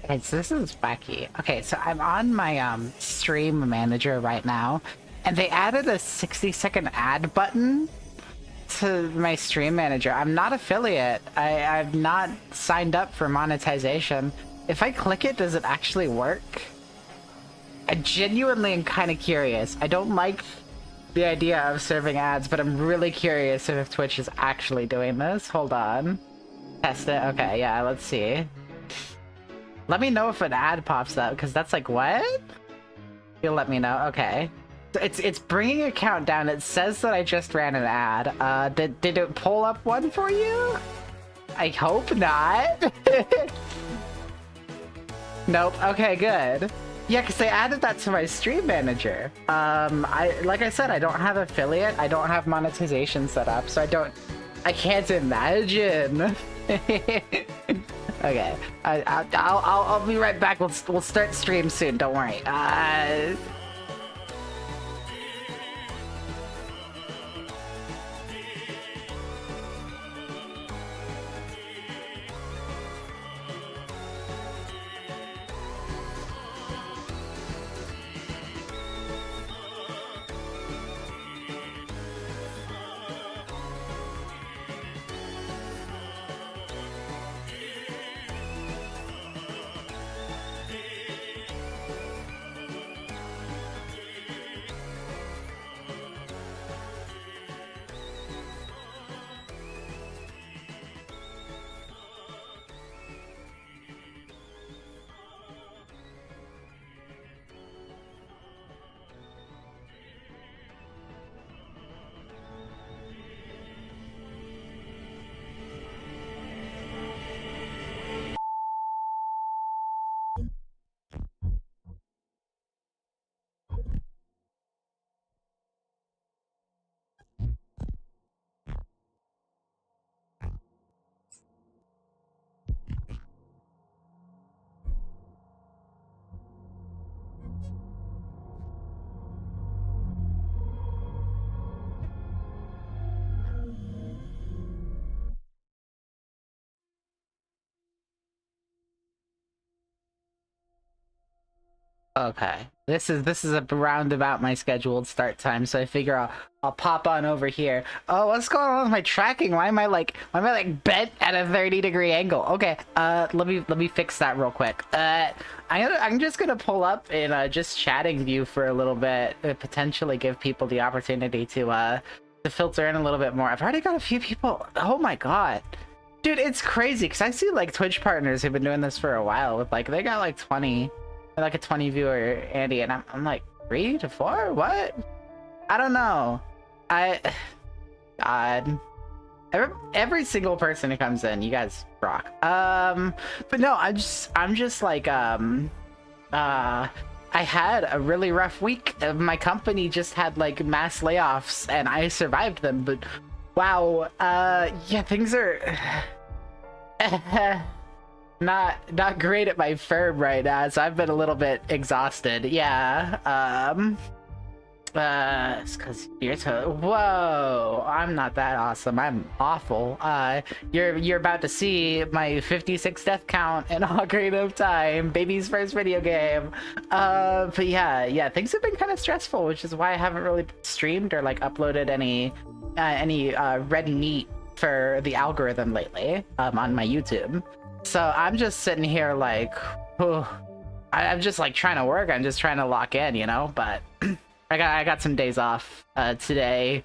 Okay, so this is wacky. Okay, so I'm on my stream manager right now, and they added a 60-second ad button to my stream manager. I'm not affiliate. I've not signed up for monetization. If I click it, does it actually work? I genuinely am kind of curious. I don't like the idea of serving ads, but I'm really curious if Twitch is actually doing this. Hold on. Test it. Okay, yeah, let's see. Let me know if an ad pops up, because that's like, what? You'll let me know. Okay. It's bringing a countdown. It says that I just ran an ad. Did it pull up one for you? I hope not. Nope. Okay, good. Yeah, because they added that to my stream manager. Like I said, I don't have affiliate. I don't have monetization set up, so I can't imagine. Okay, I'll be right back. We'll start stream soon. Don't worry. Okay, this is around about my scheduled start time, so I figure I'll pop on over here. Oh, what's going on with my tracking? Why am I like bent at a 30-degree angle? Okay, let me fix that real quick. I'm just gonna pull up in just chatting view for a little bit, potentially give people the opportunity to filter in a little bit more. I've already got a few people. Oh my god. Dude, it's crazy because I see like Twitch partners who've been doing this for a while with like, they got like 20, like a 20 viewer Andy, and I'm like 3 to 4. What? I don't know. God, every single person who comes in, you guys rock. But no, I'm just like I had a really rough week. My company just had like mass layoffs, and I survived them. But wow, yeah, things are not great at my firm right now, so I've been a little bit exhausted. Yeah. It's because you're whoa, I'm not that awesome. I'm awful. You're about to see my 56 death count in Ocarina of Time, baby's first video game. But yeah, things have been kind of stressful, which is why I haven't really streamed or like uploaded any red meat for the algorithm lately on my YouTube. So I'm just sitting here like, I'm just like trying to work. I'm just trying to lock in, you know. But I got some days off today,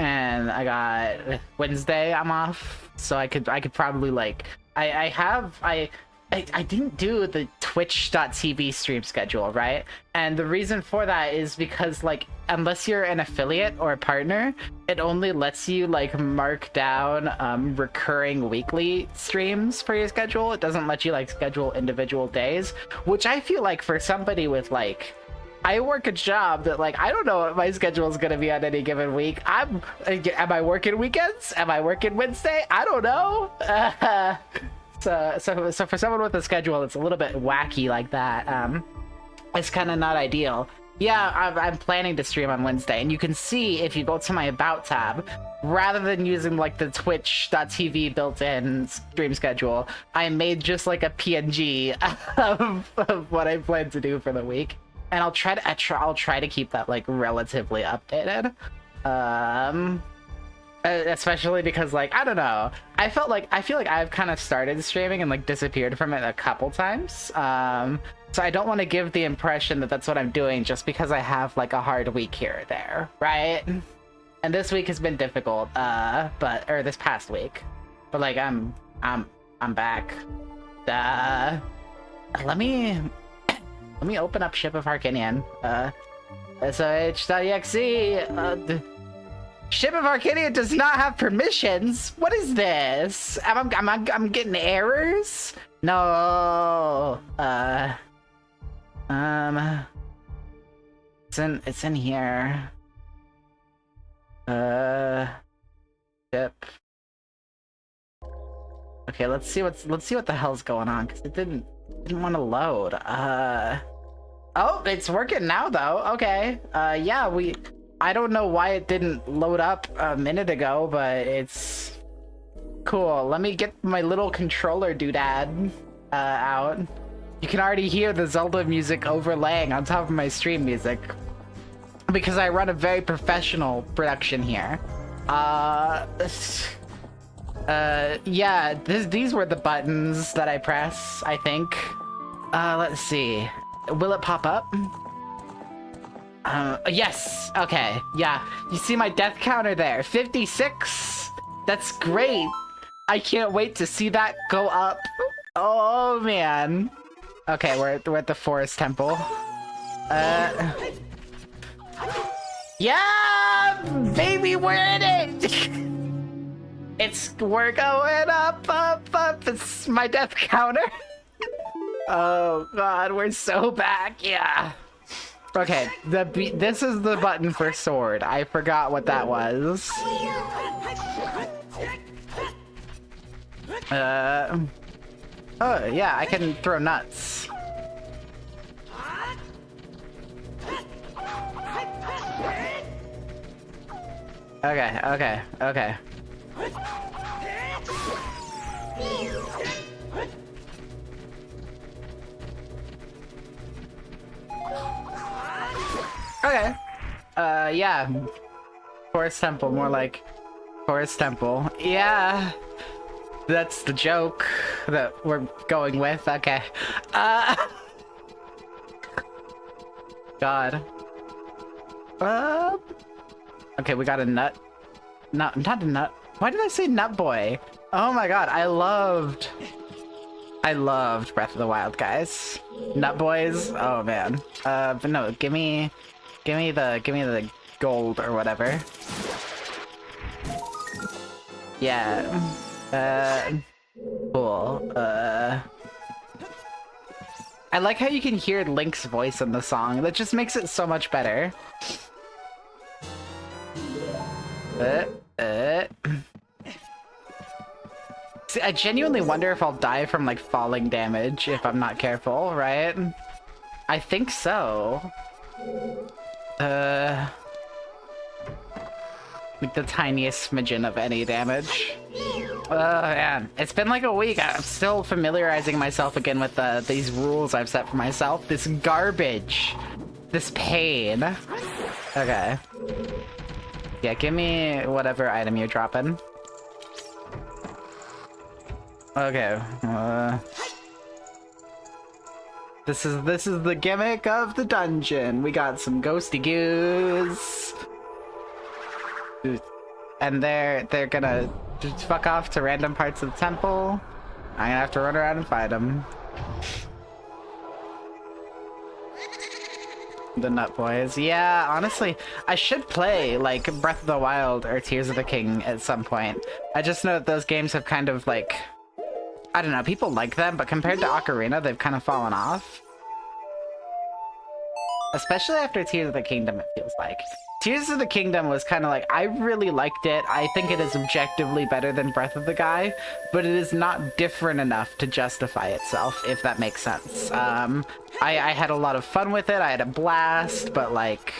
and I got Wednesday I'm off, so I could probably like I didn't do the twitch.tv stream schedule, right? And the reason for that is because like, unless you're an affiliate or a partner, it only lets you like mark down recurring weekly streams for your schedule. It doesn't let you like schedule individual days, which I feel like for somebody with like, I work a job that like, I don't know what my schedule is going to be on any given week. Am I working weekends? Am I working Wednesday? I don't know. So for someone with a schedule that's a little bit wacky like that, it's kind of not ideal. Yeah, I'm planning to stream on Wednesday, and you can see if you go to my About tab, rather than using like the Twitch.tv built-in stream schedule, I made just like a PNG of what I plan to do for the week, and I'll try to keep that like relatively updated. Especially because, like, I don't know, I feel like I've kind of started streaming and like disappeared from it a couple times. So I don't want to give the impression that that's what I'm doing just because I have like a hard week here or there, right? And this week has been difficult, or this past week, but like I'm back. Let me open up Ship of Harkinian. SOH.exe. Ship of Arcadia does not have permissions. What is this? I'm getting errors? No. It's in here. Ship. Okay, let's see what the hell's going on, because it didn't want to load. Oh, it's working now though. Okay. Yeah, I don't know why it didn't load up a minute ago, but it's cool. Let me get my little controller doodad out. You can already hear the Zelda music overlaying on top of my stream music, because I run a very professional production here. Yeah, these were the buttons that I press, I think. Let's see. Will it pop up? Yes. Okay. Yeah. You see my death counter there? 56. That's great. I can't wait to see that go up. Oh man. Okay, we're at the forest temple. Yeah, baby, we're in it. We're going up. It's my death counter. Oh god, we're so back. Yeah. Okay, this is the button for sword. I forgot what that was. Oh yeah, I can throw nuts. Okay. Okay. Yeah. Forest temple, more like forest temple. Yeah. That's the joke that we're going with. Okay. God. Okay, we got a nut. Not a nut. Why did I say nut boy? Oh my god, I loved Breath of the Wild, guys. Nut boys. Oh man. But no, give me the gold or whatever. Yeah. Cool. I like how you can hear Link's voice in the song. That just makes it so much better. See, I genuinely wonder if I'll die from like falling damage if I'm not careful, right? I think so. Like the tiniest smidgen of any damage. Oh man, it's been like a week. I'm still familiarizing myself again with these rules I've set for myself. This garbage. This pain. Okay. Yeah, give me whatever item you're dropping. Okay. This is the gimmick of the dungeon. We got some ghosty goos. And they're gonna just fuck off to random parts of the temple. I'm gonna have to run around and find them. The Nut Boys. Yeah, honestly, I should play like Breath of the Wild or Tears of the King at some point. I just know that those games have kind of like, I don't know, people like them, but compared to Ocarina, they've kind of fallen off. Especially after Tears of the Kingdom, it feels like. Tears of the Kingdom was kind of like, I really liked it. I think it is objectively better than Breath of the Guy, but it is not different enough to justify itself, if that makes sense. I had a lot of fun with it. I had a blast, but like,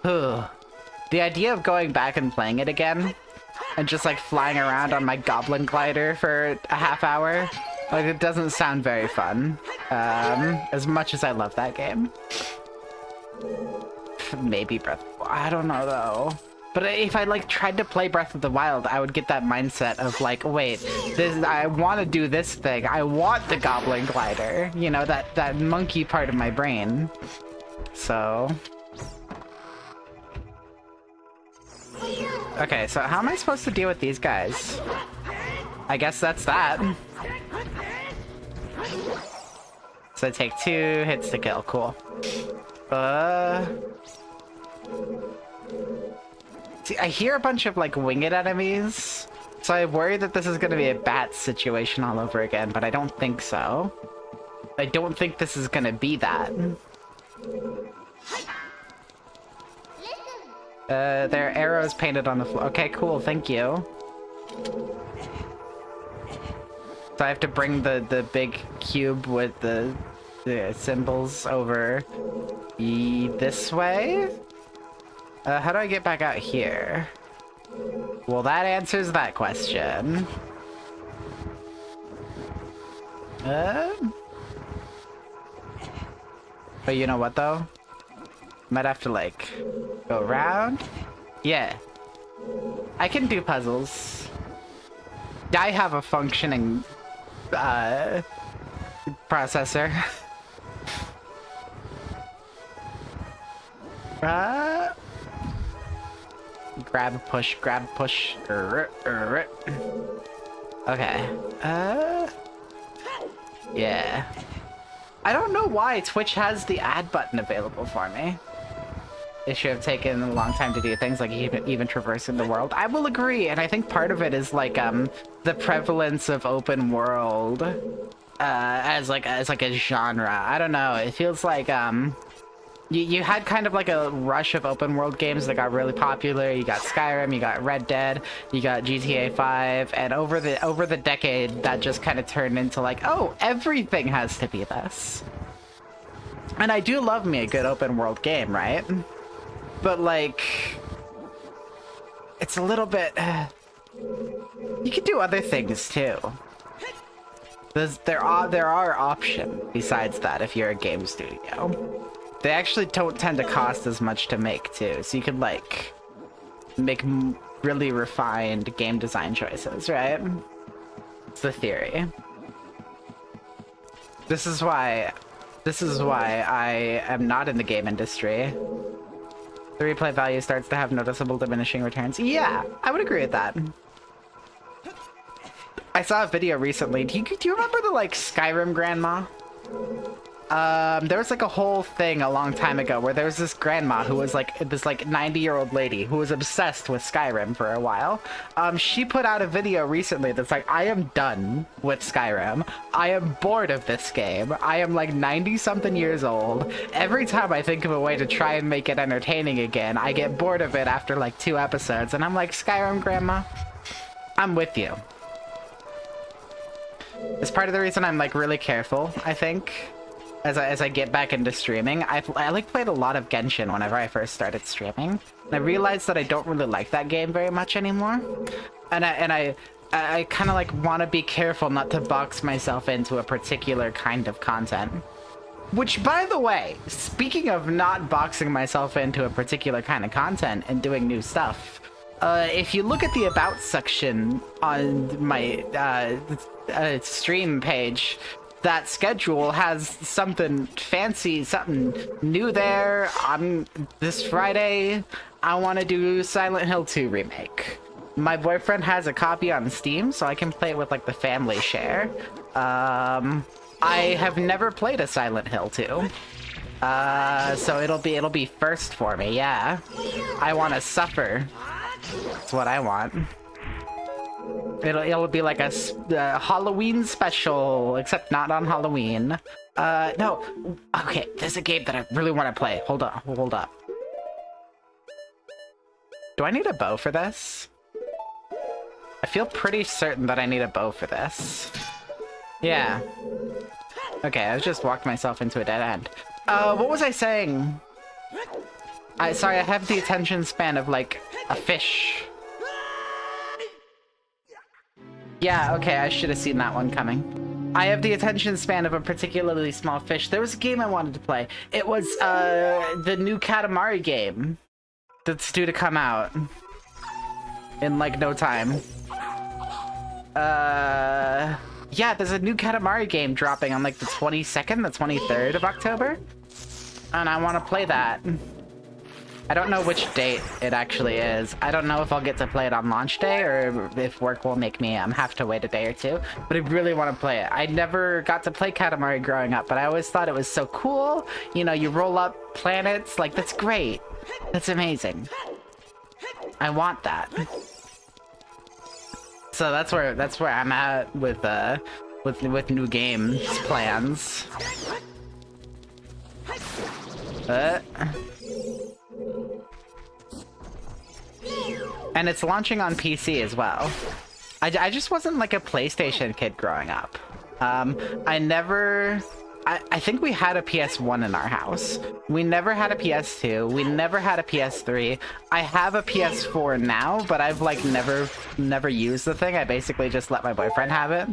the idea of going back and playing it again and just like flying around on my goblin glider for a half hour, like it doesn't sound very fun. As much as I love that game. Maybe Breath of the Wild. I don't know though. But if I like tried to play Breath of the Wild, I would get that mindset of like, wait, I want to do this thing. I want the goblin glider. You know, that monkey part of my brain. So. Okay, so how am I supposed to deal with these guys? I guess that's that. So I take 2 hits to kill. Cool. See, I hear a bunch of like winged enemies, so I worry that this is gonna be a bat situation all over again, but I don't think so. I don't think this is gonna be that. There are arrows painted on the floor. Okay, cool, thank you. So I have to bring the big cube with the symbols over this way? How do I get back out here? Well, that answers that question. But you know what, though? Might have to, like, go around. Yeah. I can do puzzles. I have a functioning, processor. Grab, push, grab, push. Okay. Yeah. I don't know why Twitch has the add button available for me. It should have taken a long time to do things like even traversing the world. I will agree, and I think part of it is like the prevalence of open world as like a genre. I don't know. It feels like you had kind of like a rush of open world games that got really popular. You got Skyrim, you got Red Dead, you got GTA 5, and over the decade that just kind of turned into like, oh, everything has to be this. And I do love me a good open world game, right? But like, it's a little bit you can do other things too. There are options besides that if you're a game studio. They actually don't tend to cost as much to make too, so you can like make really refined game design choices, right? It's the theory. This is why I am not in the game industry. The replay value starts to have noticeable diminishing returns. Yeah, I would agree with that. I saw a video recently. Do you remember the like Skyrim grandma? There was like a whole thing a long time ago where there was this grandma who was like this like 90-year-old lady who was obsessed with Skyrim for a while. She put out a video recently that's like, I am done with Skyrim. I am bored of this game. I am like 90-something years old. Every time I think of a way to try and make it entertaining again, I get bored of it after like 2 episodes. And I'm like, Skyrim grandma, I'm with you. It's part of the reason I'm like really careful, I think. As I get back into streaming, I like played a lot of Genshin whenever I first started streaming, and I realized that I don't really like that game very much anymore, and I kind of like want to be careful not to box myself into a particular kind of content. Which, by the way, speaking of not boxing myself into a particular kind of content and doing new stuff, if you look at the About section on my stream page, that schedule has something fancy, something new there. This Friday, I want to do Silent Hill 2 remake. My boyfriend has a copy on Steam, so I can play it with like the family share. I have never played a Silent Hill 2. So it'll be first for me, yeah. I want to suffer. That's what I want. It'll be like a Halloween special, except not on Halloween. No. Okay, there's a game that I really want to play. Hold up. Do I need a bow for this? I feel pretty certain that I need a bow for this. Yeah. Okay, I just walked myself into a dead end. What was I saying? Sorry, I have the attention span of, like, a fish. Yeah, okay, I should have seen that one coming. I have the attention span of a particularly small fish. There was a game I wanted to play. It was, the new Katamari game that's due to come out in, like, no time. Yeah, there's a new Katamari game dropping on, like, the 22nd, the 23rd of October. And I want to play that. I don't know which date it actually is. I don't know if I'll get to play it on launch day or if work will make me have to wait a day or two. But I really want to play it. I never got to play Katamari growing up, but I always thought it was so cool. You know, you roll up planets. Like, that's great. That's amazing. I want that. So that's where I'm at with new games plans. And it's launching on PC as well. I just wasn't like a PlayStation kid growing up. I think we had a PS1 in our house. We never had a PS2. We never had a PS3. I have a PS4 now, but I've like never used the thing. I basically just let my boyfriend have it.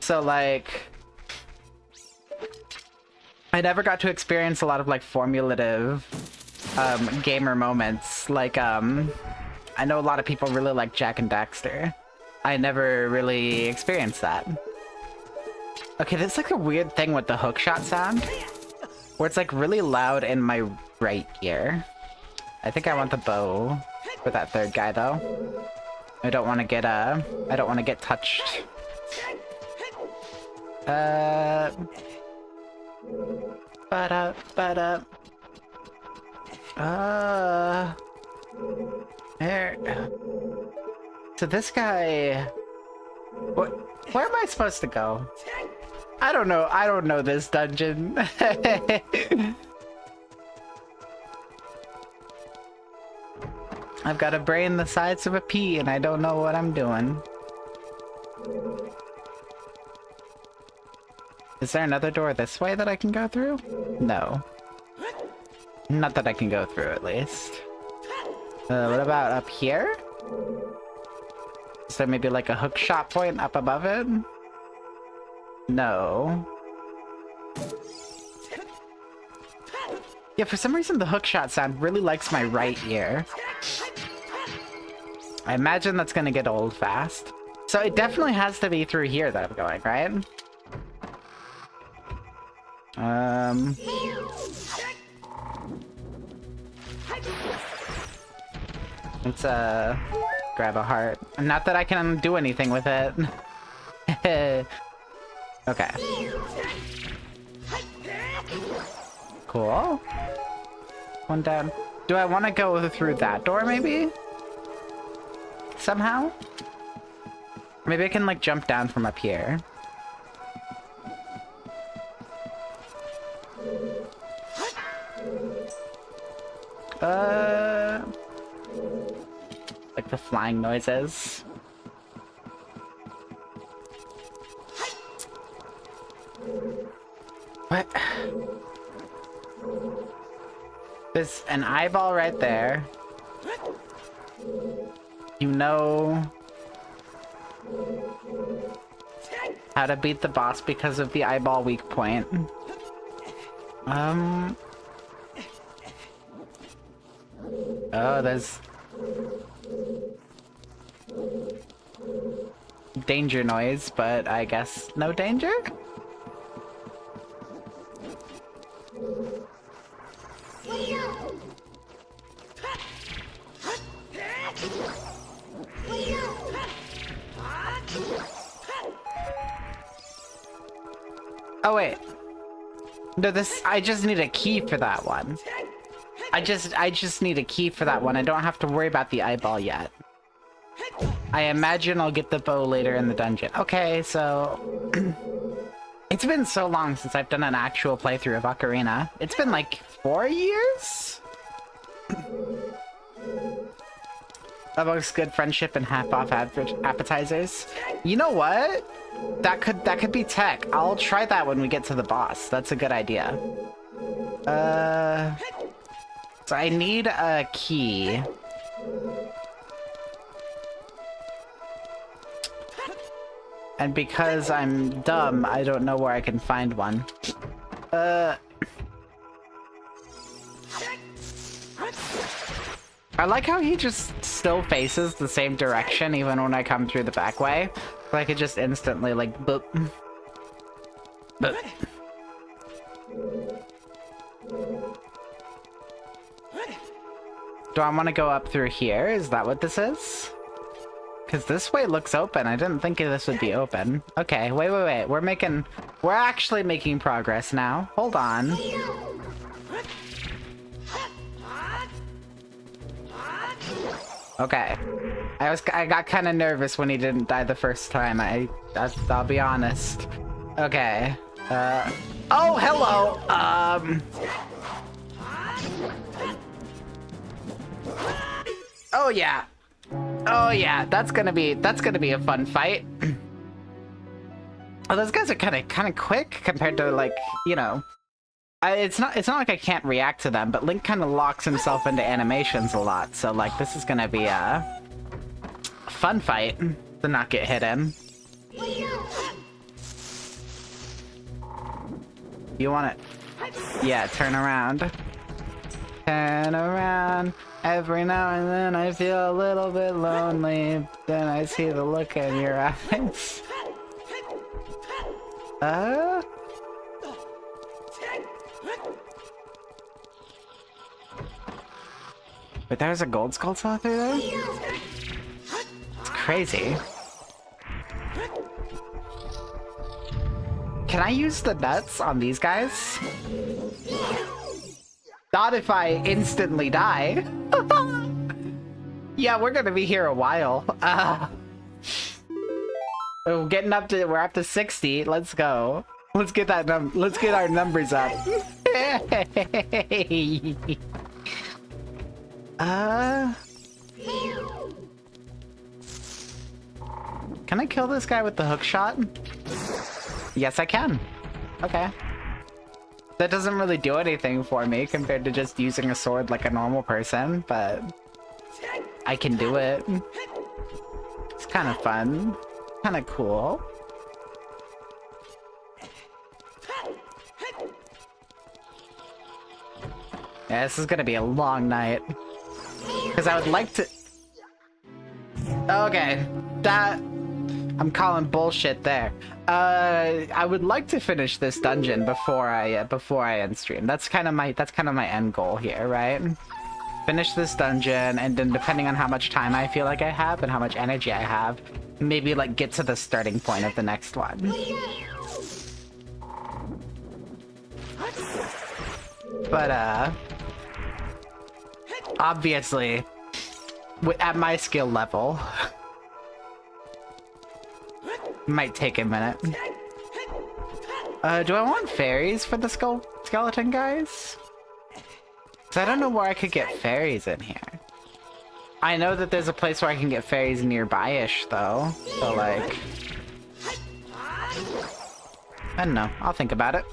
So like, I never got to experience a lot of like formulative gamer moments. Like I know a lot of people really like Jak and Daxter. I never really experienced that. Okay, there's like a weird thing with the hookshot sound, where it's like really loud in my right ear. I think I want the bow for that third guy though. I don't want to get touched. There. So this guy, where am I supposed to go? I don't know this dungeon. I've got a brain the size of a pea and I don't know what I'm doing. Is there another door this way that I can go through? No. Not that I can go through, at least. What about up here? Is there maybe like a hook shot point up above it? No. Yeah, for some reason the hookshot sound really likes my right ear. I imagine that's gonna get old fast. So it definitely has to be through here that I'm going, right? Let's grab a heart. Not that I can do anything with it. Okay. Cool. One down. Do I want to go through that door, maybe? Somehow? Maybe I can, like, jump down from up here. Like the flying noises. What? There's an eyeball right there. You know how to beat the boss because of the eyeball weak point. Oh, there's danger noise, but I guess no danger? Oh wait. No, I just need a key for that one. I just need a key for that one. I don't have to worry about the eyeball yet. I imagine I'll get the bow later in the dungeon. Okay, so it's been so long since I've done an actual playthrough of Ocarina. It's been like 4 years? Amongst good friendship and half-off appetizers. You know what? That could be tech. I'll try that when we get to the boss. That's a good idea. So I need a key. And because I'm dumb, I don't know where I can find one. I like how he just still faces the same direction even when I come through the back way. So I could just instantly like boop. Boop. Do I want to go up through here? Is that what this is? Because this way looks open. I didn't think this would be open. Okay, wait. We're actually making progress now. Hold on. Okay. I got kind of nervous when he didn't die the first time. I'll be honest. Okay. Oh, hello. Oh yeah. Oh yeah, that's gonna be a fun fight. Oh, those guys are kind of quick compared to, like, you know. It's not like I can't react to them, but Link kind of locks himself into animations a lot, so like this is gonna be a fun fight to not get hit in. You want it? Yeah, turn around. Turn around. Every now and then I feel a little bit lonely. Then I see the look in your eyes. But there's a gold skull saw through there? It's crazy. Can I use the nuts on these guys? Not if I instantly die. Yeah, we're gonna be here a while. Oh, we're up to 60. Let's go. Let's get let's get our numbers up. Can I kill this guy with the hook shot? Yes, I can. Okay. That doesn't really do anything for me compared to just using a sword like a normal person, but I can do it. It's kind of fun. Kind of cool. Yeah, this is gonna be a long night. Because I would like to... Okay, that... I'm calling bullshit there. I would like to finish this dungeon before I end stream. That's kind of my end goal here, right? Finish this dungeon, and then depending on how much time I feel like I have and how much energy I have, maybe like get to the starting point of the next one. But obviously, at my skill level, might take a minute. Do I want fairies for the skeleton guys? Because I don't know where I could get fairies in here. I know that there's a place where I can get fairies nearby-ish, though. So, like... I don't know. I'll think about it.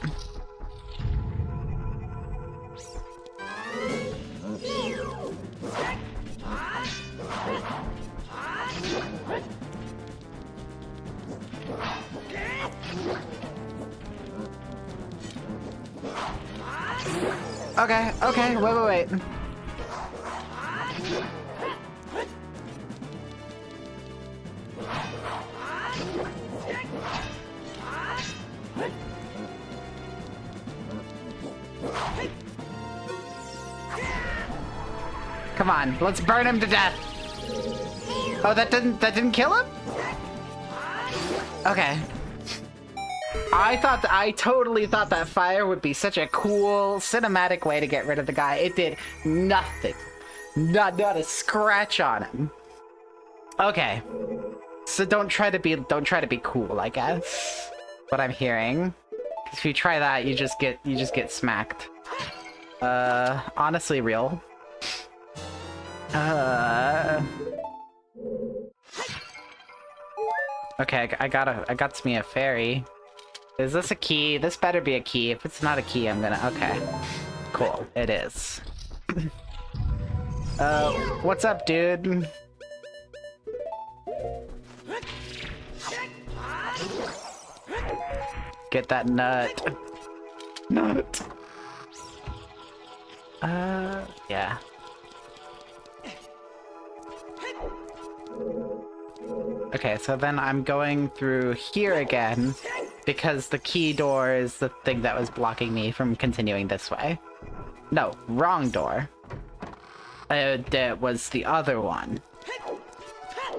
Okay, wait. Come on, let's burn him to death. Oh, that didn't kill him? Okay. I totally thought that fire would be such a cool cinematic way to get rid of the guy. It did nothing. Not a scratch on him. Okay. So don't try to be cool, I guess. What I'm hearing. 'Cause if you try that, you just get smacked. Honestly real. Okay, I got me a fairy. Is this a key? This better be a key. If it's not a key, I'm gonna... Okay. Cool. It is. What's up, dude? Get that nut. Nut. Yeah. Okay, so then I'm going through here again, because the key door is the thing that was blocking me from continuing this way. No, wrong door. That was the other one.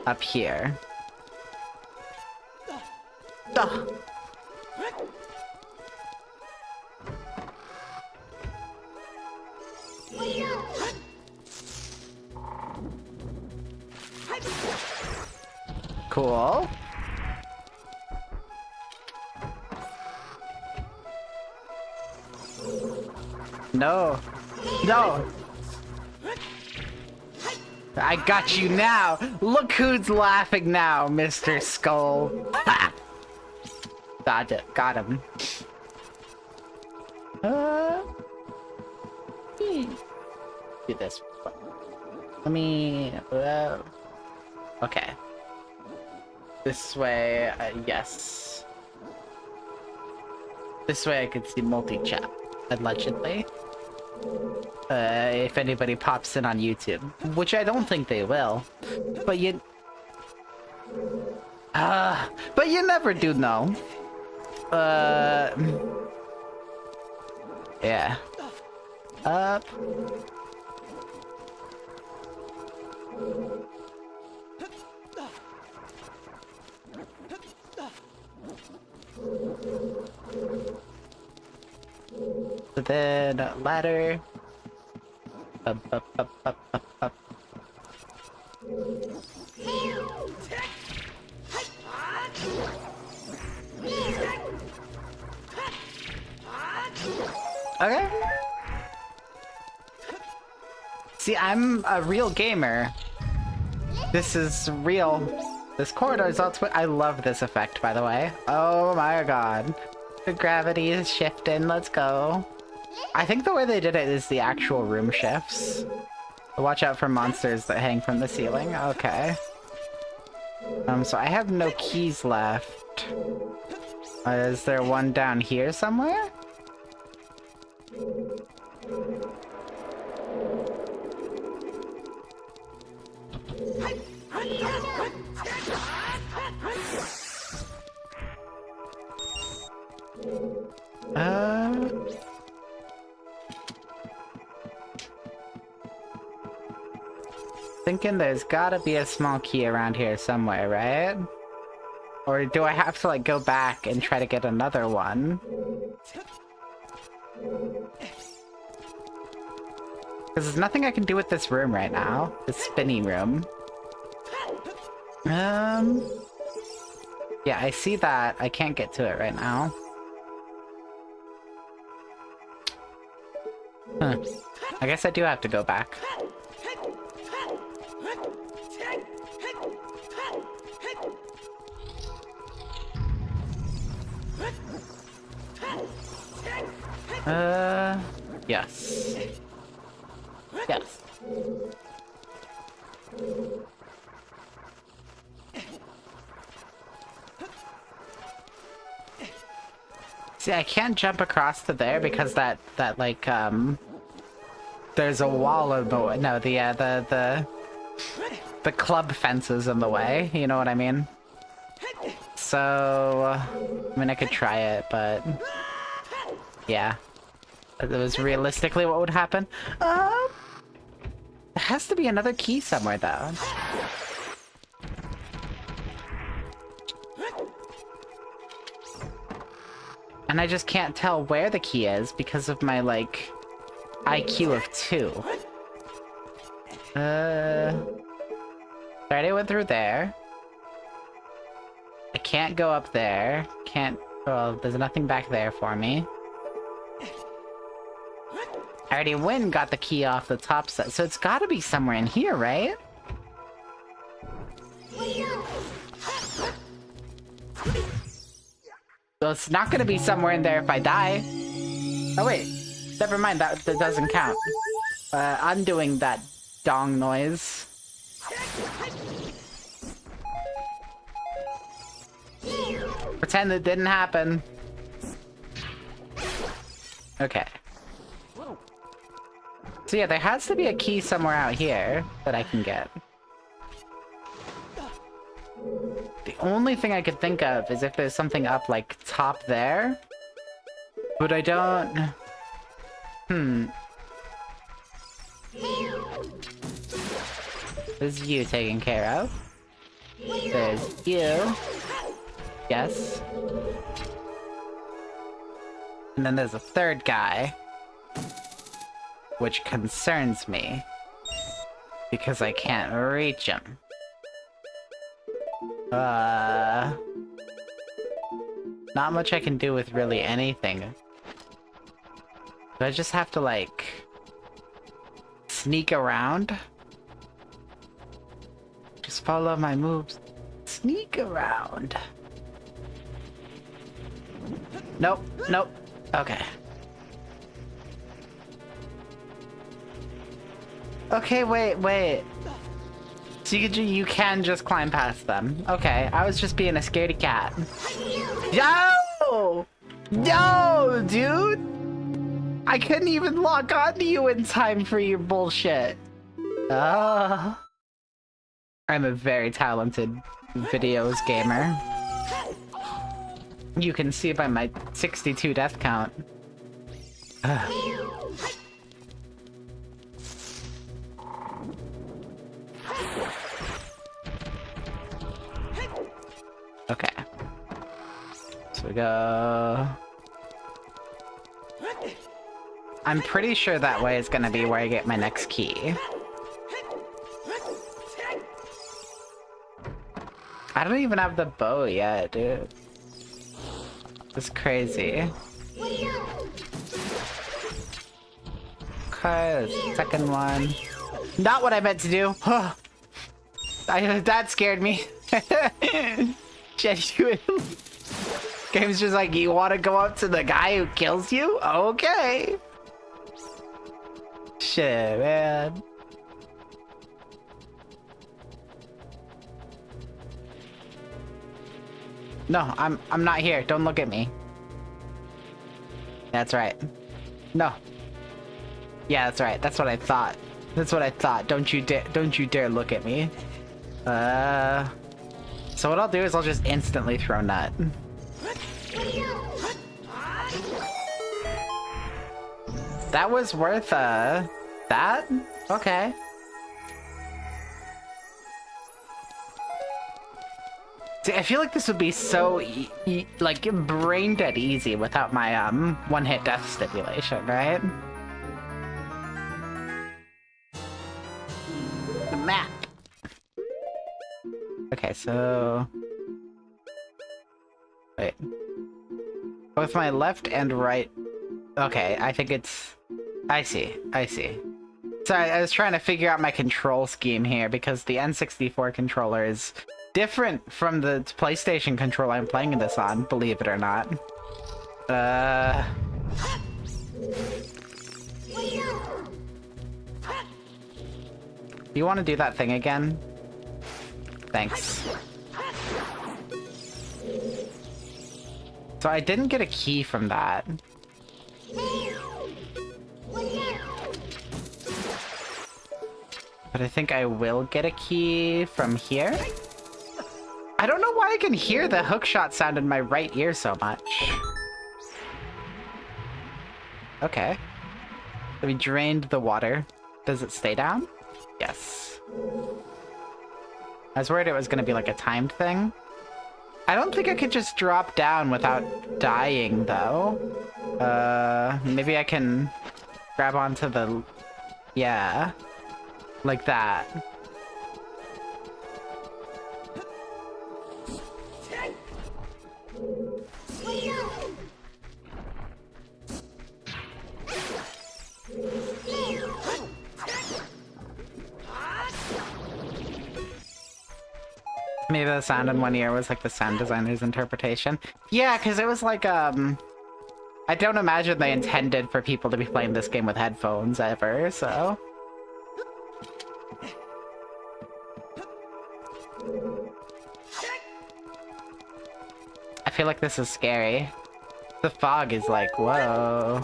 Up here. Ugh. Cool. No. No. I got you now. Look who's laughing now, Mr. Skull. Ha! Got it. Got him. Do this. Let me... okay. This way, yes. This way I could see multi-chat, allegedly. If anybody pops in on YouTube. Which I don't think they will. But you... but you never do know. Yeah. Up. Then ladder. Up, up, up, up, up, up. Okay. See, I'm a real gamer. This is real. This corridor is all I love this effect, by the way. Oh my god. The gravity is shifting. Let's go. I think the way they did it is the actual room shifts. Watch out for monsters that hang from the ceiling. Okay. So I have no keys left. Is there one down here somewhere? Thinking there's gotta be a small key around here somewhere, right? Or do I have to, like, go back and try to get another one? Because there's nothing I can do with this room right now. The spinny room. Yeah, I see that. I can't get to it right now. Huh. I guess I do have to go back. Yes. Yes. See, I can't jump across to there because that like, there's a wall of the, no, the club fence is in the way, you know what I mean? So, I mean, I could try it, but yeah. That was realistically what would happen. There has to be another key somewhere, though. And I just can't tell where the key is because of my, like, IQ of 2. Already went through there. I can't go up there. Can't... well, there's nothing back there for me. I already got the key off the top set, so it's gotta be somewhere in here, right? So it's not gonna be somewhere in there if I die. Oh wait, never mind, that doesn't count. I'm doing that dong noise. Pretend it didn't happen. Okay. So yeah, there has to be a key somewhere out here that I can get. The only thing I could think of is if there's something up, like, top there. But I don't... This is you taken care of. There's you. Yes. And then there's a third guy. Which concerns me. Because I can't reach him. Not much I can do with really anything. Do I just have to, like, sneak around? Just follow my moves. Sneak around. Nope, nope. Okay. Okay, wait. So you can just climb past them. Okay, I was just being a scaredy cat. Yo! Yo, dude! I couldn't even lock onto you in time for your bullshit. I'm a very talented videos gamer. You can see by my 62 death count. Okay. So we go... I'm pretty sure that way is gonna be where I get my next key. I don't even have the bow yet, dude. It's crazy. Okay, the second one. Not what I meant to do. That scared me. Genuinely. Game's just like, you want to go up to the guy who kills you? Okay. Shit, man. No, I'm not here. Don't look at me. That's right. No. Yeah, that's right. That's what I thought. That's what I thought. Don't you dare look at me. So what I'll do is I'll just instantly throw nut. That was worth that? Okay. See, I feel like this would be so like brain dead easy without my one-hit death stipulation, right? The map. Okay, so wait. Both my left and right. Okay, I think it's I see. Sorry, I was trying to figure out my control scheme here because the N64 controller is different from the PlayStation controller I'm playing this on, believe it or not. You want to do that thing again? Thanks. So I didn't get a key from that. But I think I will get a key from here. I don't know why I can hear the hookshot sound in my right ear so much. Okay. So we drained the water. Does it stay down? Yes. I was worried it was gonna be like a timed thing. I don't think I could just drop down without dying, though. Maybe I can grab onto the... Yeah. Like that. Maybe the sound in one ear was like the sound designer's interpretation. Yeah, because it was like, I don't imagine they intended for people to be playing this game with headphones ever, so... I feel like this is scary. The fog is like, whoa.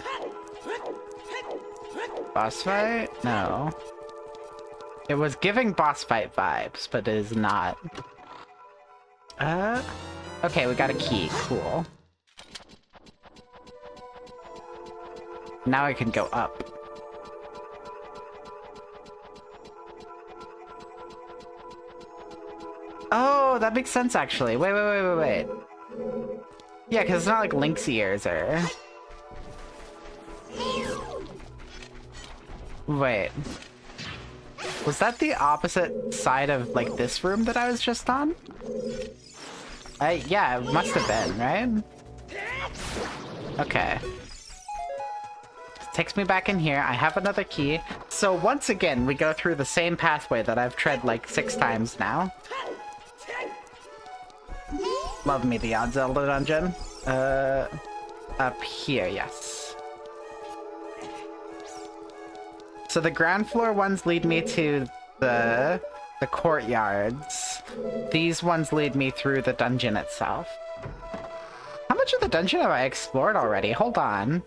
Boss fight? No. It was giving boss fight vibes, but it is not. Okay, we got a key. Cool. Now I can go up. Oh, that makes sense actually. Wait. Yeah, because it's not like Link's ears are... Wait. Was that the opposite side of, like, this room that I was just on? Yeah, it must have been, right? Okay. Takes me back in here. I have another key. So once again, we go through the same pathway that I've tread like 6 times now. Love me the odd Zelda dungeon. Up here, yes. So the ground floor ones lead me to the courtyards. These ones lead me through the dungeon itself. How much of the dungeon have I explored already? Hold on.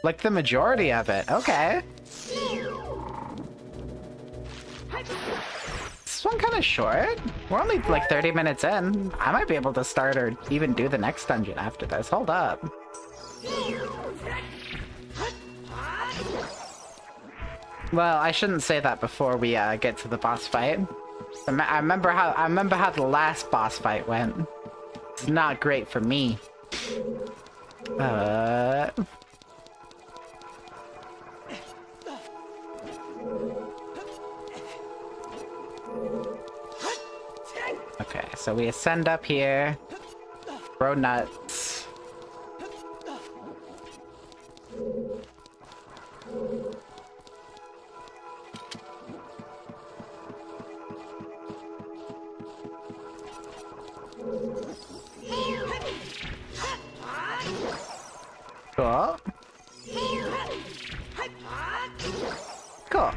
Like the majority of it. Okay. This one kind of short. We're only like 30 minutes in. I might be able to start or even do the next dungeon after this. Hold up. Well, I shouldn't say that before we get to the boss fight. I remember how the last boss fight went. It's not great for me. Okay, so we ascend up here. Throw nuts. Cool. Cool.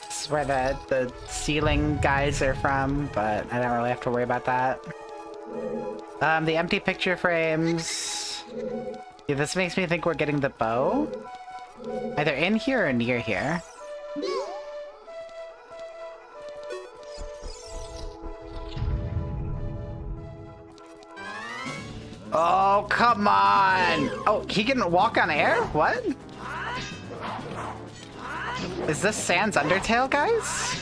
This is where the ceiling guys are from, but I don't really have to worry about that. The empty picture frames. Yeah, this makes me think we're getting the bow. Either in here or near here. Oh, come on! Oh, he can walk on air? What? Is this Sans Undertale, guys?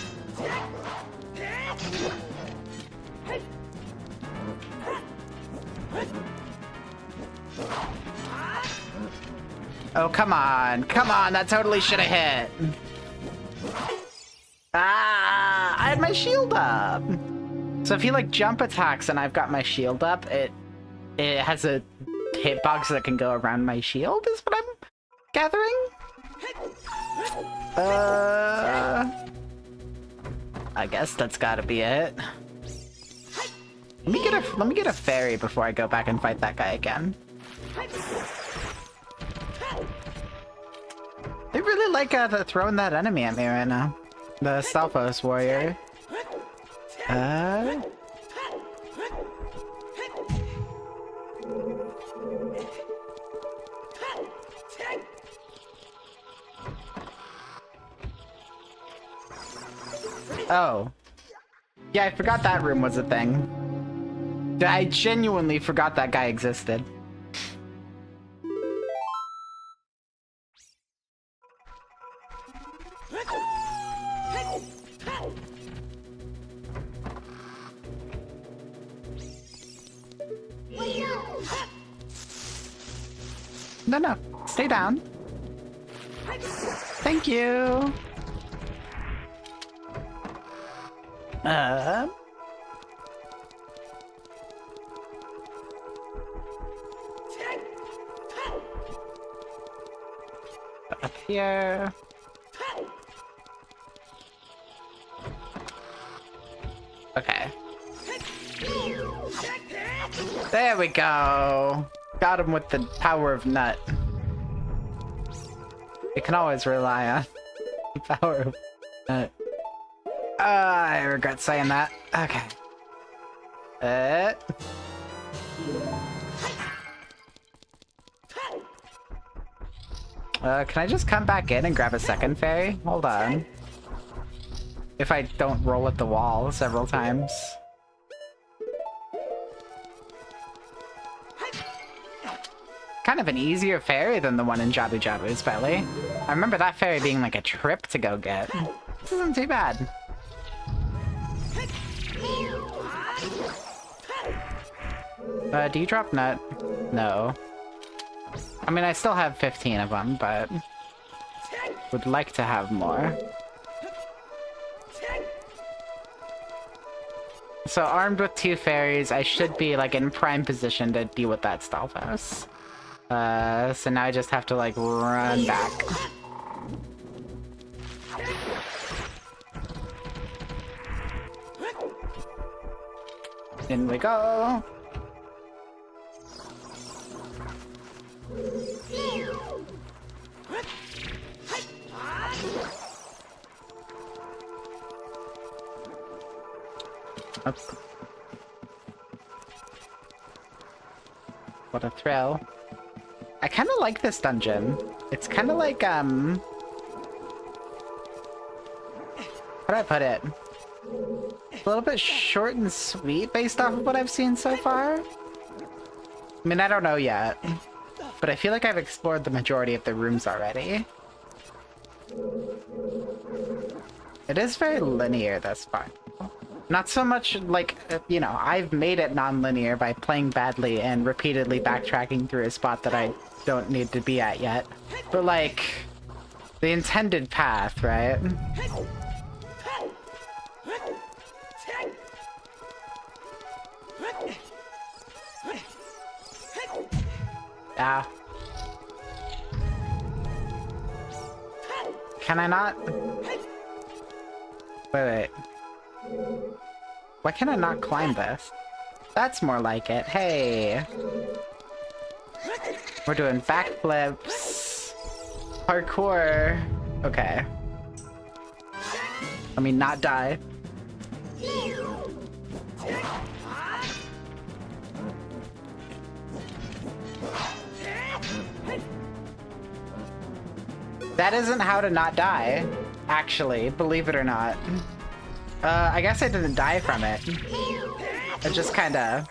Oh, come on. Come on, that totally should have hit. Ah, I had my shield up. So if he like jump attacks and I've got my shield up, it has a hitbox that can go around my shield, is what I'm gathering? I guess that's gotta be it. Let me get a fairy before I go back and fight that guy again. They really like throwing that enemy at me right now. The Stalfos warrior. Oh. Yeah, I forgot that room was a thing. I genuinely forgot that guy existed. No, stay down. Thank you. here. Okay. There we go. Got him with the power of nut. You can always rely on the power of nut. I regret saying that. Okay. Can I just come back in and grab a second fairy? Hold on. If I don't roll at the wall several times. Kind of an easier fairy than the one in Jabu Jabu's belly. I remember that fairy being like a trip to go get. This isn't too bad. Do you drop nut? No. I mean, I still have 15 of them, but would like to have more. So armed with 2 fairies, I should be like in prime position to deal with that Stalfos. So now I just have to like run back. In we go. Oops. What a thrill. I kind of like this dungeon. It's kind of like, how do I put it? A little bit short and sweet based off of what I've seen so far. I mean, I don't know yet, but I feel like I've explored the majority of the rooms already. It is very linear, that's fine. Not so much like, you know, I've made it non-linear by playing badly and repeatedly backtracking through a spot that I don't need to be at yet. But like, the intended path, right? Ah. Can I not? Wait. Why can I not climb this? That's more like it. Hey. We're doing backflips. Parkour. Okay. I mean, not die. That isn't how to not die, actually, believe it or not. I guess I didn't die from it. I just kind of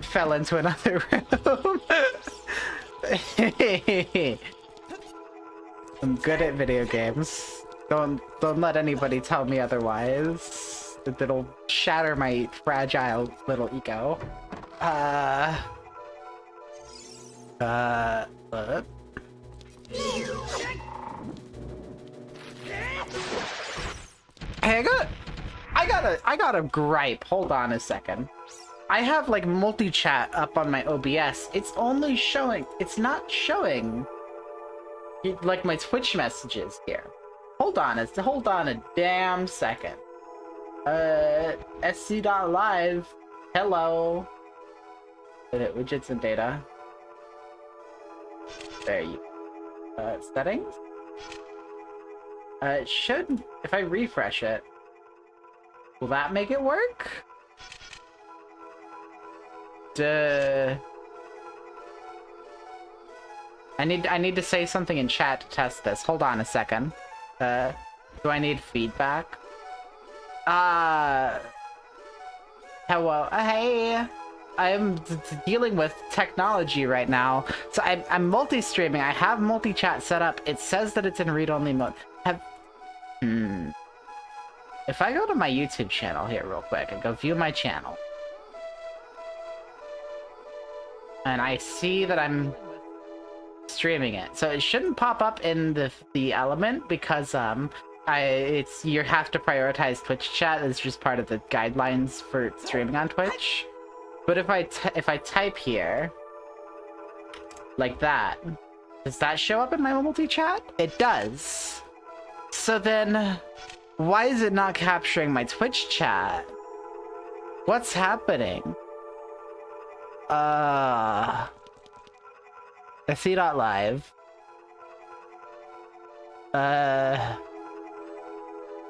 fell into another room. I'm good at video games. Don't let anybody tell me otherwise. It'll shatter my fragile little ego. What? Hey, I got a gripe. Hold on a second. I have like multi-chat up on my OBS. It's only showing, it's not showing like my Twitch messages here. Hold on a damn second. sc.live. Hello. Edit widgets and data. There you settings. It should, if I refresh it, will that make it work? Duh. I need to say something in chat to test this. Hold on a second. Do I need feedback? Hello. Hey. I'm dealing with technology right now. So I'm multi-streaming. I have multi-chat set up. It says that it's in read-only mode. If I go to my YouTube channel here real quick and go view my channel, and I see that I'm streaming it, so it shouldn't pop up in the element because you have to prioritize Twitch chat. It's just part of the guidelines for streaming on Twitch. But if I type here like that, Does that show up in my multi-chat? It does. So then, why is it not capturing my Twitch chat? What's happening? SC.live.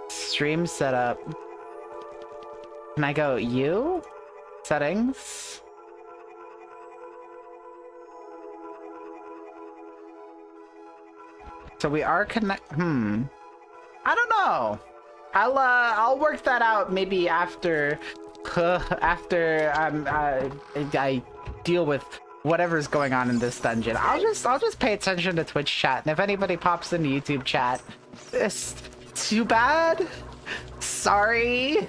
Stream setup. Can I go you? Settings? So we are I don't know. I'll work that out maybe after I deal with whatever's going on in this dungeon. I'll just pay attention to Twitch chat, and if anybody pops into YouTube chat, it's too bad. Sorry.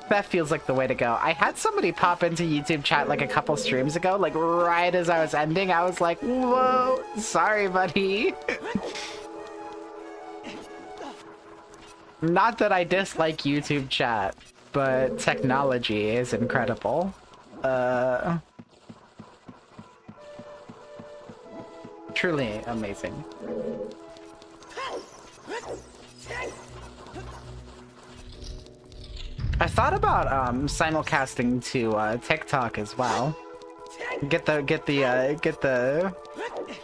That feels like the way to go. I had somebody pop into YouTube chat like a couple streams ago, like right as I was ending. I was like, whoa, sorry, buddy. Not that I dislike YouTube chat, but technology is incredible. Truly amazing. I thought about simulcasting to TikTok as well. Get the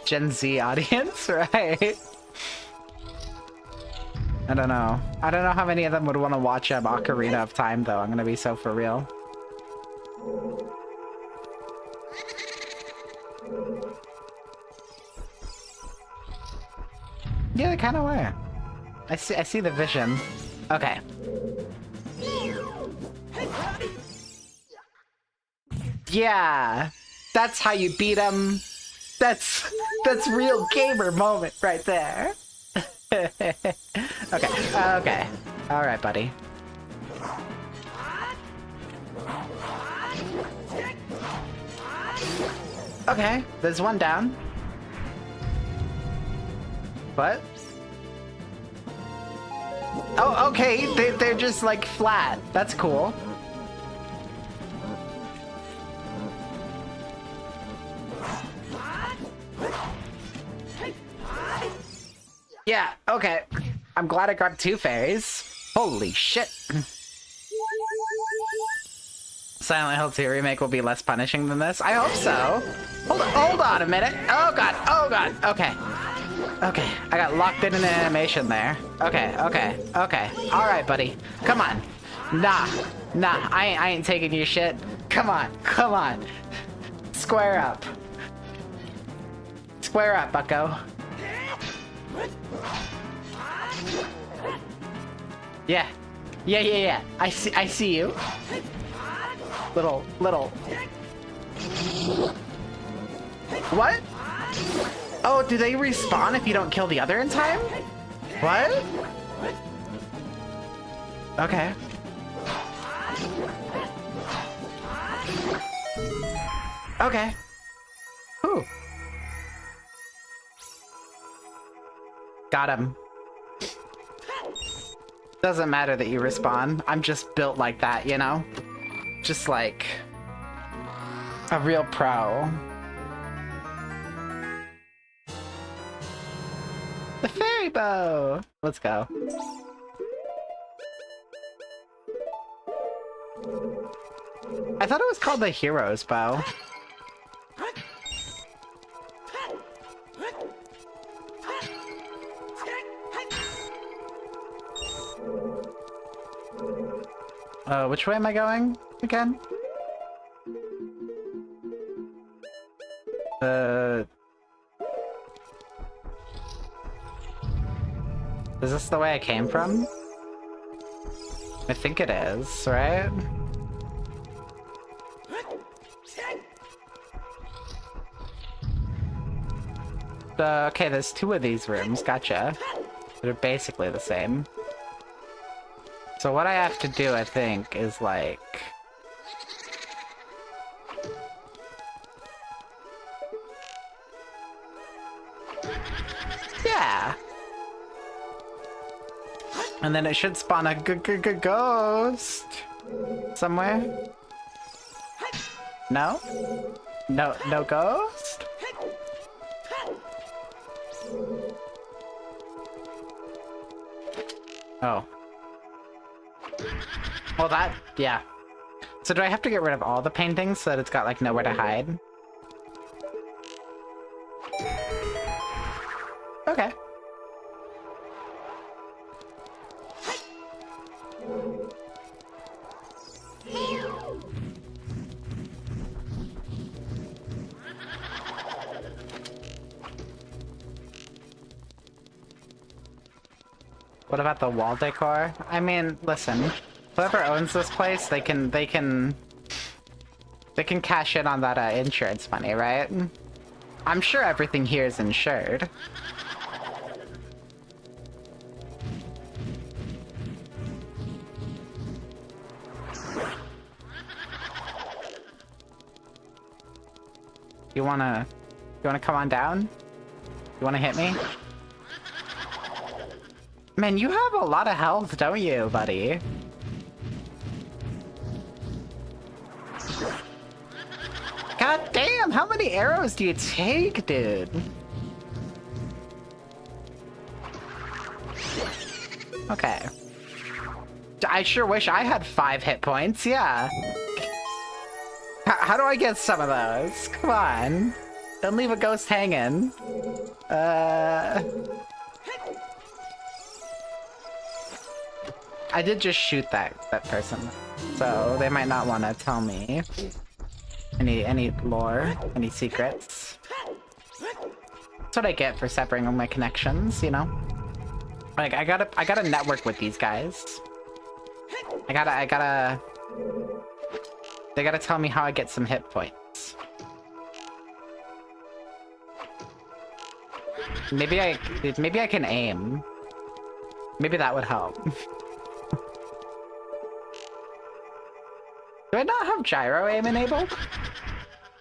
Gen Z audience, right? I don't know. I don't know how many of them would want to watch Ocarina of Time though. I'm gonna be so for real. Yeah, they kind of were. I see the vision. Okay. Yeah, that's how you beat him. That's real gamer moment right there. Okay. All right, buddy. Okay, there's one down. What? Oh, okay, they're just like flat. That's cool. Yeah, okay. I'm glad I grabbed two fairies. Holy shit. Silent Hill 2 remake will be less punishing than this. I hope so. Hold on a minute. Oh god, okay. Okay, I got locked in an animation there. Okay. Alright, buddy. Come on. Nah, I ain't taking your shit. Come on. Square up. Square up, bucko. Yeah. I see you. Little. What? Oh, do they respawn if you don't kill the other in time? What? Okay. Okay. Whew. Got him. Doesn't matter that you respawn. I'm just built like that, you know? Just like a real pro. The fairy bow! Let's go. I thought it was called the hero's bow. Which way am I going again? Is this the way I came from? I think it is, right? Okay, there's two of these rooms, gotcha. They're basically the same. So what I have to do, I think, is like... Yeah! And then it should spawn a ghost somewhere. No? No, no ghost? Oh. Well, that, yeah. So do I have to get rid of all the paintings so that it's got, like, nowhere to hide? Okay. What about the wall decor? I mean, listen, whoever owns this place, they can cash in on that insurance money, right? I'm sure everything here is insured. You wanna come on down? You wanna hit me? Man, you have a lot of health, don't you, buddy? God damn, how many arrows do you take, dude? Okay. I sure wish I had 5 hit points, yeah. How do I get some of those? Come on. Don't leave a ghost hanging. I did just shoot that person, so they might not want to tell me any lore, any secrets. That's what I get for separating all my connections, you know? Like, I gotta network with these guys. They gotta tell me how I get some hit points. Maybe I can aim. Maybe that would help. Do I not have gyro aim enabled?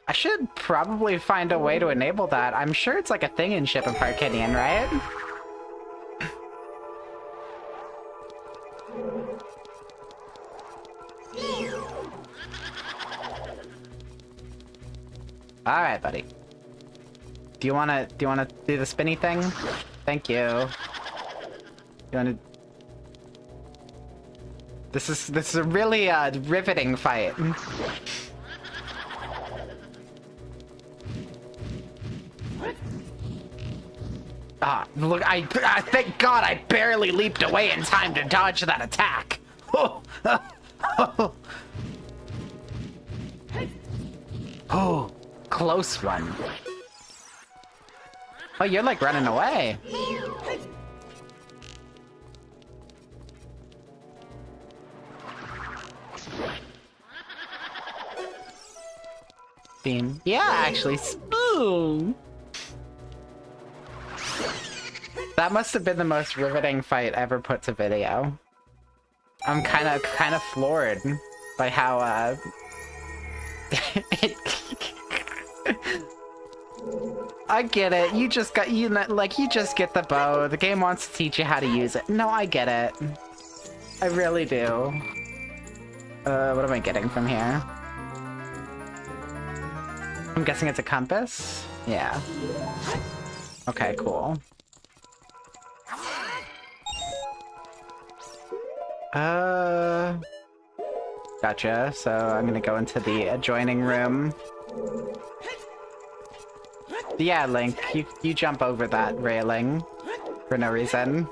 I should probably find a way to enable that. I'm sure it's like a thing in Ship of Arcadian, right? Alright, buddy. Do you wanna do the spinny thing? Thank you. You wanna... This is a really riveting fight. Ah, look, I thank God I barely leaped away in time to dodge that attack. Oh, close one. Oh, you're like running away. Theme. Yeah, actually, spoon. That must have been the most riveting fight ever put to video. I'm kind of floored by how I get it. You just get the bow. The game wants to teach you how to use it. No, I get it. I really do. What am I getting from here? I'm guessing it's a compass? Yeah. Okay, cool. Gotcha. So I'm gonna go into the adjoining room. Yeah, Link, you jump over that railing for no reason.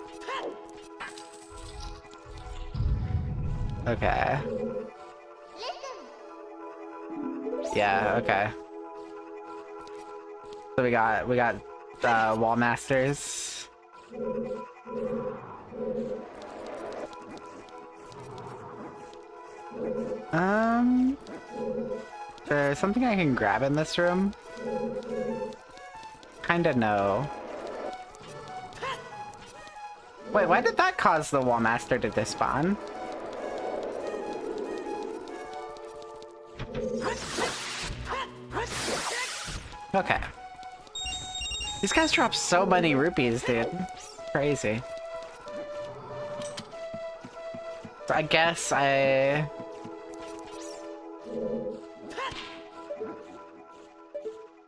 Okay. Yeah, okay. So we got wall masters. There's something I can grab in this room? Kinda no. Wait, why did that cause the wall master to despawn? Okay. These guys drop so many rupees, dude. Crazy. So I guess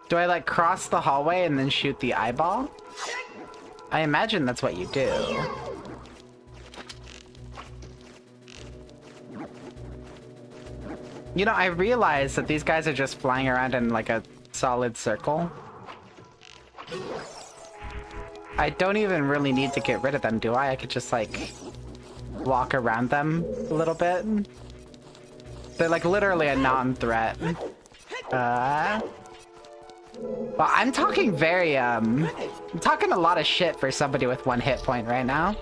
Do I like cross the hallway and then shoot the eyeball? I imagine that's what you do. You know, I realize that these guys are just flying around in like a solid circle. I don't even really need to get rid of them, do I? I could just like walk around them a little bit. They're like literally a non-threat. Well, I'm talking I'm talking a lot of shit for somebody with 1 hit point right now.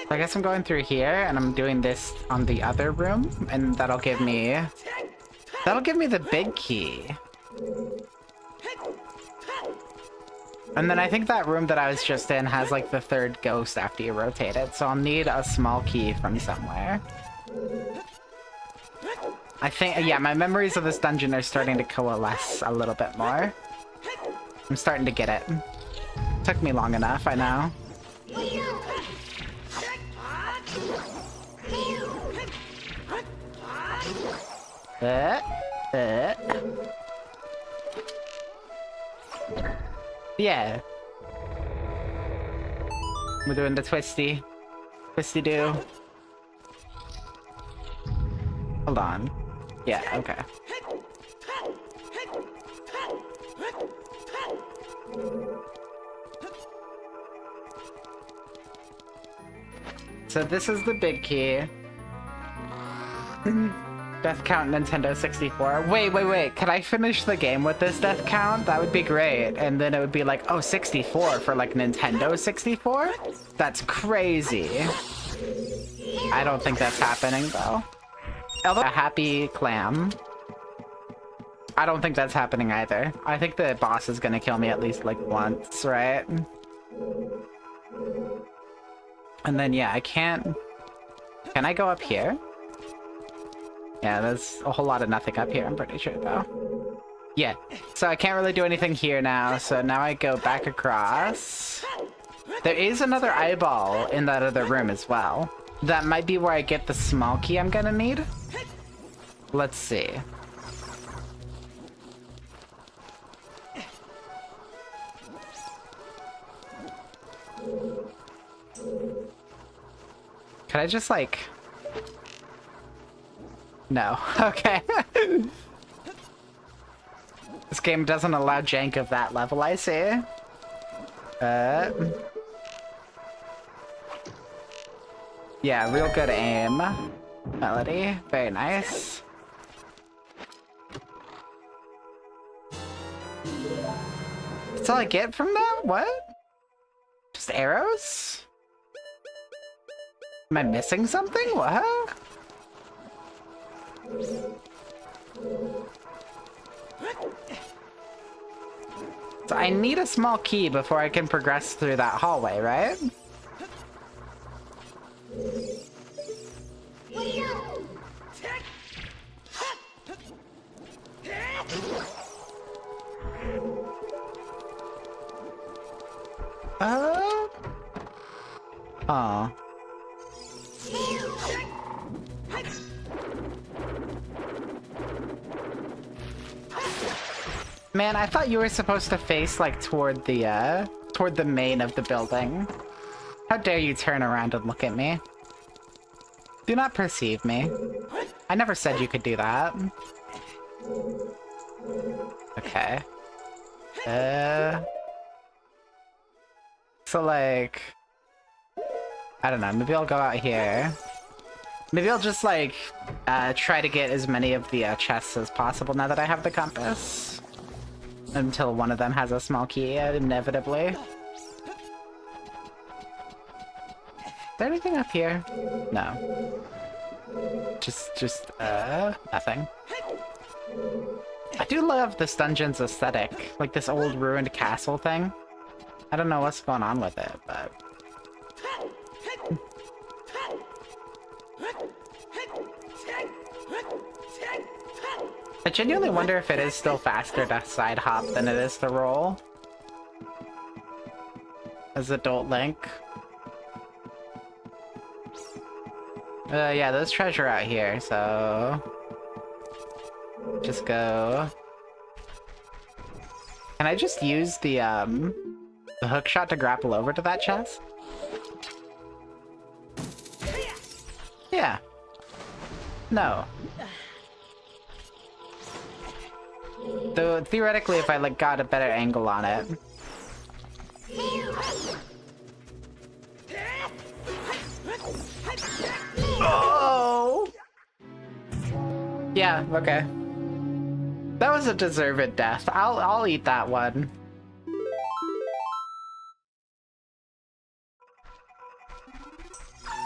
I guess I'm going through here and I'm doing this on the other room, and that'll give me the big key. And then I think that room that I was just in has like the 3rd ghost after you rotate it, so I'll need a small key from somewhere. I think, yeah, my memories of this dungeon are starting to coalesce a little bit more. I'm starting to get it. Took me long enough, I know. Yeah. We're doing the twisty do. Hold on. Yeah, okay. So this is the big key. Death count Nintendo 64. Wait. Could I finish the game with this death count? That would be great. And then it would be like, oh, 64 for like Nintendo 64? That's crazy. I don't think that's happening though. Although a happy clam. I don't think that's happening either. I think the boss is gonna kill me at least like once, right? And then yeah, I can't... Can I go up here? Yeah, there's a whole lot of nothing up here, I'm pretty sure, though. Yeah, so I can't really do anything here now, so now I go back across. There is another eyeball in that other room as well. That might be where I get the small key I'm gonna need. Let's see. Could I just, like... No. Okay. This game doesn't allow jank of that level, I see. Yeah, real good aim. Melody. Very nice. That's all I get from that? What? Just arrows? Am I missing something? What? So I need a small key before I can progress through that hallway, right? Oh. Man, I thought you were supposed to face, like, toward the main of the building. How dare you turn around and look at me? Do not perceive me. I never said you could do that. Okay. So, like... I don't know, maybe I'll go out here. Maybe I'll just, like, try to get as many of the chests as possible now that I have the compass. Until one of them has a small key, inevitably. Is there anything up here? No. Just, nothing. I do love this dungeon's aesthetic. Like this old ruined castle thing. I don't know what's going on with it, but... I genuinely wonder if it is still faster to side hop than it is to roll. as adult Link. Yeah, there's treasure out here, so... Just go... Can I just use the hook shot to grapple over to that chest? Yeah. No. Though, theoretically, if I, like, got a better angle on it... Oh! Yeah, okay. That was a deserved death. I'll eat that one.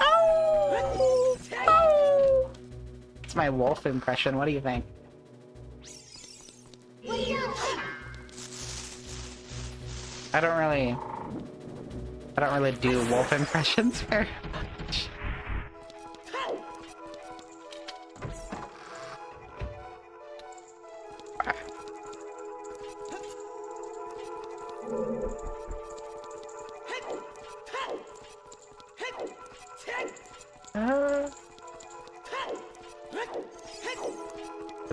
Oh! Oh! It's my wolf impression. What do you think? I don't really do wolf impressions very much.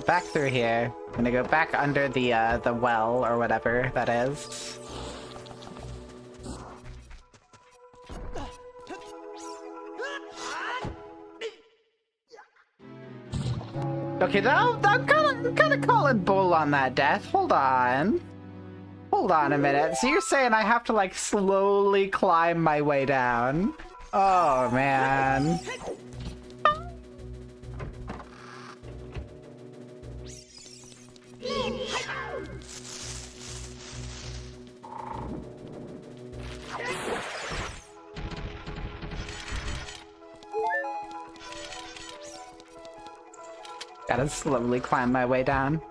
Back through here. I'm gonna go back under the well or whatever that is. Okay, now I'm kind of calling bull on that death. Hold on. Hold on a minute. So you're saying I have to like slowly climb my way down? Oh man. Gotta slowly climb my way down.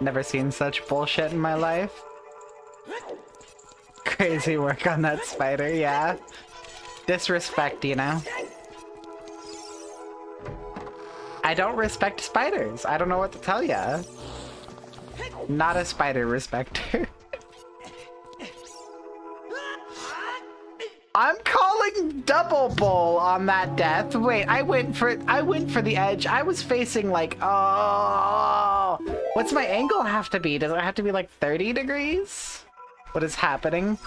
Never seen such bullshit in my life. Crazy work on that spider, yeah. Disrespect, you know? I don't respect spiders. I don't know what to tell ya. Not a spider respecter. I'm calling double bull on that death. Wait, I went for the edge. I was facing like, oh, what's my angle have to be? Does it have to be like 30 degrees? What is happening?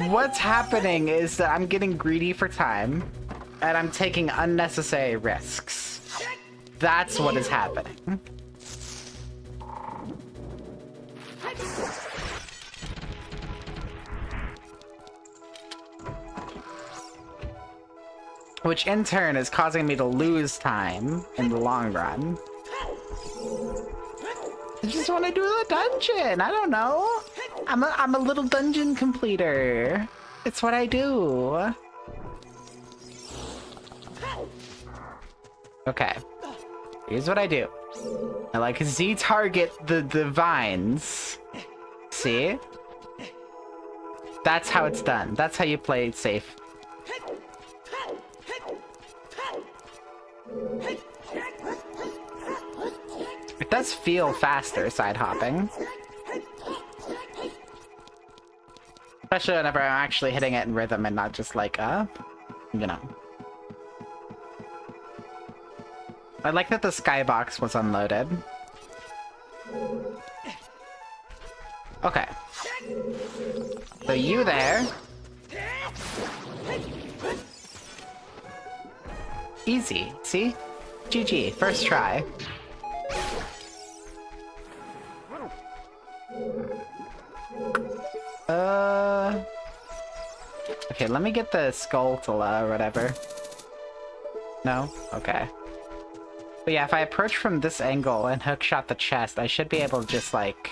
What's happening is that I'm getting greedy for time and I'm taking unnecessary risks. That's what is happening. Which in turn is causing me to lose time in the long run. I just want to do the dungeon. I don't know. I'm a little dungeon completer. It's what I do. Okay. Here's what I do. I like Z-target the vines. See? That's how it's done. That's how you play it safe. It does feel faster, side hopping. Especially whenever I'm actually hitting it in rhythm and not just like, you know. I like that the skybox was unloaded. Okay. So you there. Easy, see? GG, first try. Okay, let me get the Skulltula or whatever. No? Okay. But yeah, if I approach from this angle and hookshot the chest, I should be able to just, like,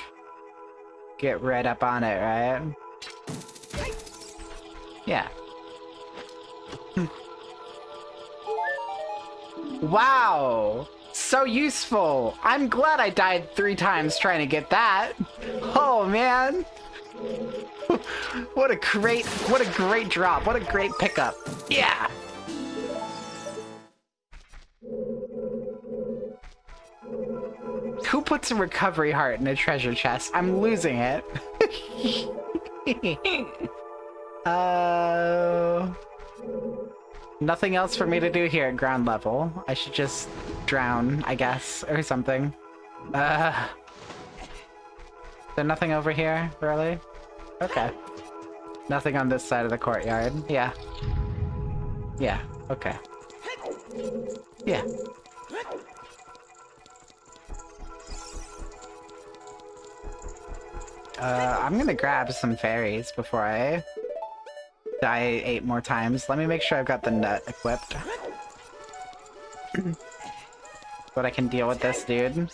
get right up on it, right? Yeah. Wow! So useful! I'm glad I died 3 times trying to get that! Oh, man! What a great drop, what a great pickup. Yeah! Who puts a recovery heart in a treasure chest? I'm losing it. Nothing else for me to do here at ground level. I should just drown, I guess, or something. Is there nothing over here, really? Okay. Nothing on this side of the courtyard. Yeah. Yeah, okay. Yeah. I'm gonna grab some fairies before I die 8 more times. Let me make sure I've got the nut equipped. But I can deal with this dude.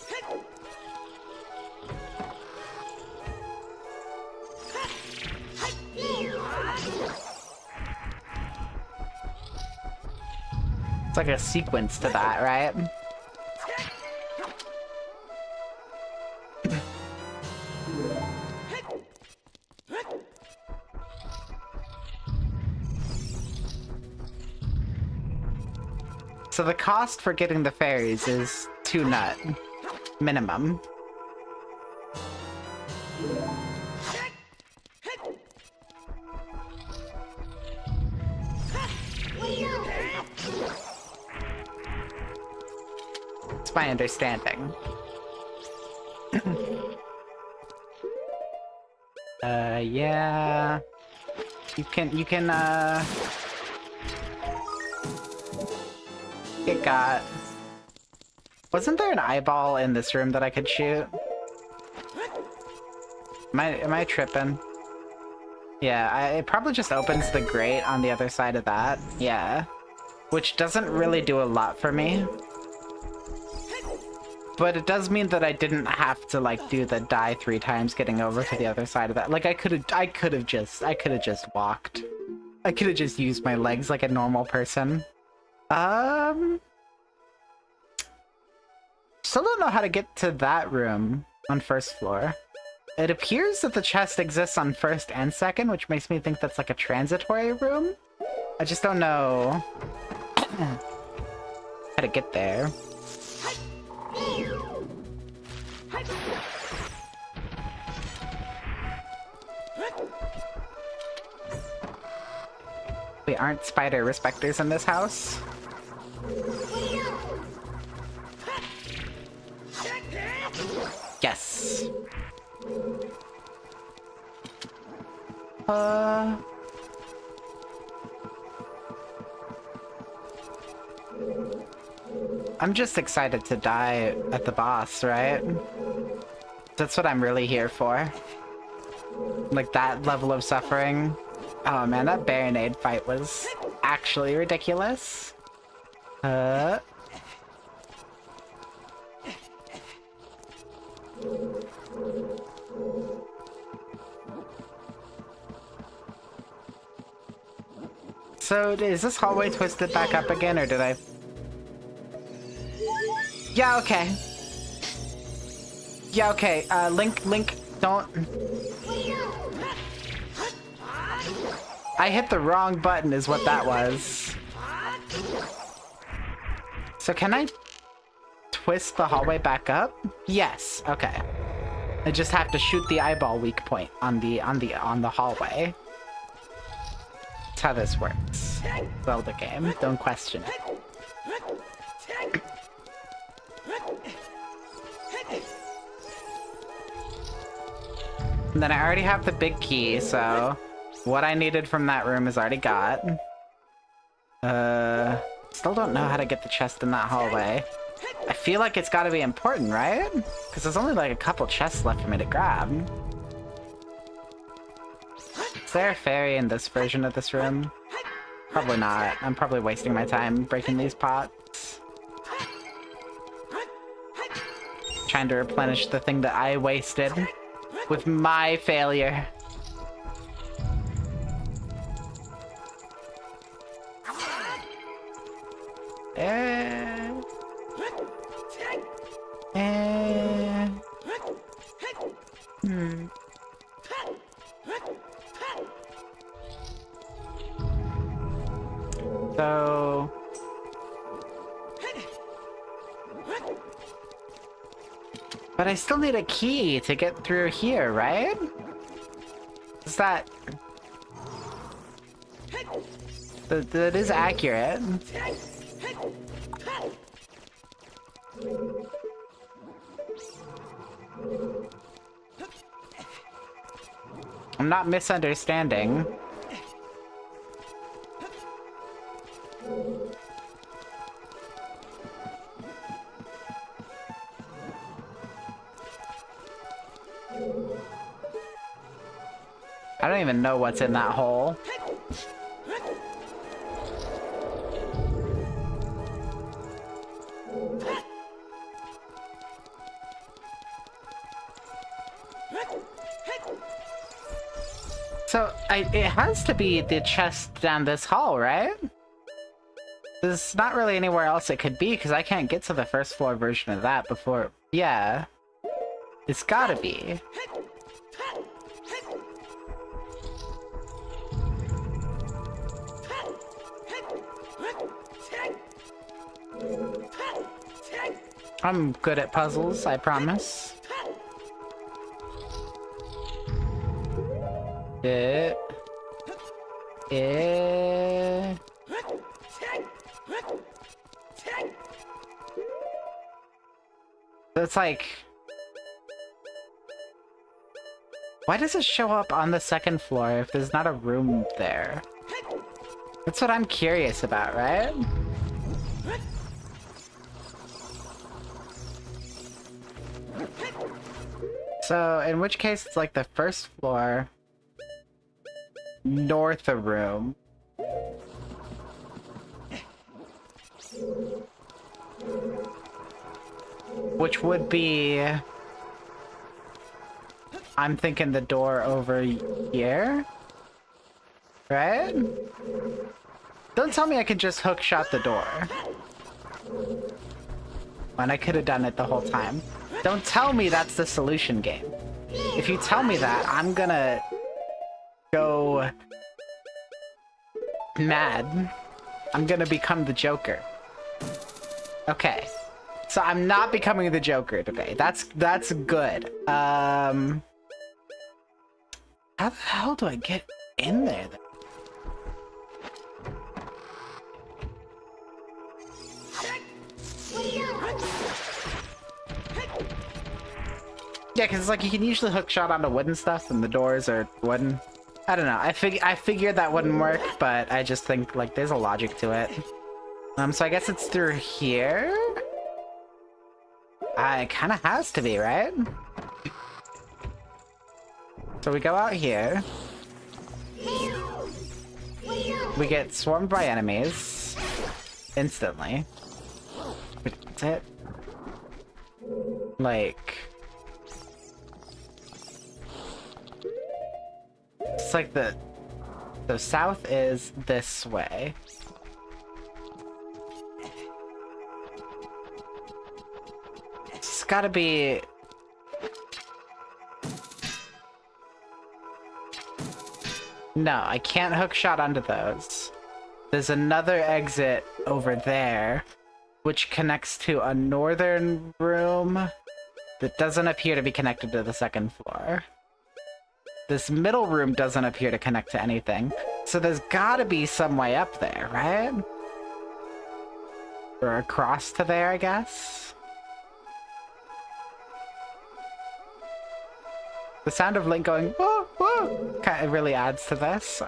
It's like a sequence to that, right? So the cost for getting the fairies is 2 nut. Minimum. It's my understanding. Yeah. You can, It got... Wasn't there an eyeball in this room that I could shoot? Am I tripping? Yeah, it probably just opens the grate on the other side of that. Yeah. Which doesn't really do a lot for me. But it does mean that I didn't have to, like, do the die 3 times getting over to the other side of that. Like, I could have just walked. I could have just used my legs like a normal person. Still don't know how to get to that room on 1st floor. It appears that the chest exists on 1st and 2nd, which makes me think that's like a transitory room. I just don't know how to get there. We aren't spider respecters in this house. Yes. I'm just excited to die at the boss, right? That's what I'm really here for. Like, that level of suffering. Oh man, that Baronade fight was actually ridiculous. So, is this hallway twisted back up again, or did I... Yeah, okay. Yeah, okay. Link, don't... I hit the wrong button is what that was. So can I twist the hallway back up? Yes, okay. I just have to shoot the eyeball weak point on the hallway. That's how this works. Zelda game, don't question it. And then I already have the big key, so what I needed from that room is already got. Still don't know how to get the chest in that hallway. I feel like it's gotta be important, right? Because there's only like a couple chests left for me to grab. Is there a fairy in this version of this room? Probably not. I'm probably wasting my time breaking these pots. Trying to replenish the thing that I wasted with my failure. So... But I still need a key to get through here, right? Is that... That is accurate. I'm not misunderstanding. I don't even know what's in that hole. So, it has to be the chest down this hall, right? There's not really anywhere else it could be, because I can't get to the first floor version of that before... Yeah. It's gotta be. I'm good at puzzles, I promise. It's like... Why does it show up on the second floor if there's not a room there? That's what I'm curious about, right? So, in which case, it's like the first floor, north of room. Which would be... I'm thinking the door over here? Right? Don't tell me I can just hook shot the door. When I could have done it the whole time. Don't tell me that's the solution game. If you tell me that, I'm gonna go mad. I'm gonna become the Joker. Okay. So I'm not becoming the Joker today. That's good. How the hell do I get in there then? Yeah, because it's like you can usually hook shot onto wooden stuff and the doors are wooden. I don't know. I figured that wouldn't work, but I just think like there's a logic to it. So I guess it's through here? It kind of has to be, right? So we go out here. We get swarmed by enemies instantly. That's it. Like... It's like the south is this way. It's gotta be... No, I can't hook shot onto those. There's another exit over there, which connects to a northern room that doesn't appear to be connected to the second floor. This middle room doesn't appear to connect to anything. So there's gotta be some way up there, right? Or across to there, I guess? The sound of Link going, whoa, whoa, kind of really adds to this.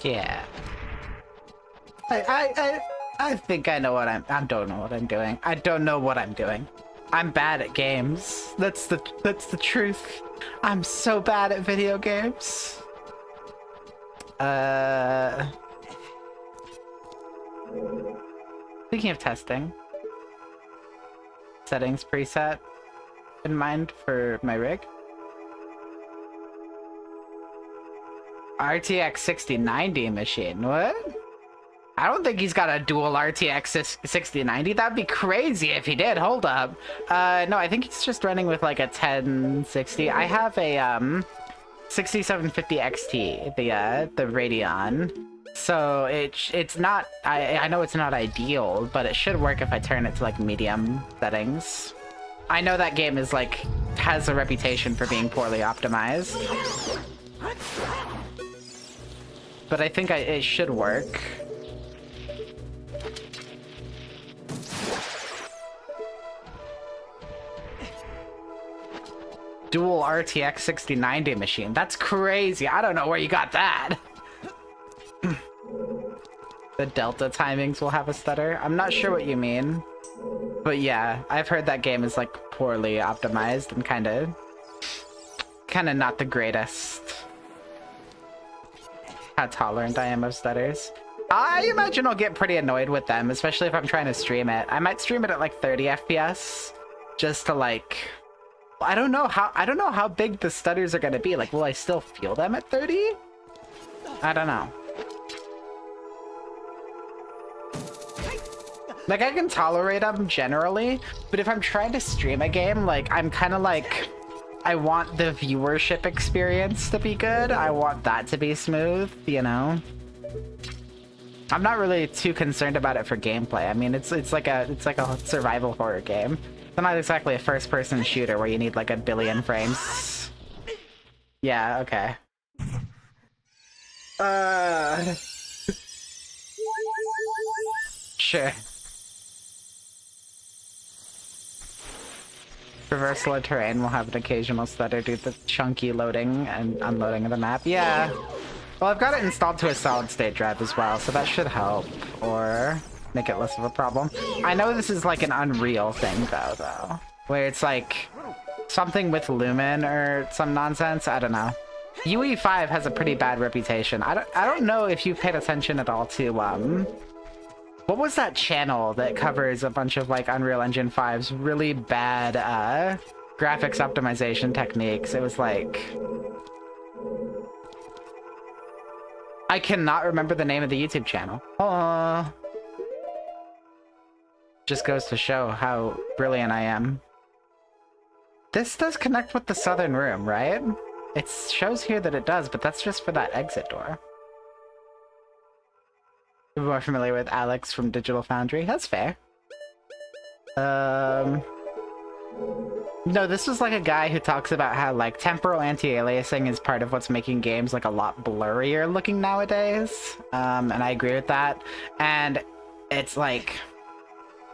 Yeah. I think I know what I don't know what I'm doing. I don't know what I'm doing. I'm bad at games. That's the truth. I'm so bad at video games. Speaking of testing, settings preset in mind for my rig. RTX 6090 machine. What? I don't think he's got a dual RTX 6090. That'd be crazy if he did. Hold up. No, I think he's just running with like a 1060. I have a 6750 XT, the Radeon. So it's not. I know it's not ideal, but it should work if I turn it to like medium settings. I know that game is like has a reputation for being poorly optimized, but I think it should work. Dual RTX 6090 machine. That's crazy. I don't know where you got that. The delta timings will have a stutter. I'm not sure what you mean. But yeah, I've heard that game is like poorly optimized and kind of not the greatest. How tolerant I am of stutters. I imagine I'll get pretty annoyed with them, especially if I'm trying to stream it. I might stream it at like 30 FPS just to like, I don't know how big the stutters are gonna be. Like, will I still feel them at 30? I don't know. Like, I can tolerate them generally, but if I'm trying to stream a game, like, I'm kind of like, I want the viewership experience to be good. I want that to be smooth, you know? I'm not really too concerned about it for gameplay. I mean, it's like a survival horror game. It's not exactly a first-person shooter where you need like a billion frames. Yeah, okay. Sure. Traversal of terrain will have an occasional stutter due to the chunky loading and unloading of the map. Yeah. Well, I've got it installed to a solid-state drive as well, so that should help, or make it less of a problem. I know this is like an Unreal thing, though, where it's like something with Lumen or some nonsense. I don't know. UE5 has a pretty bad reputation. I don't know if you've paid attention at all to what was that channel that covers a bunch of like Unreal Engine 5's really bad graphics optimization techniques? It was like, I cannot remember the name of the YouTube channel. Just goes to show how brilliant I am. This does connect with the southern room, right? It shows here that it does, but that's just for that exit door. You're more familiar with Alex from Digital Foundry. That's fair. No, this was like a guy who talks about how like temporal anti-aliasing is part of what's making games like a lot blurrier looking nowadays. And I agree with that. And it's like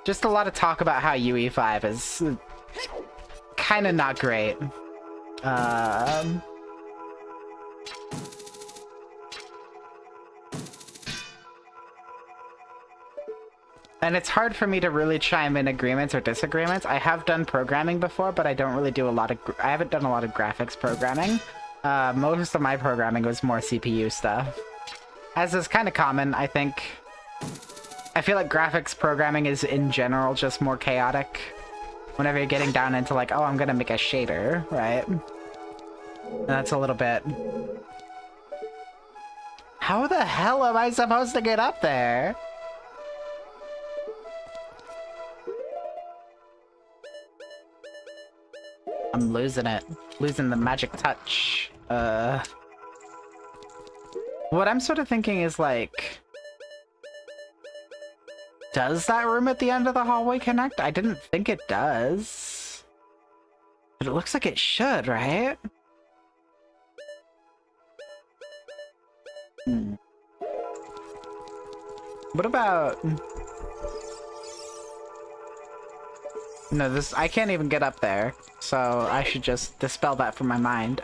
just a lot of talk about how UE5 is kind of not great. And it's hard for me to really chime in agreements or disagreements. I have done programming before, but I don't really do a lot of... I haven't done a lot of graphics programming. Most of my programming was more CPU stuff. As is kind of common, I think. I feel like graphics programming is, in general, just more chaotic. Whenever you're getting down into, like, oh, I'm gonna make a shader, right? And that's a little bit... How the hell am I supposed to get up there? I'm losing it. Losing the magic touch. What I'm sort of thinking is like... Does that room at the end of the hallway connect? I didn't think it does. But it looks like it should, right? What about... No, this... I can't even get up there. So I should just dispel that from my mind.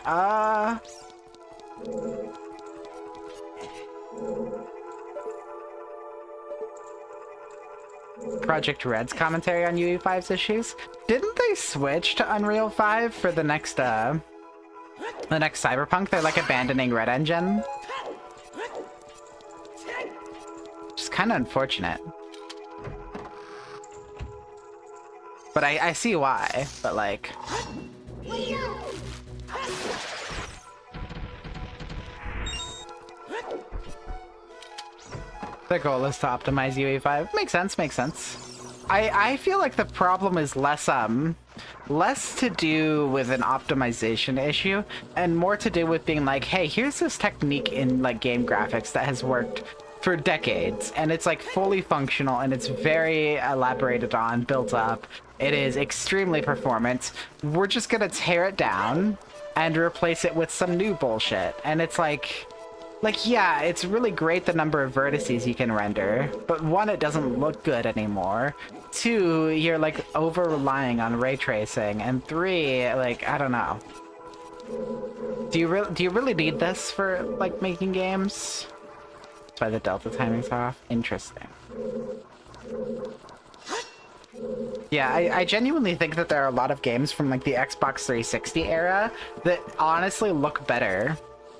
Project Red's commentary on UE5's issues. Didn't they switch to Unreal 5 for the next Cyberpunk? They're like abandoning Red Engine. Which is kind of unfortunate. But I see why, but like... The goal is to optimize UE5. Makes sense, makes sense. I feel like the problem is less to do with an optimization issue and more to do with being like, hey, here's this technique in like game graphics that has worked for decades and it's like fully functional and it's very elaborated on, built up. It is extremely performant. We're just gonna tear it down and replace it with some new bullshit. And it's like, yeah, it's really great the number of vertices you can render, but one, it doesn't look good anymore. Two, you're like over-relying on ray tracing, and three, like, I don't know. Do you really need this for like making games? That's why the delta timing's off. Interesting. Yeah, I genuinely think that there are a lot of games from like the Xbox 360 era that honestly look better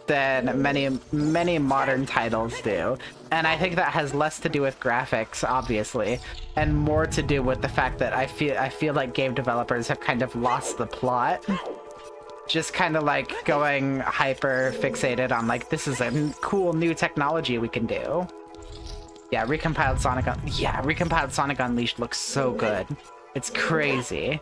than many modern titles do, and I think that has less to do with graphics, obviously, and more to do with the fact that I feel like game developers have kind of lost the plot, just kind of like going hyper fixated on like, this is a cool new technology we can do. Yeah, recompiled Sonic Unleashed looks so good. It's crazy.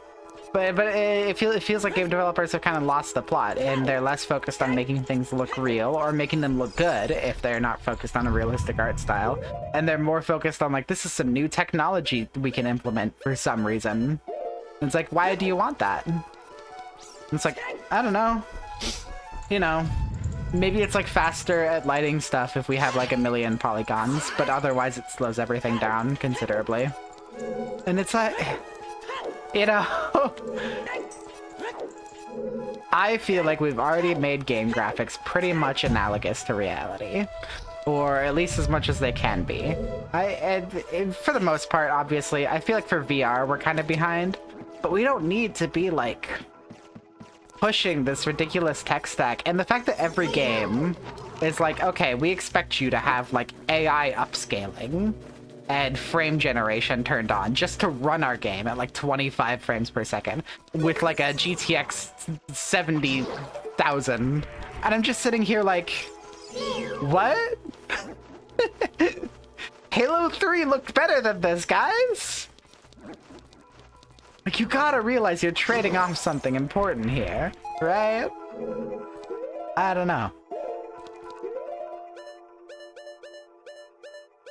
But it feels like game developers have kind of lost the plot, and they're less focused on making things look real or making them look good if they're not focused on a realistic art style. And they're more focused on like, this is some new technology we can implement for some reason. And it's like, why do you want that? And it's like, I don't know. You know, maybe it's like faster at lighting stuff if we have like 1,000,000 polygons, but otherwise it slows everything down considerably. And it's like, you know, I feel like we've already made game graphics pretty much analogous to reality, or at least as much as they can be. And for the most part, obviously, I feel like for VR we're kind of behind, but we don't need to be like pushing this ridiculous tech stack. And the fact that every game is like, okay, we expect you to have like AI upscaling and frame generation turned on just to run our game at like 25 frames per second with like a GTX 70,000. And I'm just sitting here like, what? Halo 3 looked better than this, guys. Like, you gotta realize you're trading off something important here, right? I don't know.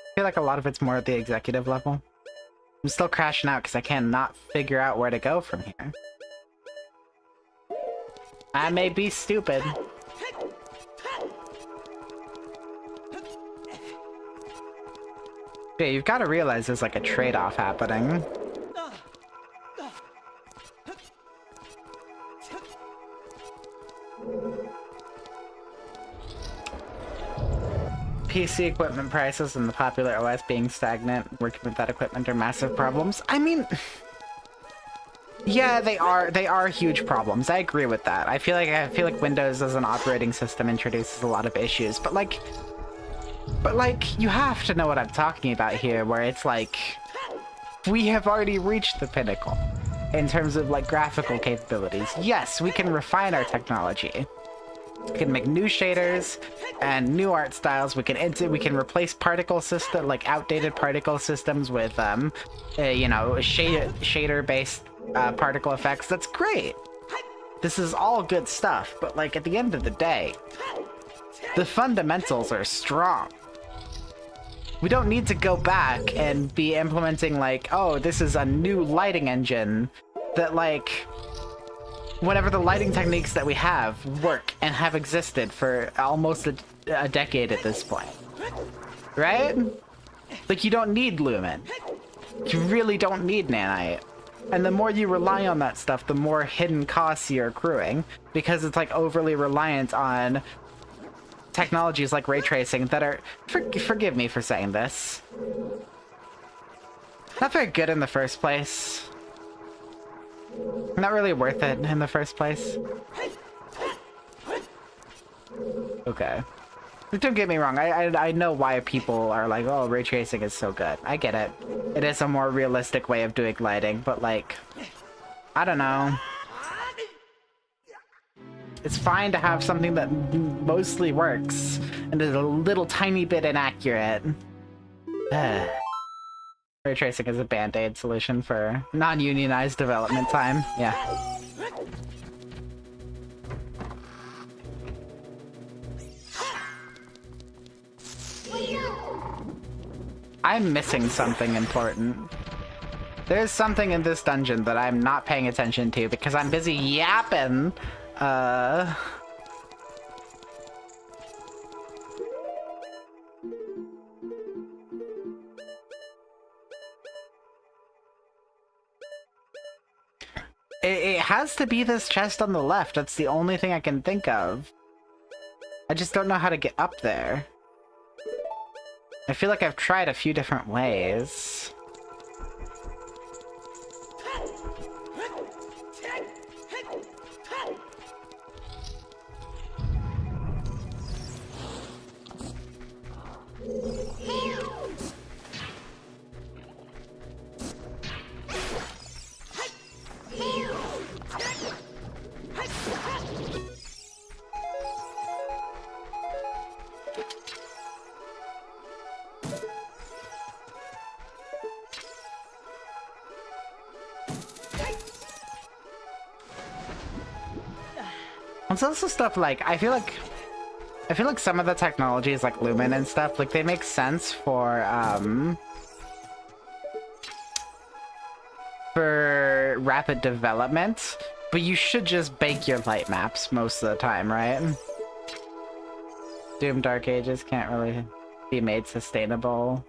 I feel like a lot of it's more at the executive level. I'm still crashing out because I cannot figure out where to go from here. I may be stupid. Yeah, you've got to realize there's like a trade-off happening. PC equipment prices and the popular OS being stagnant, working with that equipment are massive problems. I mean, yeah, they are huge problems. I agree with that. I feel like Windows as an operating system introduces a lot of issues, but like you have to know what I'm talking about here, where it's like we have already reached the pinnacle in terms of like graphical capabilities. Yes, we can refine our technology. We can make new shaders and new art styles. We can replace particle system, like outdated particle systems with you know, shader-based particle effects. That's great. This is all good stuff, but like at the end of the day, the fundamentals are strong. We don't need to go back and be implementing like, oh, this is a new lighting engine that like, whenever the lighting techniques that we have work and have existed for almost a decade at this point, right? Like, you don't need Lumen. You really don't need Nanite. And the more you rely on that stuff, the more hidden costs you're accruing, because it's like overly reliant on technologies like ray tracing that are, forgive me for saying this, not very good in the first place. Not really worth it in the first place. Okay. Don't get me wrong, I know why people are like, oh, ray tracing is so good. I get it. It is a more realistic way of doing lighting, but like, I don't know. It's fine to have something that mostly works and it's a little tiny bit inaccurate. Ray tracing is a band-aid solution for non-unionized development time. Yeah. I'm missing something important. There's something in this dungeon that I'm not paying attention to because I'm busy yapping. It has to be this chest on the left. That's the only thing I can think of. I just don't know how to get up there. I feel like I've tried a few different ways. It's also stuff like I feel like some of the technologies like Lumen and stuff, like they make sense for rapid development, but you should just bake your light maps most of the time, right? Doom Dark Ages can't really be made sustainable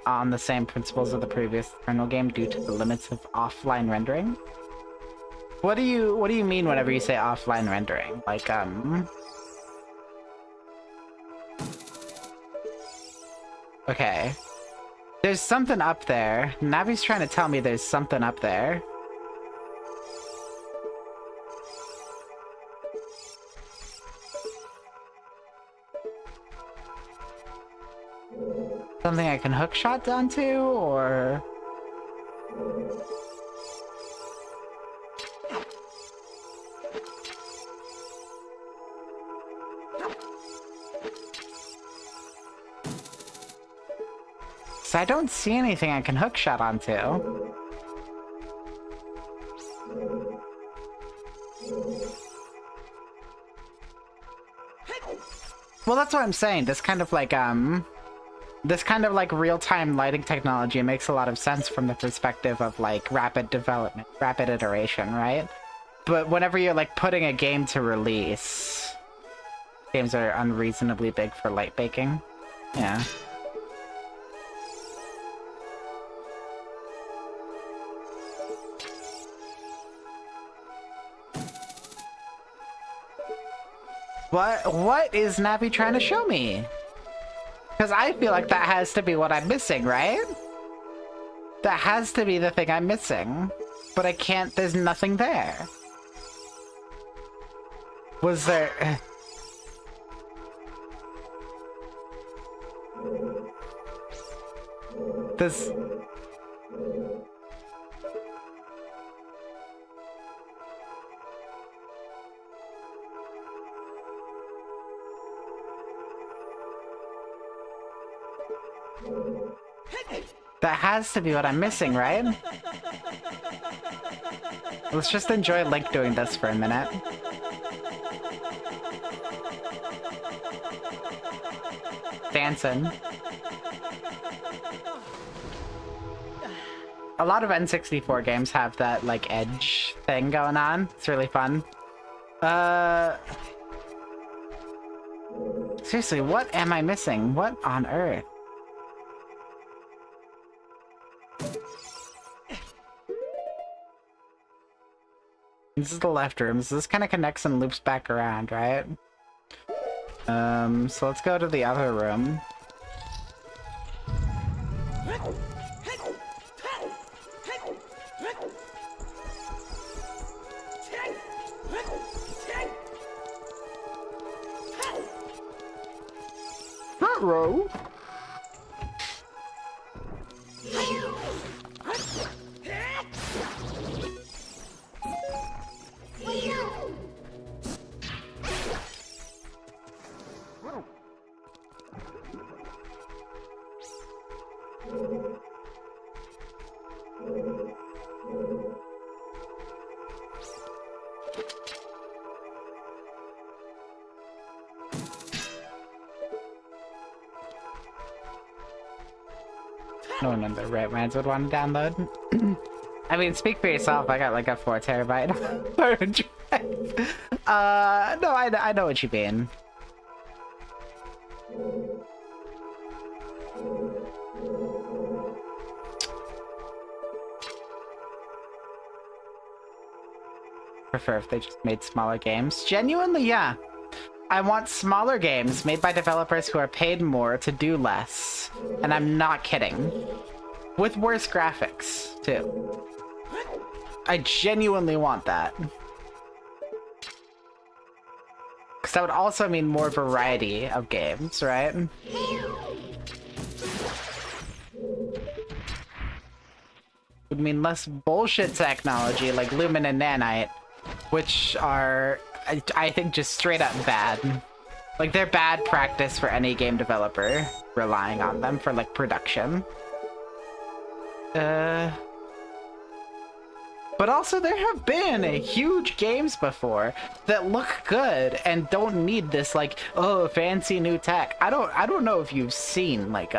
on the same principles of the previous Eternal game due to the limits of offline rendering. What do you mean whenever you say offline rendering? Like, okay. There's something up there. Navi's trying to tell me there's something up there. Something I can hook shot onto, or... So I don't see anything I can hookshot onto. Well, that's what I'm saying. This kind of like real-time lighting technology makes a lot of sense from the perspective of like rapid development, rapid iteration, right? But whenever you're like putting a game to release, games are unreasonably big for light baking. Yeah. What is Navi trying to show me? Because I feel like that has to be what I'm missing, right? That has to be the thing I'm missing. But I can't, there's nothing there. Was there... This... That has to be what I'm missing, right? Let's just enjoy Link doing this for a minute. Dancing. A lot of N64 games have that, like, edge thing going on. It's really fun. Seriously, what am I missing? What on earth? This is the left room, so this kind of connects and loops back around, right? So let's go to the other room. Front row. No one in their right minds would want to download. I mean, speak for yourself. I got like a 4 terabyte hard drive. No, I know what you mean. Prefer if they just made smaller games. Genuinely, yeah. I want smaller games made by developers who are paid more to do less. And I'm not kidding. With worse graphics, too. I genuinely want that. Because that would also mean more variety of games, right? Would mean less bullshit technology like Lumen and Nanite, which are, I think, just straight up bad. Like, they're bad practice for any game developer relying on them for, like, production. But also, there have been huge games before that look good and don't need this, like, oh, fancy new tech. I don't know if you've seen, like,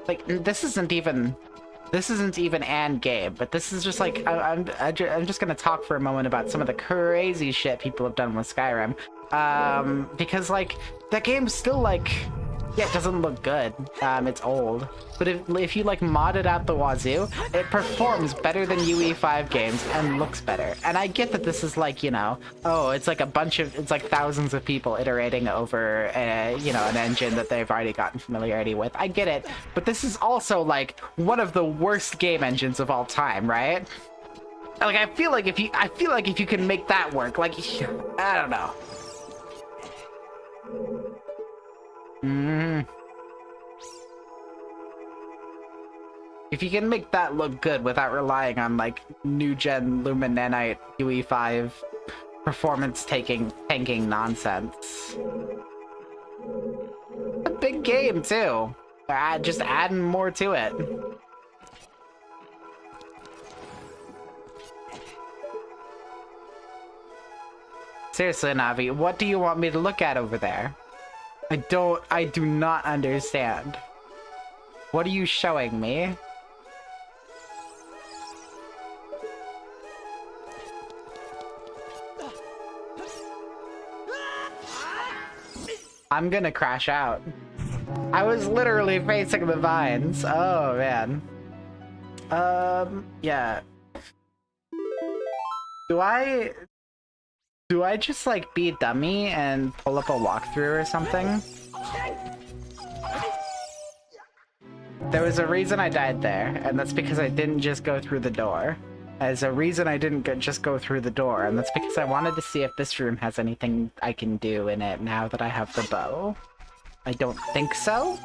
this isn't even an game, but this is just like, I'm just gonna talk for a moment about some of the crazy shit people have done with Skyrim. Because, like, that game's still, like, yeah, it doesn't look good. It's old. But if you, like, mod it out the wazoo, it performs better than UE5 games and looks better. And I get that this is, like, you know, oh, it's like it's like thousands of people iterating over, you know, an engine that they've already gotten familiarity with. I get it. But this is also, like, one of the worst game engines of all time, right? Like, I feel like if you can make that work, like, I don't know. If you can make that look good without relying on, like, new-gen Lumen Nanite UE5 performance-tanking nonsense. A big game, too. Just adding more to it. Seriously, Navi, what do you want me to look at over there? I do not understand. What are you showing me? I'm gonna crash out. I was literally facing the vines. Oh, man. Yeah. Do I just, like, be a dummy and pull up a walkthrough or something? There was a reason I died there, and that's because I didn't just go through the door. There's a reason I didn't just go through the door, and that's because I wanted to see if this room has anything I can do in it now that I have the bow. I don't think so.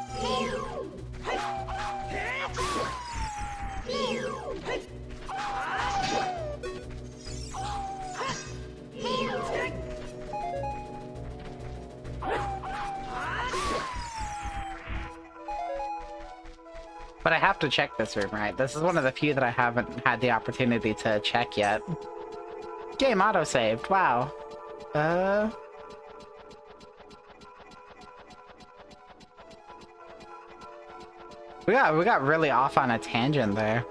But I have to check this room, right? This is one of the few that I haven't had the opportunity to check yet. Game autosaved, wow. We got really off on a tangent there.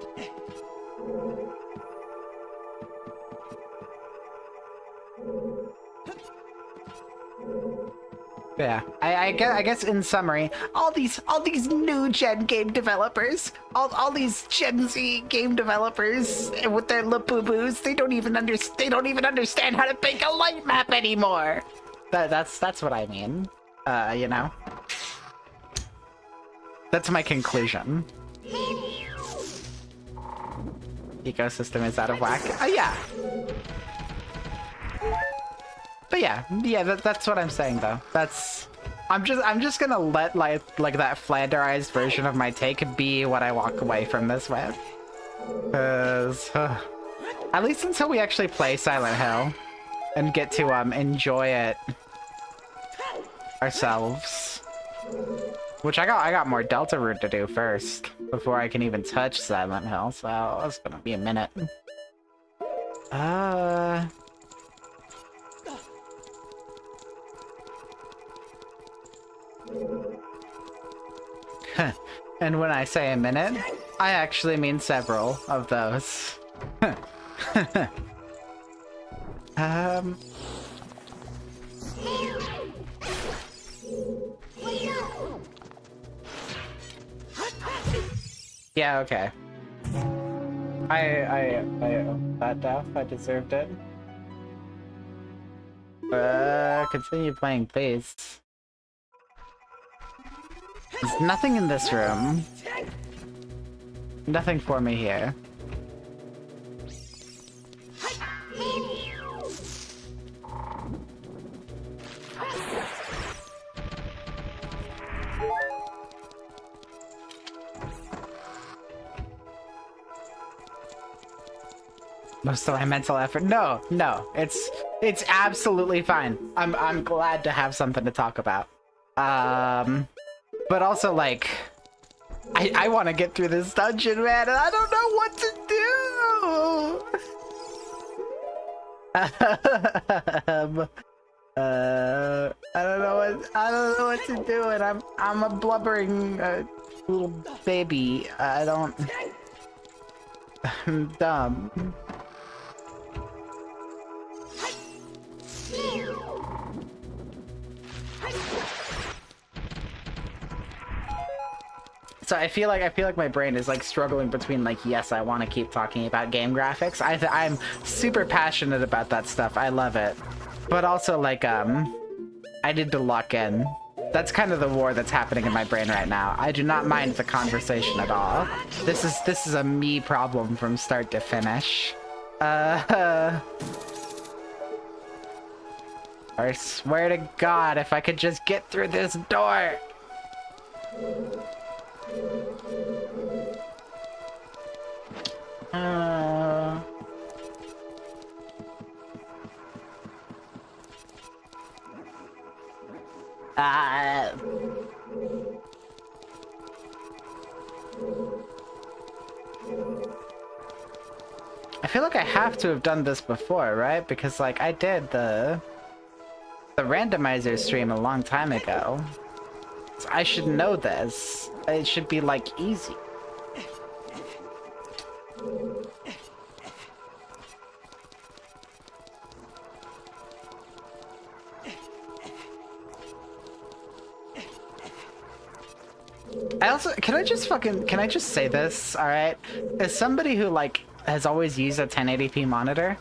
Yeah, I guess in summary, all these new gen game developers, all these Gen Z game developers with their lapubus, they don't even understand how to make a light map anymore. That's what I mean. You know. That's my conclusion. Ecosystem is out of whack. Yeah. But yeah, that's what I'm saying though. I'm just gonna let like that flanderized version of my take be what I walk away from this with. Cause at least until we actually play Silent Hill and get to enjoy it ourselves. Which I got more Deltarune to do first before I can even touch Silent Hill, so it's gonna be a minute. And when I say a minute, I actually mean several of those. um... Yeah, okay. I own that death. I deserved it. Continue playing, please. There's nothing in this room. Nothing for me here. Most of my mental effort. No, it's absolutely fine. I'm glad to have something to talk about. But also like, I want to get through this dungeon, man, and I don't know what to do. I don't know what to do, and I'm a blubbering little baby. I'm dumb. So I feel like my brain is like struggling between like, yes, I want to keep talking about game graphics. I'm super passionate about that stuff. I love it. But also like I need to lock in. That's kind of the war that's happening in my brain right now. I do not mind the conversation at all. This is a me problem from start to finish. I swear to God, if I could just get through this door. I feel like I have to have done this before, right? Because like I did the randomizer stream a long time ago. So I should know this. It should be like easy. Can I just say this, alright? As somebody who like has always used a 1080p monitor,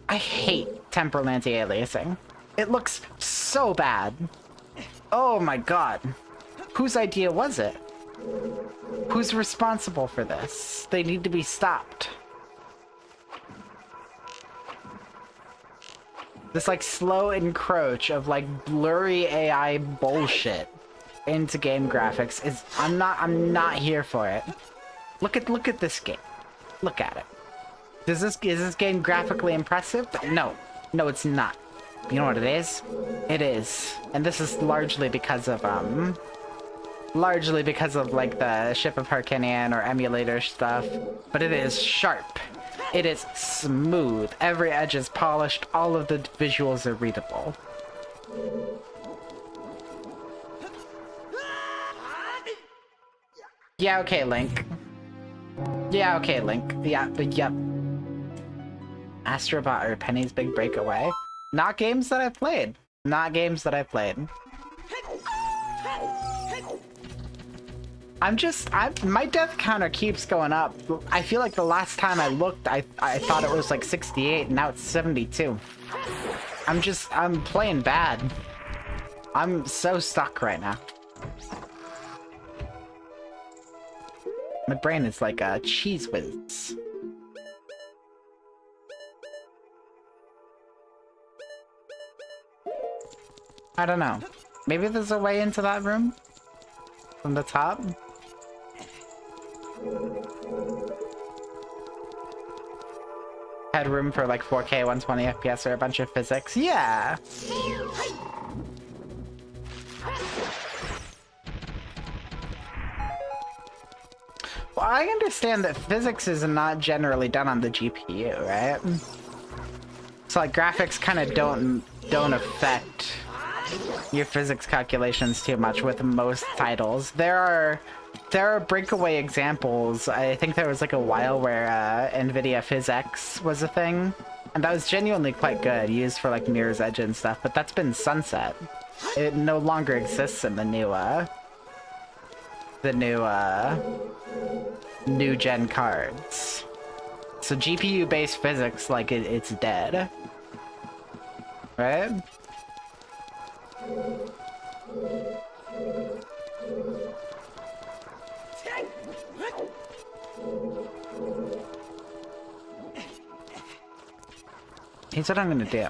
I hate temporal anti-aliasing. It looks so bad. Oh my God. Whose idea was it? Who's responsible for this? They need to be stopped. This like slow encroach of like blurry AI bullshit into game graphics is I'm not here for it. Look at this game. Look at it. Is this game graphically impressive? No, it's not. You know what it is? It is, and this is largely because of like the Ship of Harkinian or emulator stuff. But it is sharp. It is smooth. Every edge is polished. All of the visuals are readable. Yeah, okay, Link. Yeah, okay, Link. Yeah, but yep. Astrobot or Penny's Big Breakaway. Not games that I've played. Not games that I've played. My death counter keeps going up. I feel like the last time I looked, I thought it was like 68, and now it's 72. I'm playing bad. I'm so stuck right now. My brain is like a cheese whiz. I don't know. Maybe there's a way into that room? From the top? Headroom for like 4K, 120 FPS or a bunch of physics? Yeah! Well, I understand that physics is not generally done on the GPU, right? So like graphics kind of don't affect your physics calculations too much with most titles. There there are breakaway examples. I think there was like a while where NVIDIA PhysX was a thing, and that was genuinely quite good, used for like Mirror's Edge and stuff, but that's been sunset. It no longer exists in the new gen cards. So GPU-based physics, like it's dead. Right? Here's what I'm gonna do.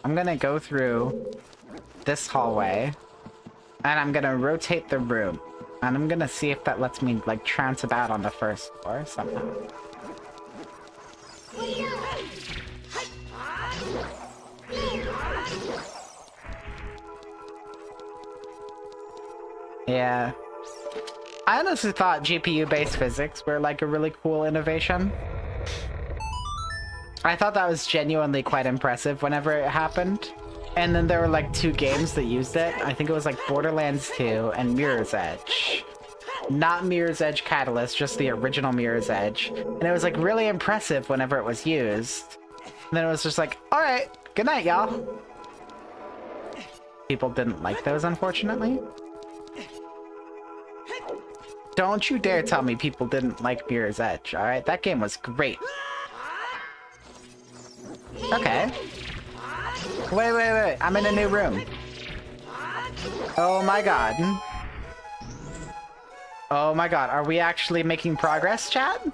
I'm gonna go through this hallway, and I'm gonna rotate the room, and I'm gonna see if that lets me like trounce about on the first floor somehow. Yeah. I honestly thought GPU-based physics were like a really cool innovation. I thought that was genuinely quite impressive whenever it happened. And then there were like 2 games that used it. I think it was like Borderlands 2 and Mirror's Edge. Not Mirror's Edge Catalyst, just the original Mirror's Edge. And it was like really impressive whenever it was used. And then it was just like, alright, good night, y'all. People didn't like those, unfortunately. Don't you dare tell me people didn't like Mirror's Edge, alright? That game was great. Okay. Wait. I'm in a new room. Oh my god. Oh my god. Are we actually making progress, chat?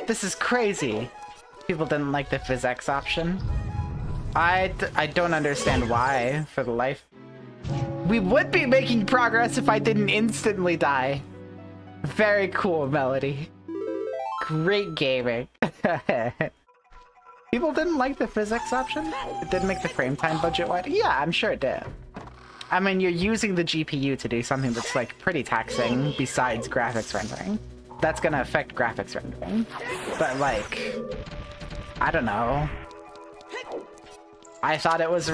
This is crazy. People didn't like the PhysX option. I don't understand why, for the life. We would be making progress if I didn't instantly die. Very cool, Melody. Great gaming. People didn't like the physics option? It didn't make the frame time budget wide? Yeah, I'm sure it did. I mean, you're using the GPU to do something that's like pretty taxing besides graphics rendering. That's gonna affect graphics rendering. But like, I don't know. I thought it was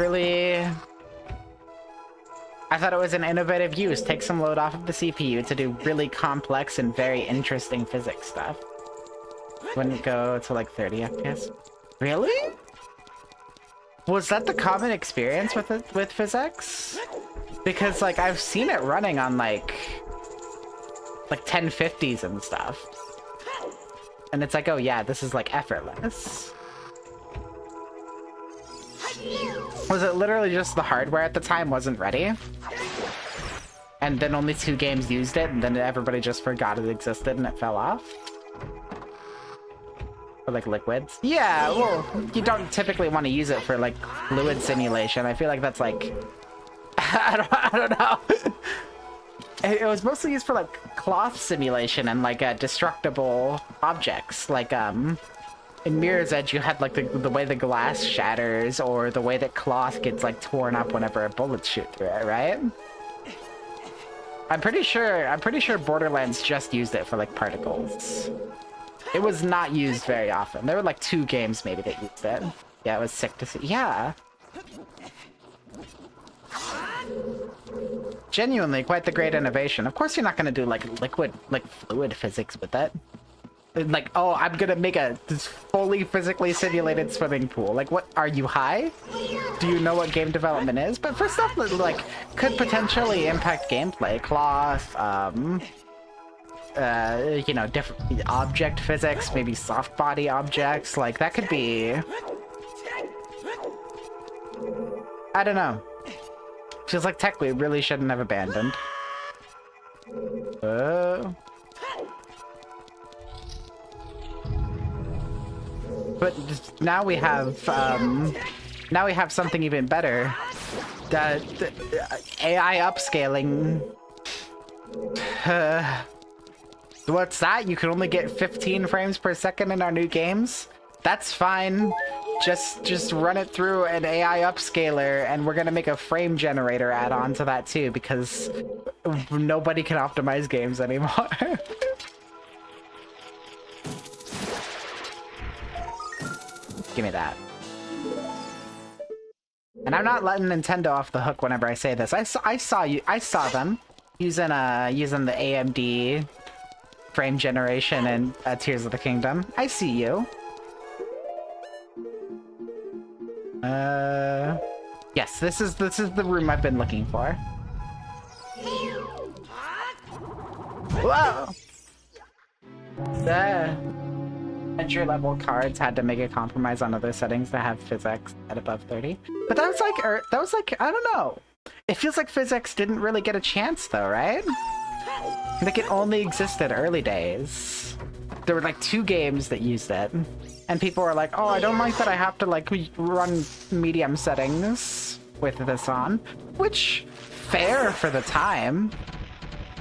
an innovative use. Take some load off of the CPU to do really complex and very interesting physics stuff. Wouldn't go to like 30 FPS. Really? Was that the common experience with it, with physics? Because like I've seen it running on like 1050s and stuff. And it's like, oh yeah, this is like effortless. Was it literally just the hardware at the time wasn't ready? And then only 2 games used it, and then everybody just forgot it existed and it fell off? Or like liquids? Yeah, well, you don't typically want to use it for like fluid simulation. I feel like that's like... I don't know. It was mostly used for like cloth simulation and like destructible objects. Like, in Mirror's Edge, you had like the way the glass shatters, or the way that cloth gets like torn up whenever a bullet shoot through it, right? I'm pretty sure Borderlands just used it for like particles. It was not used very often. There were like 2 games maybe that used it. Yeah, it was sick to see. Yeah. Genuinely quite the great innovation. Of course you're not gonna do like fluid physics with it. Like, oh, I'm gonna make a fully physically simulated swimming pool. Like, what, are you high? Do you know what game development is? But for stuff that, like, could potentially impact gameplay, cloth, you know, different object physics, maybe soft body objects, like, that could be... I don't know. Feels like tech we really shouldn't have abandoned. But now we have something even better. The AI upscaling. What's that? You can only get 15 frames per second in our new games? That's fine. Just run it through an AI upscaler, and we're gonna make a frame generator add-on to that too, because nobody can optimize games anymore. Give me that. And I'm not letting Nintendo off the hook whenever I say this. I saw them using the AMD frame generation in Tears of the Kingdom. I see you. Yes, this is the room I've been looking for. Whoa! The entry level cards had to make a compromise on other settings to have physics at above 30. But that was like, I don't know. It feels like physics didn't really get a chance though, right? Like it only existed early days. There were like 2 games that used it. And people were like, oh, I don't like that I have to like run medium settings with this on. Which, fair for the time.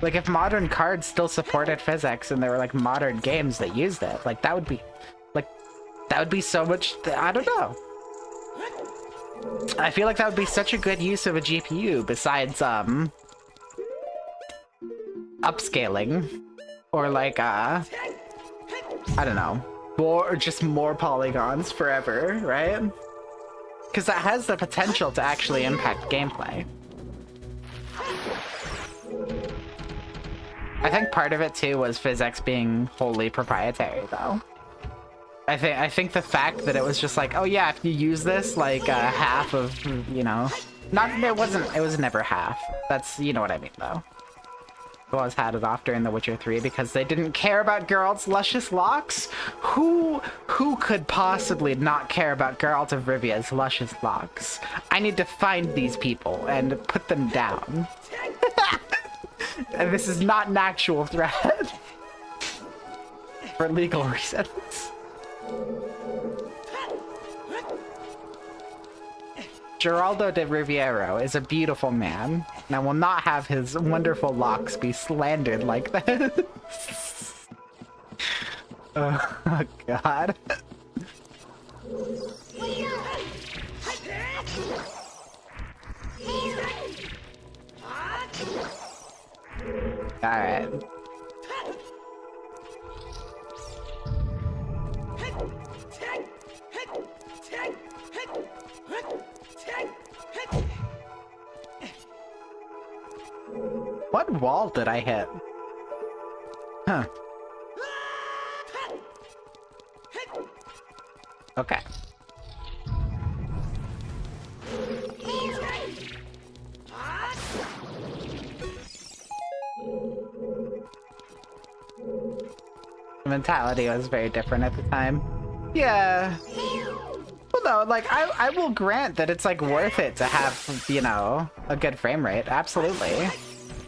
Like if modern cards still supported physics and there were like modern games that used it, like that would be so much, I don't know. I feel like that would be such a good use of a GPU besides upscaling or like I don't know, more polygons forever, right? Because that has the potential to actually impact gameplay. I think part of it too was physics being wholly proprietary though. I think the fact that it was just like, oh yeah, if you use this, like half of, you know, it was never half. That's, you know what I mean though. I've always had it off during The Witcher 3 because they didn't care about Geralt's luscious locks. Who could possibly not care about Geralt of Rivia's luscious locks? I need to find these people and put them down. And this is not an actual threat. For legal reasons. Geraldo de Riviero is a beautiful man, and I will not have his wonderful locks be slandered like this. Oh, God. Alright. What wall did I hit? Huh. Okay. The mentality was very different at the time. Yeah. Well, no, like, I will grant that it's, like, worth it to have, you know, a good frame rate. Absolutely.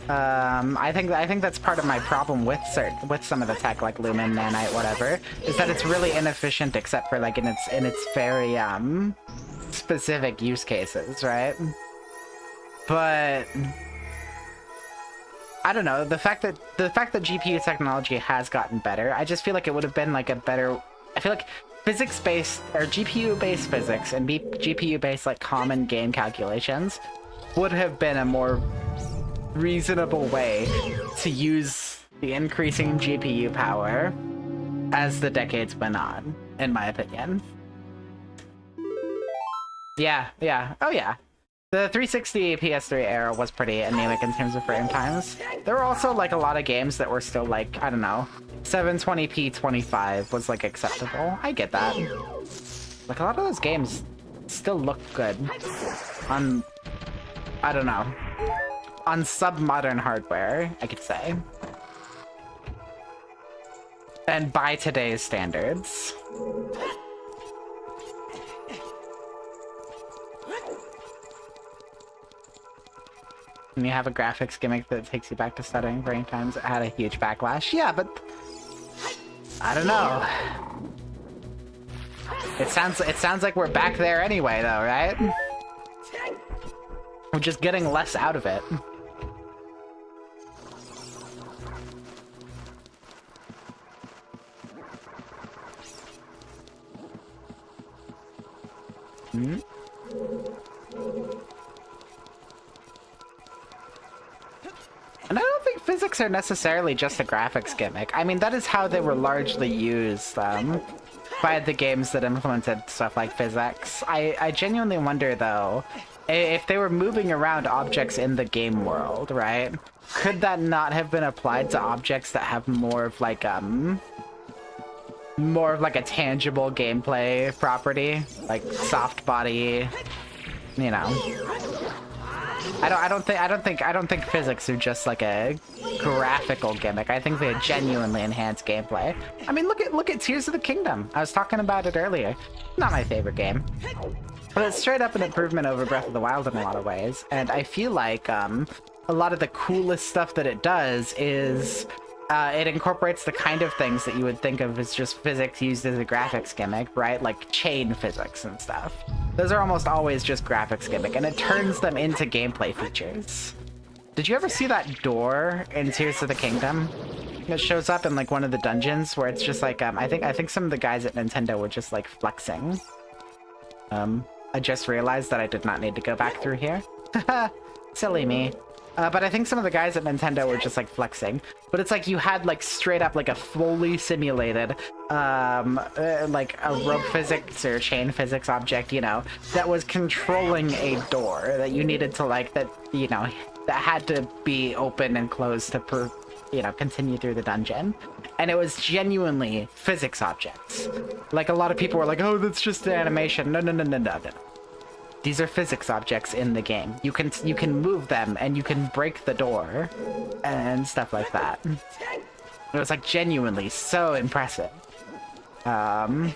I think that's part of my problem with some of the tech, like Lumen, Nanite, whatever, is that it's really inefficient except for, like, in its very, specific use cases, right? But I don't know, the fact that GPU technology has gotten better, I just feel like it would have been like a better, I feel like physics-based or GPU-based physics and GPU-based like common game calculations would have been a more reasonable way to use the increasing GPU power as the decades went on, in my opinion. Yeah, oh yeah. The 360 PS3 era was pretty anemic in terms of frame times. There were also like a lot of games that were still like, I don't know, 720p 25 was like acceptable. I get that. Like a lot of those games still look good on, I don't know, on sub-modern hardware, I could say. And by today's standards. And you have a graphics gimmick that takes you back to studying frame times. It had a huge backlash. Yeah, but I don't know. It sounds like we're back there anyway, though, right? We're just getting less out of it. Hmm? And I don't think physics are necessarily just a graphics gimmick. I mean, that is how they were largely used by the games that implemented stuff like physics. I genuinely wonder, though, if they were moving around objects in the game world, right? Could that not have been applied to objects that have more of like a tangible gameplay property, like soft body, you know? I don't think physics are just like a graphical gimmick. I think they genuinely enhance gameplay. I mean, look at Tears of the Kingdom. I was talking about it earlier. Not my favorite game, but it's straight up an improvement over Breath of the Wild in a lot of ways. And I feel like a lot of the coolest stuff that it does is it incorporates the kind of things that you would think of as just physics used as a graphics gimmick, right? Like chain physics and stuff. Those are almost always just graphics gimmick, and it turns them into gameplay features. Did you ever see that door in Tears of the Kingdom? It shows up in like one of the dungeons where it's just like I think some of the guys at Nintendo were just like flexing. I just realized that I did not need to go back through here. Silly me. But I think some of the guys at Nintendo were just like flexing. But it's like you had like straight up like a fully simulated like a rope physics or chain physics object, you know, that was controlling a door that you needed to like, that, you know, that had to be open and closed to you know, continue through the dungeon. And it was genuinely physics objects. Like a lot of people were like, oh, that's just an animation. No. These are physics objects in the game. You can move them and you can break the door and stuff like that. It was like genuinely so impressive. Tears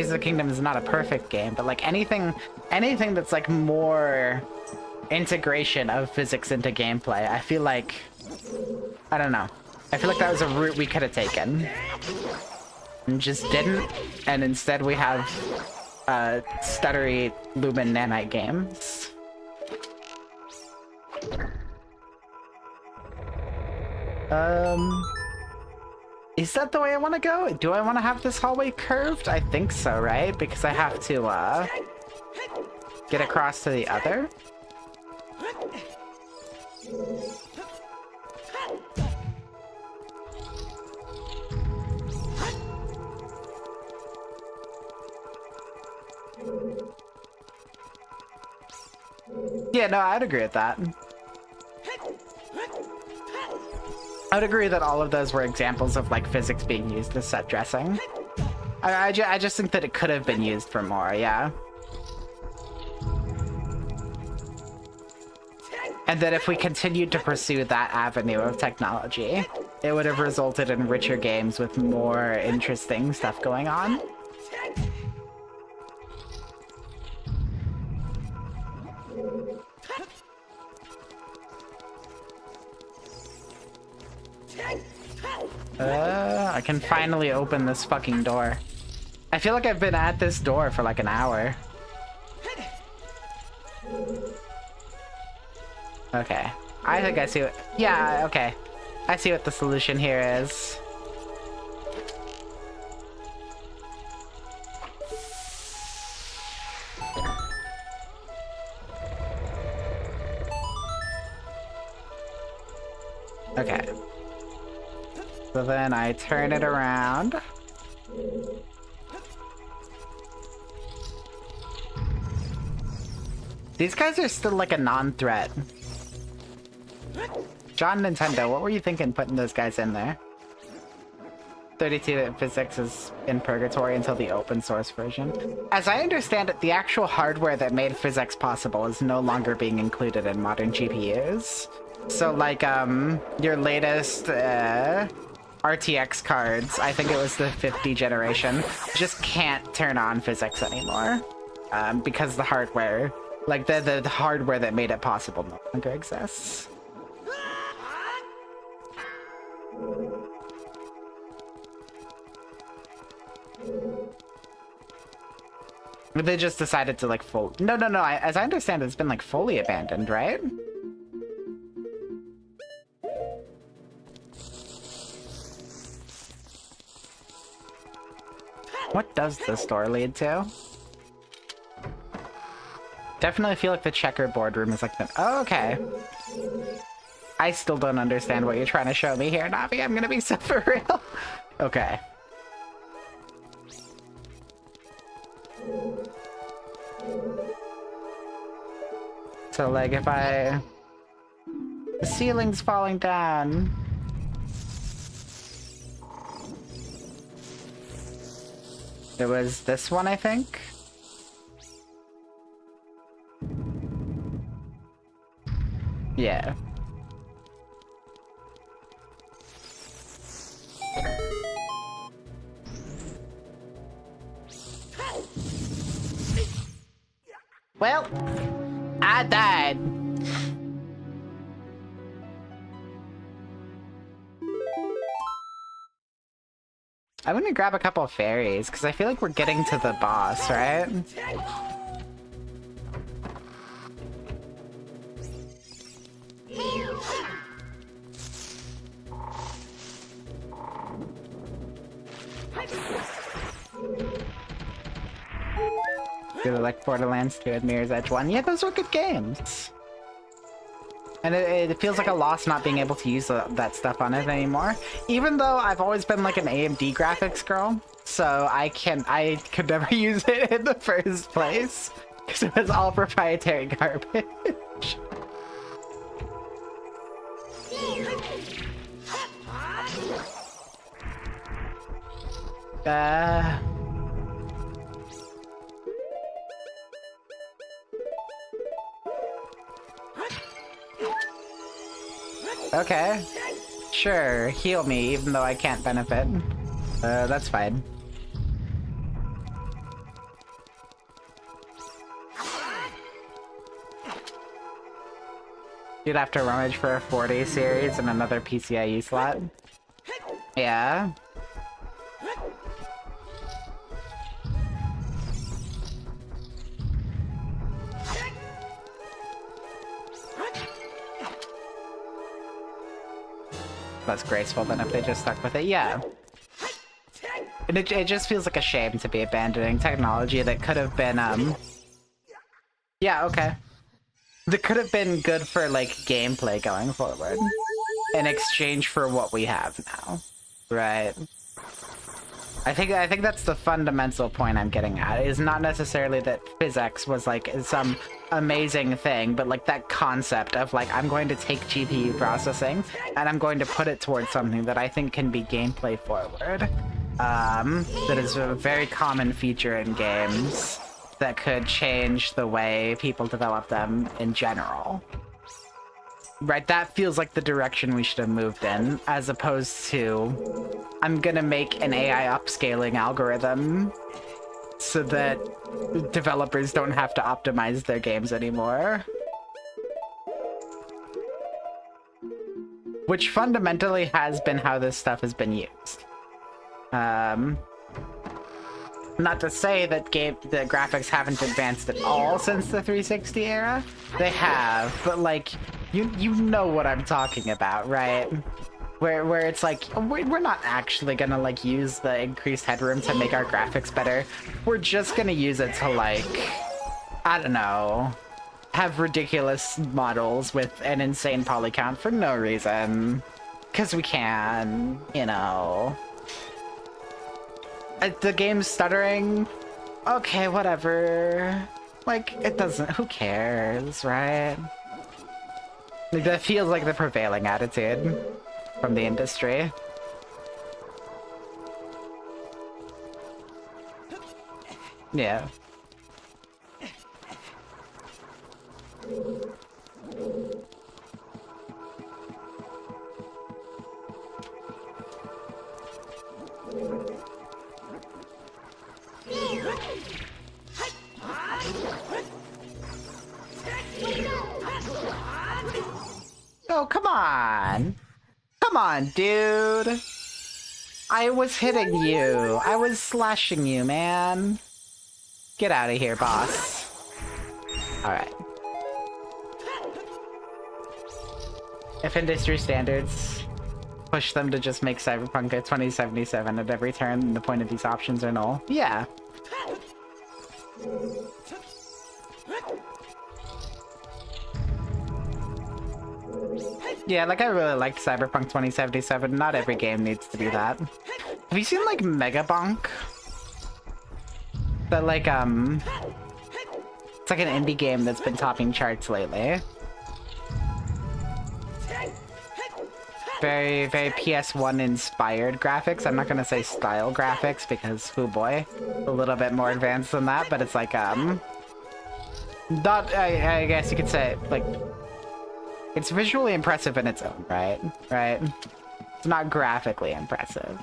of the Kingdom is not a perfect game, but like anything that's like more integration of physics into gameplay, I feel like, I don't know. I feel like that was a route we could have taken and just didn't, and instead we have stuttery Lumen Nanite games. Is that the way I want to go? Do I want to have this hallway curved? I think so, right? Because I have to get across to the other. Yeah, no, I'd agree with that. I would agree that all of those were examples of like physics being used as set dressing. I just think that it could have been used for more, yeah. And that if we continued to pursue that avenue of technology, it would have resulted in richer games with more interesting stuff going on. I can finally open this fucking door. I feel like I've been at this door for like an hour. Okay. I think I see what... Yeah, okay. I see what the solution here is. Okay. So then I turn it around. These guys are still like a non-threat. John Nintendo, what were you thinking putting those guys in there? 32-bit physics is in purgatory until the open source version. As I understand it, the actual hardware that made physics possible is no longer being included in modern GPUs. So like, your latest, RTX cards, I think it was the 50 generation, just can't turn on physics anymore. Because the hardware, like the hardware that made it possible no longer exists. They just decided to like No, as I understand it, it's been like fully abandoned, right? What does this door lead to? Definitely feel like the checkerboard room is like the... Oh, okay. I still don't understand what you're trying to show me here, Navi. I'm gonna be so for real. Okay. So like if I... The ceiling's falling down. It was this one, I think? Yeah. Well, I died. I'm gonna grab a couple of fairies, because I feel like we're getting to the boss, right? Really like Borderlands 2 and Mirror's Edge 1. Yeah, those were good games. And it feels like a loss not being able to use that stuff on it anymore. Even though I've always been like an AMD graphics girl, so I could never use it in the first place because it was all proprietary garbage. Okay. Sure, heal me, even though I can't benefit. That's fine. You'd have to rummage for a 40 series and another PCIe slot. Yeah. Less graceful than if they just stuck with it, yeah. And it just feels like a shame to be abandoning technology that could have been, yeah, okay. That could have been good for, like, gameplay going forward. In exchange for what we have now. Right. I think that's the fundamental point I'm getting at, is not necessarily that physics was like some amazing thing, but like that concept of like, I'm going to take GPU processing and I'm going to put it towards something that I think can be gameplay forward. That is a very common feature in games that could change the way people develop them in general. Right, that feels like the direction we should have moved in, as opposed to, I'm gonna make an AI upscaling algorithm so that developers don't have to optimize their games anymore. Which fundamentally has been how this stuff has been used. Not to say that the graphics haven't advanced at all since the 360 era. They have, but like, you know what I'm talking about, right? Where it's like, we're not actually gonna like use the increased headroom to make our graphics better. We're just gonna use it to like, I don't know, have ridiculous models with an insane poly count for no reason. 'Cause we can, you know. The game's stuttering. Okay, whatever. Like, it doesn't, who cares, right? Like, that feels like the prevailing attitude from the industry. Yeah. Oh, come on. Come on, dude. I was hitting you. I was slashing you, man. Get out of here, boss. Alright. If industry standards push them to just make Cyberpunk a 2077 at every turn, the point of these options are null. Yeah. Yeah, like I really liked Cyberpunk 2077. Not every game needs to be that. Have you seen like Megabonk? That like It's like an indie game that's been topping charts lately. Very, very PS1 inspired graphics. I'm not gonna say style graphics because, oh boy, a little bit more advanced than that, but it's like, not, I guess you could say, like, it's visually impressive in its own right, right? It's not graphically impressive.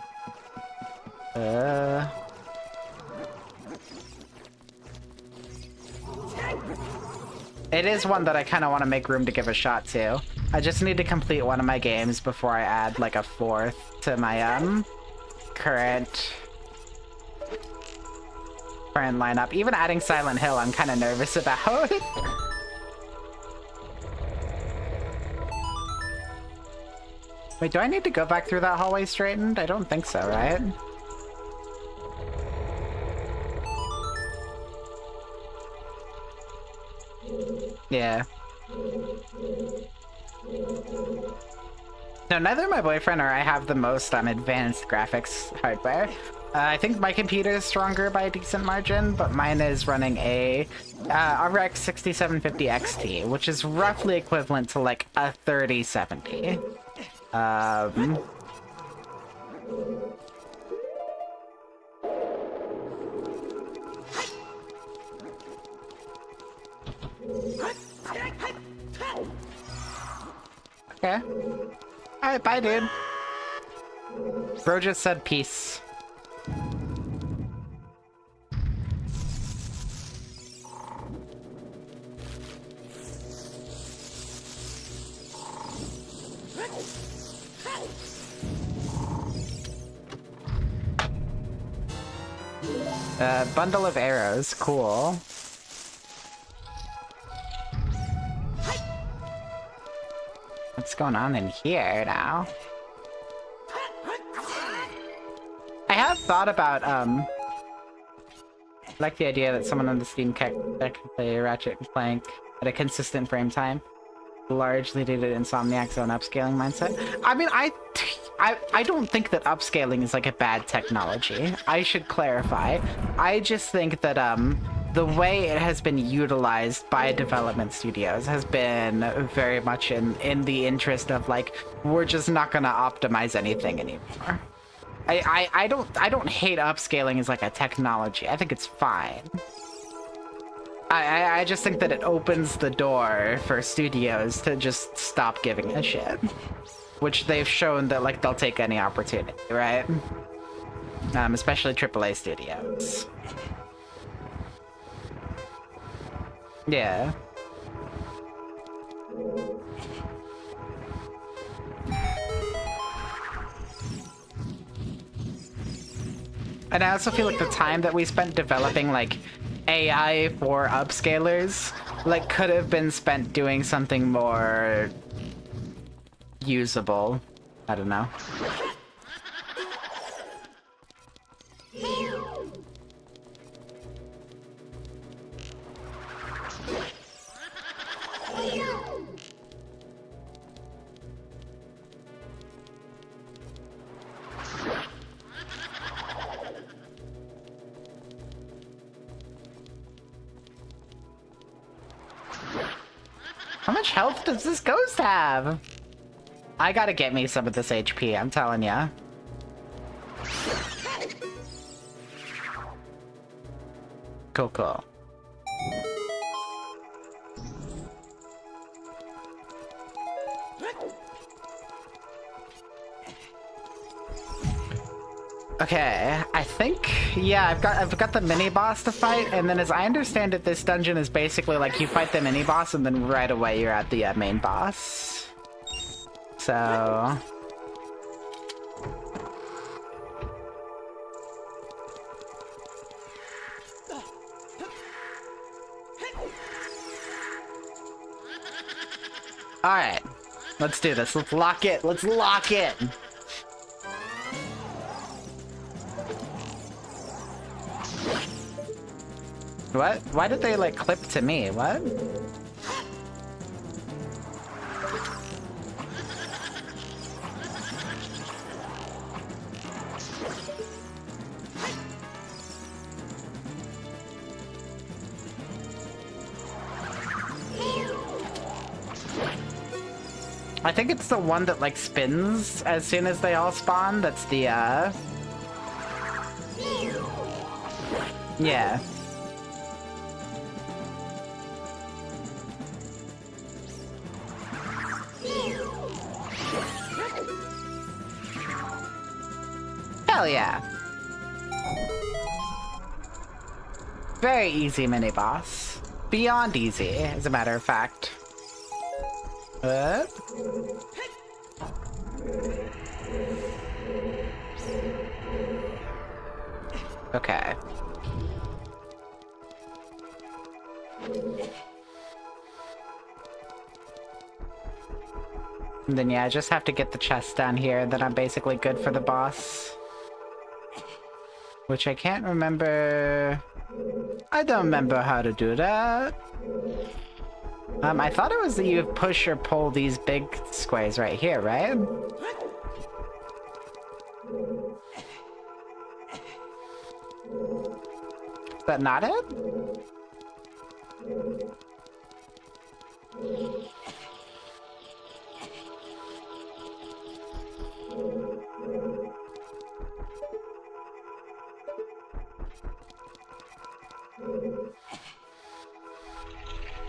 It is one that I kind of want to make room to give a shot to. I just need to complete one of my games before I add like a fourth to my current lineup. Even adding Silent Hill, I'm kind of nervous about. Wait, do I need to go back through that hallway straightened? I don't think so, right? Yeah. No, neither my boyfriend or I have the most advanced graphics hardware. I think my computer is stronger by a decent margin, but mine is running a RX 6750 XT, which is roughly equivalent to like a 3070. Okay. Alright, bye, dude. Bro just said peace. Bundle of arrows, cool. What's going on in here now? I have thought about, I like the idea that someone on the Steam Deck can play Ratchet and Clank at a consistent frame time, largely due to Insomniac's own upscaling mindset. I mean, I don't think that upscaling is like a bad technology. I should clarify. I just think that, the way it has been utilized by development studios has been very much in the interest of like, we're just not gonna optimize anything anymore. I don't hate upscaling as like a technology. I think it's fine. I just think that it opens the door for studios to just stop giving a shit. Which they've shown that like they'll take any opportunity, right? Especially AAA studios. Yeah. And I also feel like the time that we spent developing like AI for upscalers like could have been spent doing something more usable. I don't know. How much health does this ghost have? I gotta get me some of this HP, I'm telling ya. Cool, cool. Okay, I think, yeah, I've got the mini boss to fight, and then as I understand it, this dungeon is basically like you fight the mini boss, and then right away you're at the main boss. So all right, let's do this. Let's lock it. Let's lock it. What? Why did they, like, clip to me? What? I think it's the one that like spins as soon as they all spawn. That's the yeah. Hell yeah. Very easy mini-boss. Beyond easy, as a matter of fact. Okay. And then yeah, I just have to get the chest down here, then I'm basically good for the boss. Which I can't remember... I don't remember how to do that. I thought it was that you push or pull these big squares right here, right? Is that not it?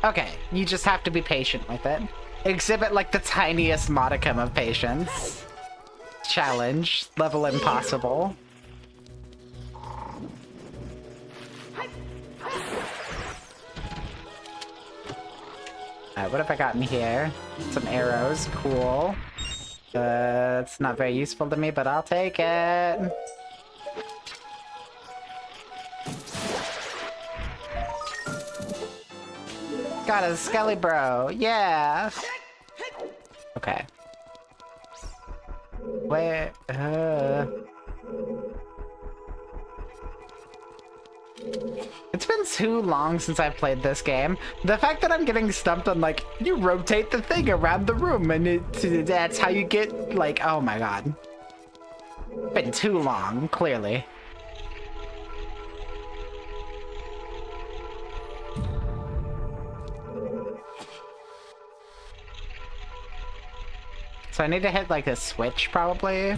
Okay, you just have to be patient with it. Exhibit like the tiniest modicum of patience. Challenge, level impossible. Alright, what have I gotten here? Some arrows, cool. It's not very useful to me, but I'll take it. Got a skelly bro, yeah! Okay. Where, It's been too long since I've played this game. The fact that I'm getting stumped on, like, you rotate the thing around the room and that's how you get, like, oh my god. Been too long, clearly. So I need to hit, like, a switch, probably.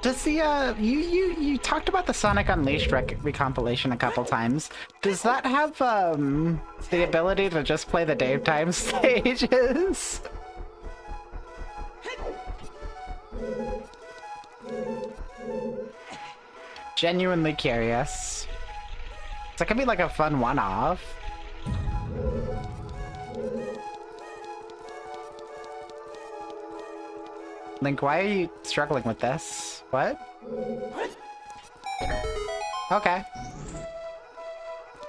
Does the, you talked about the Sonic Unleashed recompilation a couple times. Does that have, the ability to just play the daytime stages? Genuinely curious. So it could be like a fun one-off. Link, why are you struggling with this? What? Okay.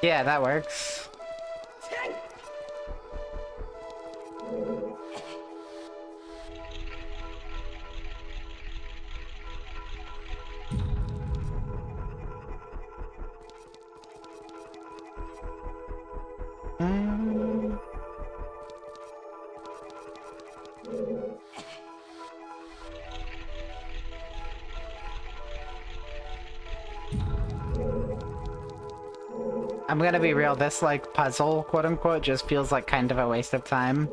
Yeah, that works. I'm gonna be real, this, like, puzzle, quote-unquote, just feels like kind of a waste of time.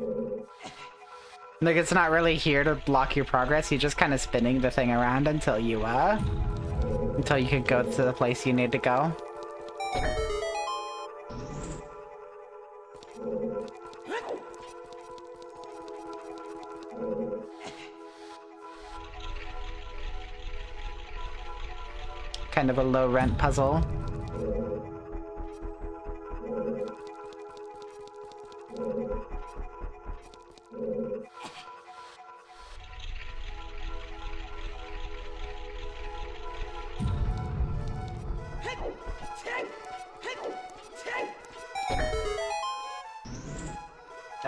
Like, it's not really here to block your progress, you're just kind of spinning the thing around until you can go to the place you need to go. Kind of a low-rent puzzle.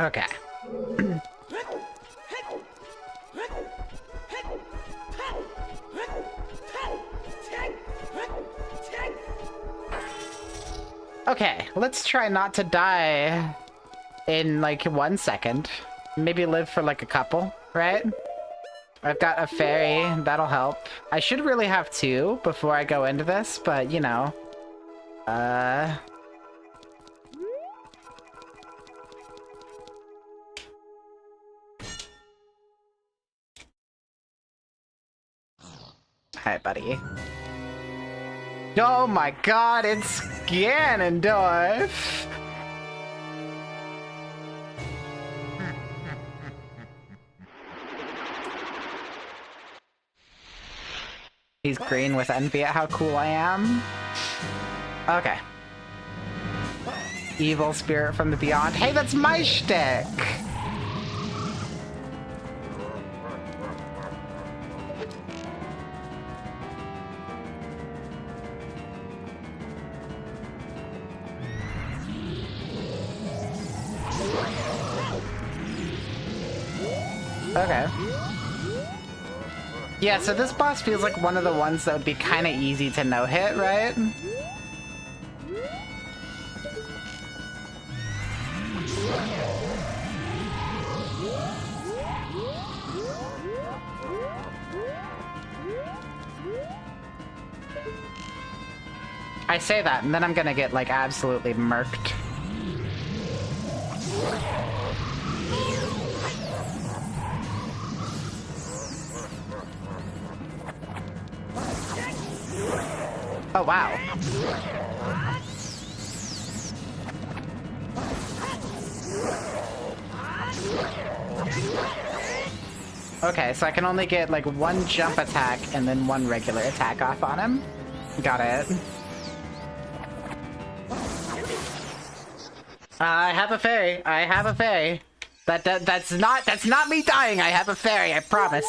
Okay. Okay, let's try not to die in like 1 second. Maybe live for like a couple, right? I've got a fairy, that'll help. I should really have 2 before I go into this, but you know. Hi, buddy. Oh my god, it's Ganondorf! He's green with envy at how cool I am. Okay. Evil spirit from the beyond. Hey, that's my shtick! Okay. Yeah, so this boss feels like one of the ones that would be kind of easy to no-hit, right? I say that, and then I'm gonna get, like, absolutely murked. Oh, wow. Okay, so I can only get, like, 1 jump attack and then 1 regular attack off on him. Got it. I have a fairy. I have a fairy. That's not me dying. I have a fairy. I promise.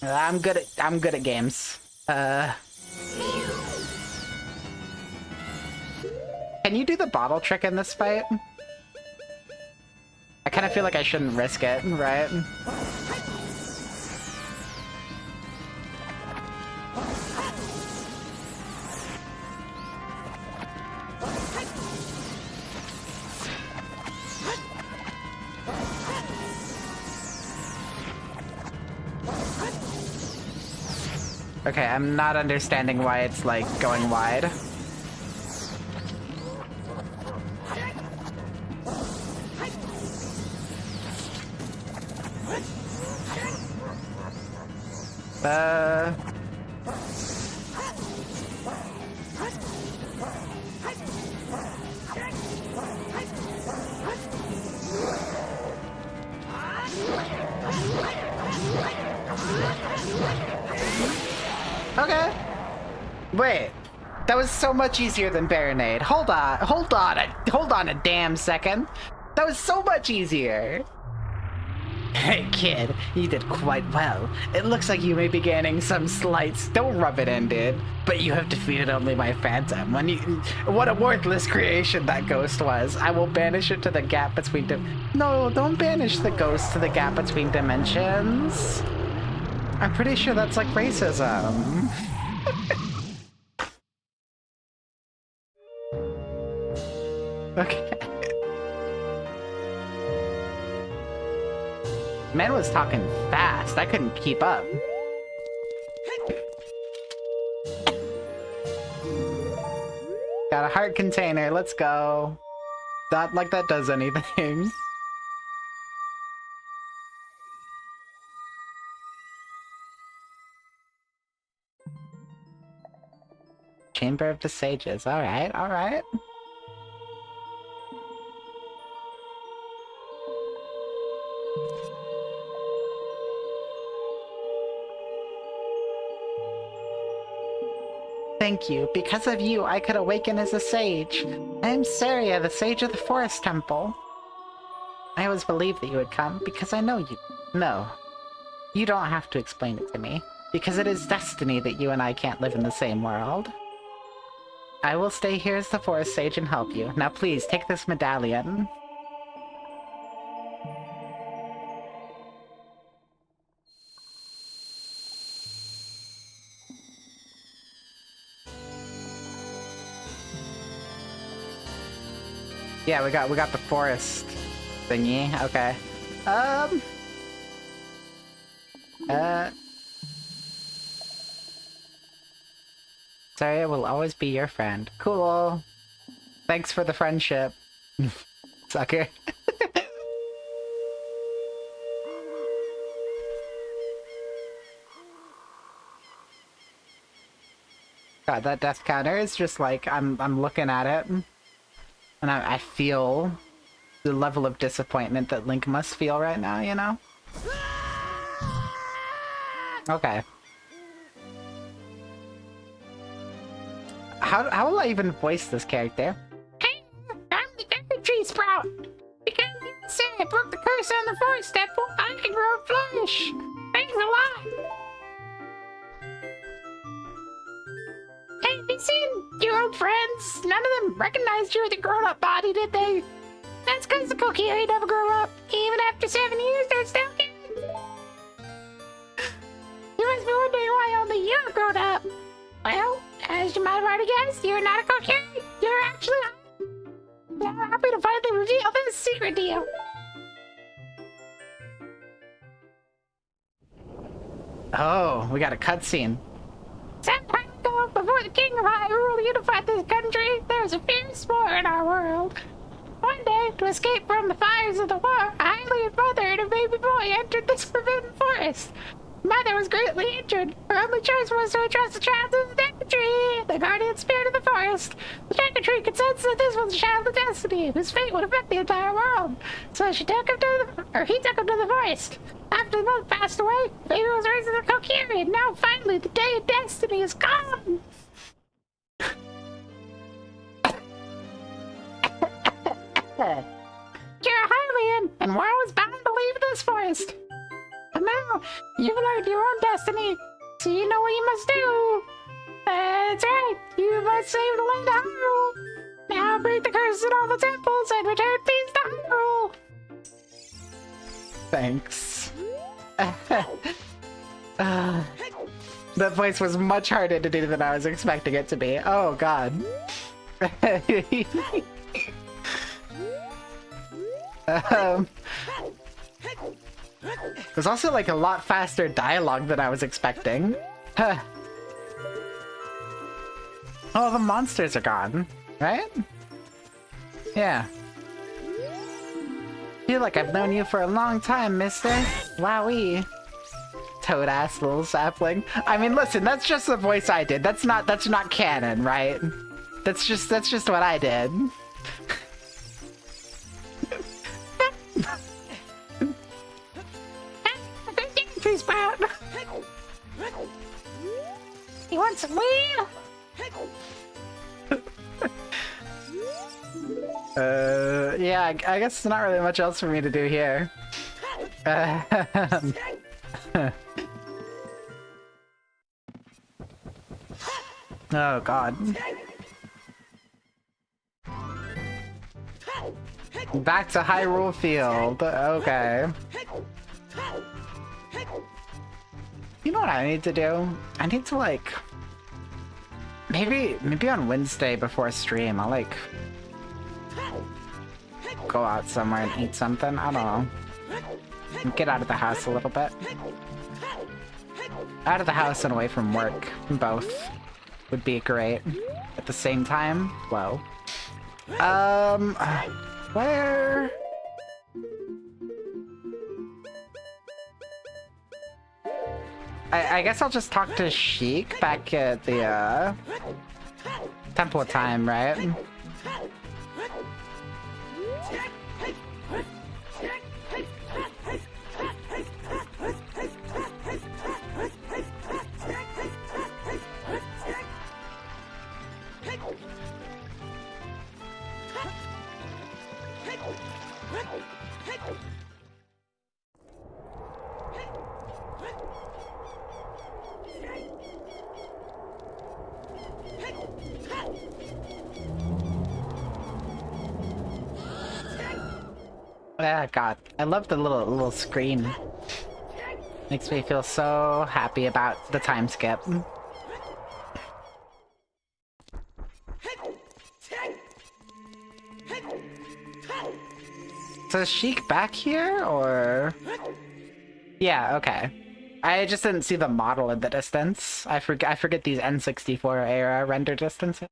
I'm good at games. Can you do the bottle trick in this fight? I kind of feel like I shouldn't risk it, right? Okay, I'm not understanding why it's, like, going wide. Okay. Wait. That was so much easier than Baronade. Hold on a damn second. That was so much easier. Hey kid, you did quite well. It looks like you may be gaining some slights. Don't rub it in, dude. But you have defeated only my phantom. What a worthless creation that ghost was. I will banish it to the gap between No, don't banish the ghost to the gap between dimensions. I'm pretty sure that's like racism. Okay. Man was talking fast. I couldn't keep up. Got a heart container. Let's go. Not like that does anything. Chamber of the Sages. Alright, alright. Thank you. Because of you, I could awaken as a sage. I am Saria, the sage of the Forest Temple. I always believed that you would come, because I know you. No. You don't have to explain it to me, because it is destiny that you and I can't live in the same world. I will stay here as the Forest Sage and help you. Now please, take this medallion. Yeah, we got the forest thingy. Okay. Sorry, I will always be your friend. Cool. Thanks for the friendship. Sucker. God, that death counter is just like I'm looking at it, and I feel the level of disappointment that Link must feel right now, you know? Okay. How will I even voice this character? Hey, I'm the Deku Tree Sprout. Because you say I broke the curse on the forest temple, I can grow flesh. Thanks a lot. Hey, have you seen your old friends? None of them recognized you with a grown-up body, did they? That's because the Kokiri never grew up. Even after 7 years, they're still kids. You must be wondering why only you are grown up. Well, as you might have already guessed, you're not a Kokiri. You're actually I'm happy to finally reveal this secret to you. Oh, we got a cutscene. Some time ago, before the King of Hyrule unified this country, there was a fierce war in our world. One day, to escape from the fires of the war, Hylia's mother and her baby boy entered this forbidden forest. Mother was greatly injured. Her only choice was to entrust the child to the Deku Tree, the guardian spirit of the forest. The Deku Tree could sense that this was a child of destiny, whose fate would affect the entire world. So he took him to the forest. After the month passed away, the baby was raised in a Kokiri, and now finally the day of destiny is come. You're a Hylian, and war was bound to leave this forest. And now, you've learned your own destiny, so you know what you must do. That's right, you must save the land of Hyrule. Now break the curses in all the temples and return peace to Hyrule. Thanks. That voice was much harder to do than I was expecting it to be. Oh god. There's also like a lot faster dialogue than I was expecting. Huh. Oh, the monsters are gone, right? Yeah. Feel like I've known you for a long time, mister. Wowee. Toad-ass little sapling. I mean, listen, that's just the voice I did. That's not canon, right? That's just what I did. Tree Sprout. You want some weed? Yeah, I guess there's not really much else for me to do here. Oh god. Back to Hyrule Field. Okay. You know what I need to do? I need to like maybe on Wednesday before stream I'll like go out somewhere and eat something. I don't know. Get out of the house a little bit. Out of the house and away from work. Both would be great. At the same time, whoa. Where? I guess I'll just talk to Sheik back at the Temple of Time, right? Ah, God, I love the little screen. Makes me feel so happy about the time skip. a Sheik back here, or? Yeah, okay. I just didn't see the model in the distance. I forget these N64 era render distances.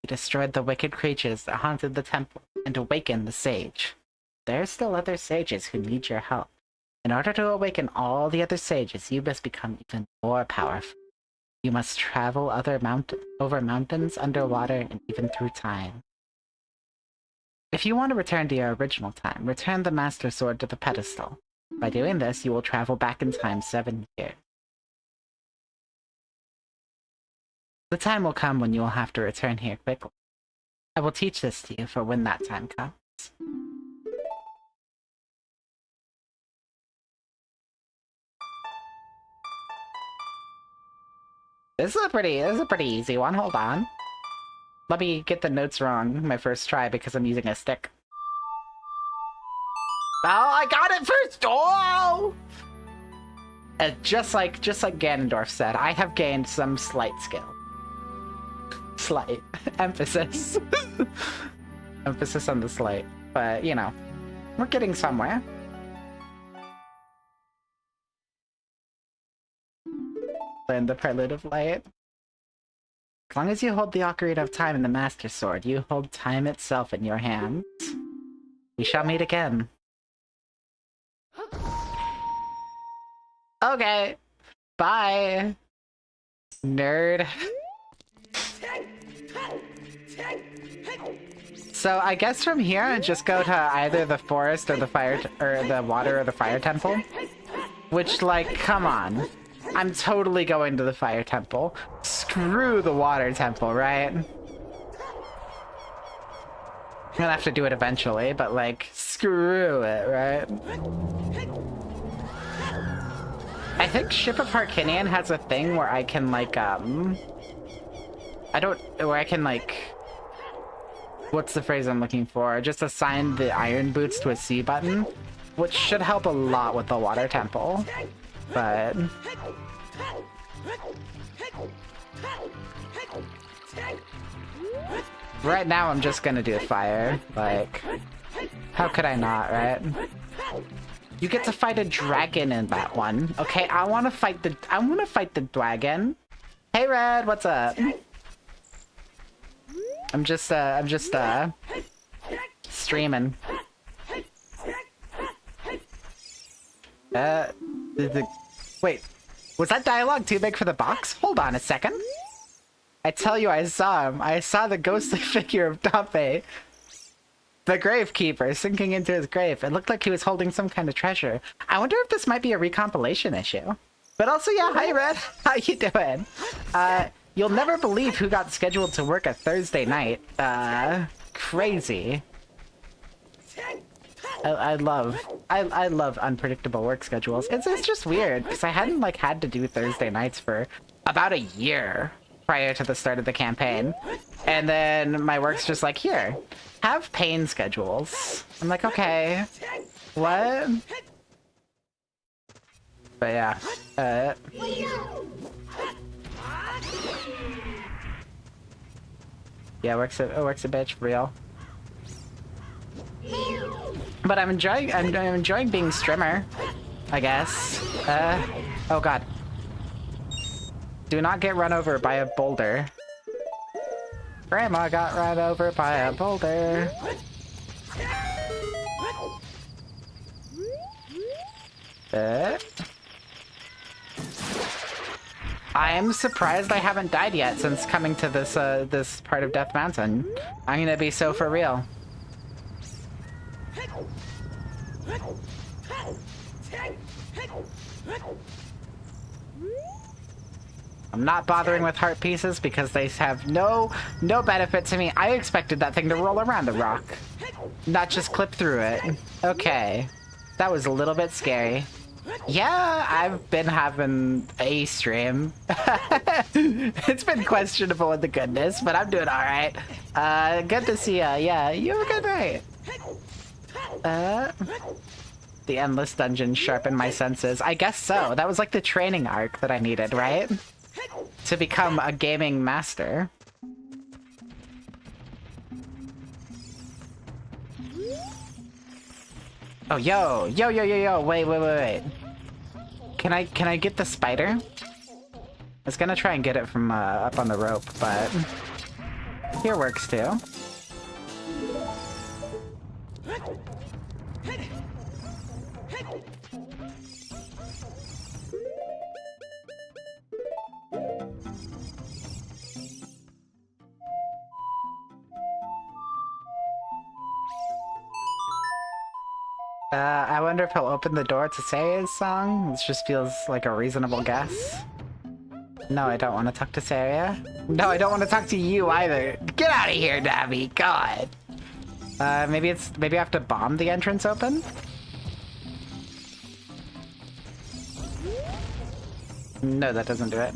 He destroyed the wicked creatures that haunted the temple and awakened the sage. There are still other sages who need your help. In order to awaken all the other sages, you must become even more powerful. You must travel over mountains, underwater, and even through time. If you want to return to your original time, return the Master Sword to the pedestal. By doing this, you will travel back in time 7 years. The time will come when you will have to return here quickly. I will teach this to you for when that time comes. This is a pretty easy one. Hold on. Let me get the notes wrong my first try because I'm using a stick. Oh, I got it first! Oh! Just like Ganondorf said, I have gained some slight skill. Slight. Emphasis. Emphasis on the slight. But, you know, we're getting somewhere. Learn the Prelude of Light. As long as you hold the Ocarina of Time and the Master Sword, you hold time itself in your hands. We shall meet again. Okay. Bye. Nerd. So I guess from here I just go to either the forest or the fire or the water or the fire temple. Which, like, come on. I'm totally going to the fire temple. Screw the water temple, right? I'm gonna have to do it eventually, but like, screw it, right? I think Ship of Harkinian has a thing where I can like, where I can like, what's the phrase I'm looking for? Just assign the iron boots to a C button, which should help a lot with the water temple, but... Right now I'm just gonna do fire, like, how could I not, right? You get to fight a dragon in that one. Okay, I wanna fight the dragon. Hey Red, what's up? I'm just streaming. Wait, was that dialogue too big for the box? Hold on a second. I tell you, I saw him. I saw the ghostly figure of Dape, the gravekeeper, sinking into his grave. It looked like he was holding some kind of treasure. I wonder if this might be a recompilation issue. But also, yeah, hi Red. How you doing? You'll never believe who got scheduled to work a Thursday night. Crazy. I love unpredictable work schedules. It's just weird because I hadn't like had to do Thursday nights for about a year prior to the start of the campaign, and then my work's just like, here, have pain schedules. I'm like, okay, what? But yeah, yeah, works a bitch for real. But I'm enjoying being streamer, I guess. Oh god. Do not get run over by a boulder. Grandma got run over by a boulder. I'm surprised I haven't died yet since coming to this this part of Death Mountain. I'm gonna be so for real. I'm not bothering with heart pieces because they have no benefit to me. I expected that thing to roll around the rock, not just clip through it. Okay, that was a little bit scary. Yeah, I've been having a stream. It's been questionable in the goodness, but I'm doing all right. Good to see ya. Yeah, you have a good night. The endless dungeon sharpened my senses. I guess so. That was like the training arc that I needed, right? To become a gaming master. Oh, yo, yo, yo, yo, yo, wait, wait, wait, wait. Can I get the spider? I was gonna try and get it from up on the rope, but here works too. I wonder if he'll open the door to say his song. This just feels like a reasonable guess. No, I don't want to talk to Saria. No, I don't want to talk to you either. Get out of here, Nabby. God. Maybe I have to bomb the entrance open? No, that doesn't do it.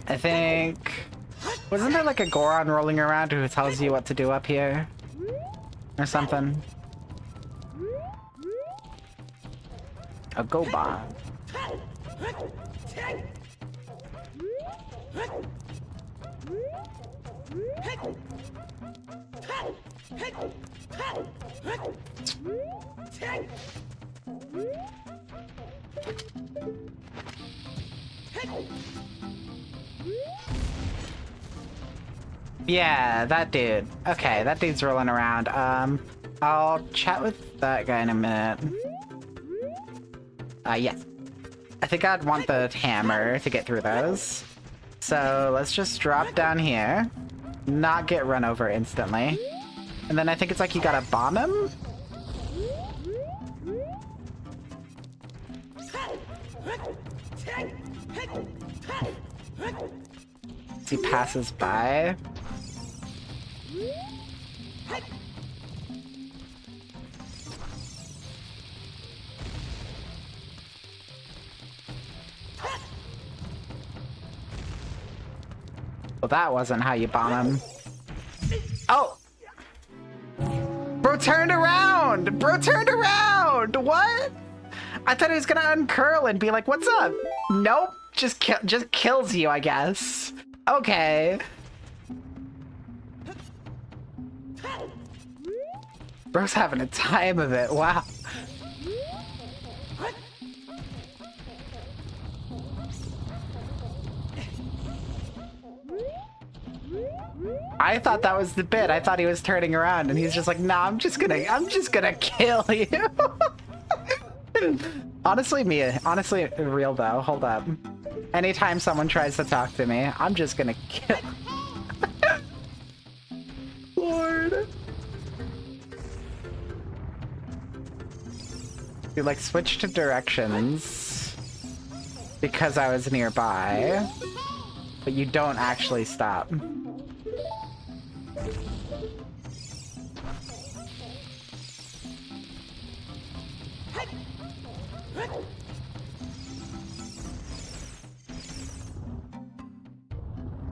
I think... Wasn't there like a Goron rolling around who tells you what to do up here? Or something? A go bomb. Yeah, that dude. Okay, that dude's rolling around. I'll chat with that guy in a minute. Yes. I think I'd want the hammer to get through those. So let's just drop down here. Not get run over instantly. And then I think it's like you gotta bomb him? As he passes by. Well, that wasn't how you bomb him. Oh! Bro turned around! Bro turned around! What? I thought he was gonna uncurl and be like, what's up? Nope. Just kills you, I guess. Okay. Bro's having a time of it. Wow. I thought that was the bit. I thought he was turning around and he's just like, nah, I'm just gonna kill you. Honestly, real though, hold up. Anytime someone tries to talk to me, I'm just gonna kill. Lord. You like switch to directions because I was nearby, but you don't actually stop.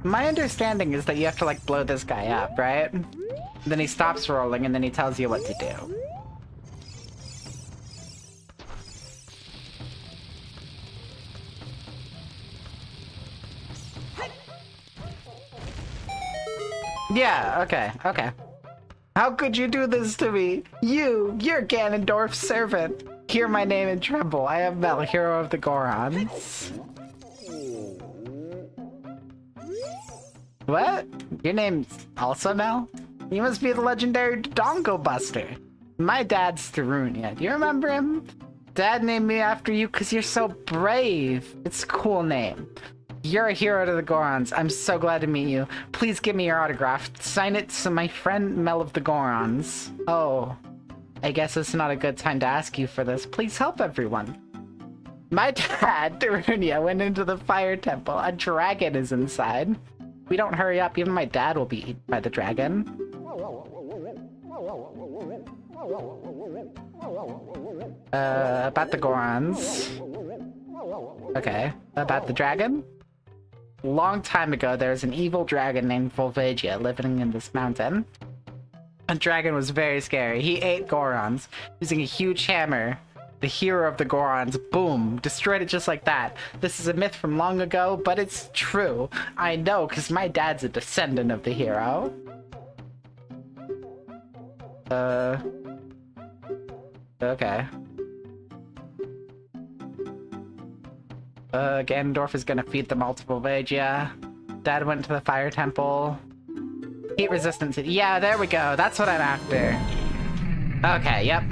My understanding is that you have to like blow this guy up, right? Then he stops rolling and then he tells you what to do. Yeah, okay. How could you do this to me? You're Ganondorf's servant. Hear my name and tremble. I am Mel, hero of the Gorons. What? Your name's also Mel? You must be the legendary Dongo Buster. My dad's Darunia. Do you remember him? Dad named me after you because you're so brave. It's a cool name. You're a hero to the Gorons. I'm so glad to meet you. Please give me your autograph. Sign it to my friend Mel of the Gorons. Oh, I guess it's not a good time to ask you for this. Please help everyone. My dad, Darunia, went into the fire temple. A dragon is inside. If we don't hurry up, even my dad will be eaten by the dragon. About the Gorons. Okay, about the dragon? Long time ago, there was an evil dragon named Volvagia living in this mountain. The dragon was very scary. He ate Gorons using a huge hammer The hero of the Gorons. Boom. Destroyed it just like that. This is a myth from long ago, but it's true. I know, because my dad's a descendant of the hero. Okay. Ganondorf is gonna feed the multiple Vegia. Dad went to the fire temple. Heat resistance. Yeah, there we go. That's what I'm after. Okay, yep.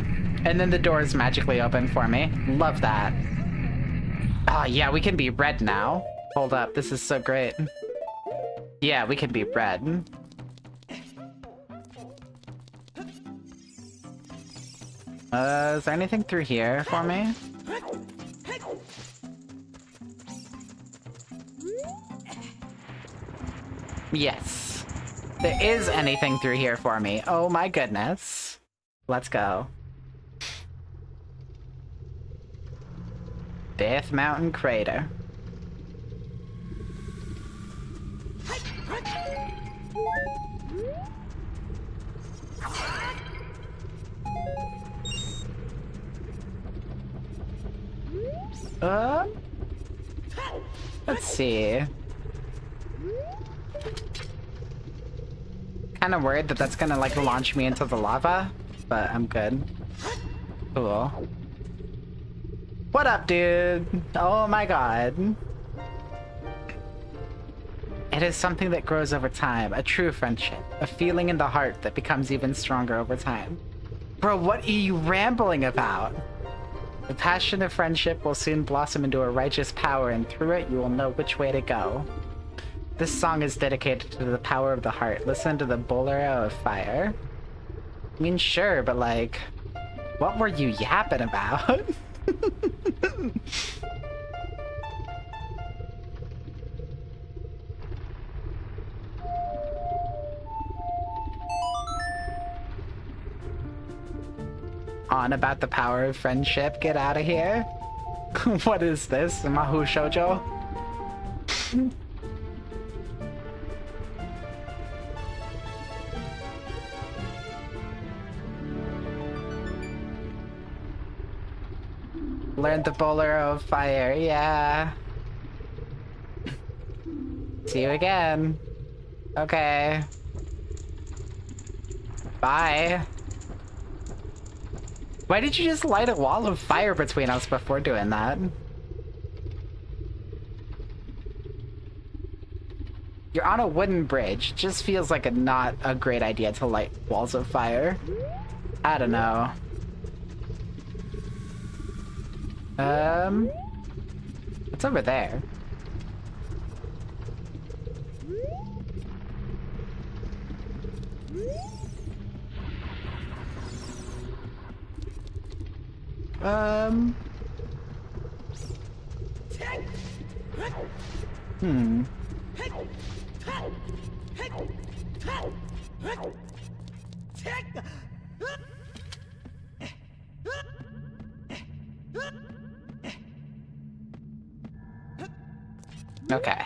And then the doors magically open for me. Love that. Oh, yeah, we can be red now. Hold up, this is so great. Yeah, we can be red. Is there anything through here for me? Yes. There is anything through here for me. Oh my goodness. Let's go. Death Mountain Crater. Let's see. Kind of worried that that's gonna like launch me into the lava, but I'm good. Cool. What up, dude? Oh my god. It is something that grows over time, a true friendship, a feeling in the heart that becomes even stronger over time. Bro, what are you rambling about? The passion of friendship will soon blossom into a righteous power, and through it you will know which way to go. This song is dedicated to the power of the heart. Listen to the Bolero of Fire. I mean, sure, but like, what were you yapping about? On about the power of friendship, get out of here. What is this, Mahu Shoujo? Learned the Bolero of Fire, yeah. See you again. Okay. Bye. Why did you just light a wall of fire between us before doing that? You're on a wooden bridge. It just feels like not a great idea to light walls of fire. I don't know. What's over there? Okay.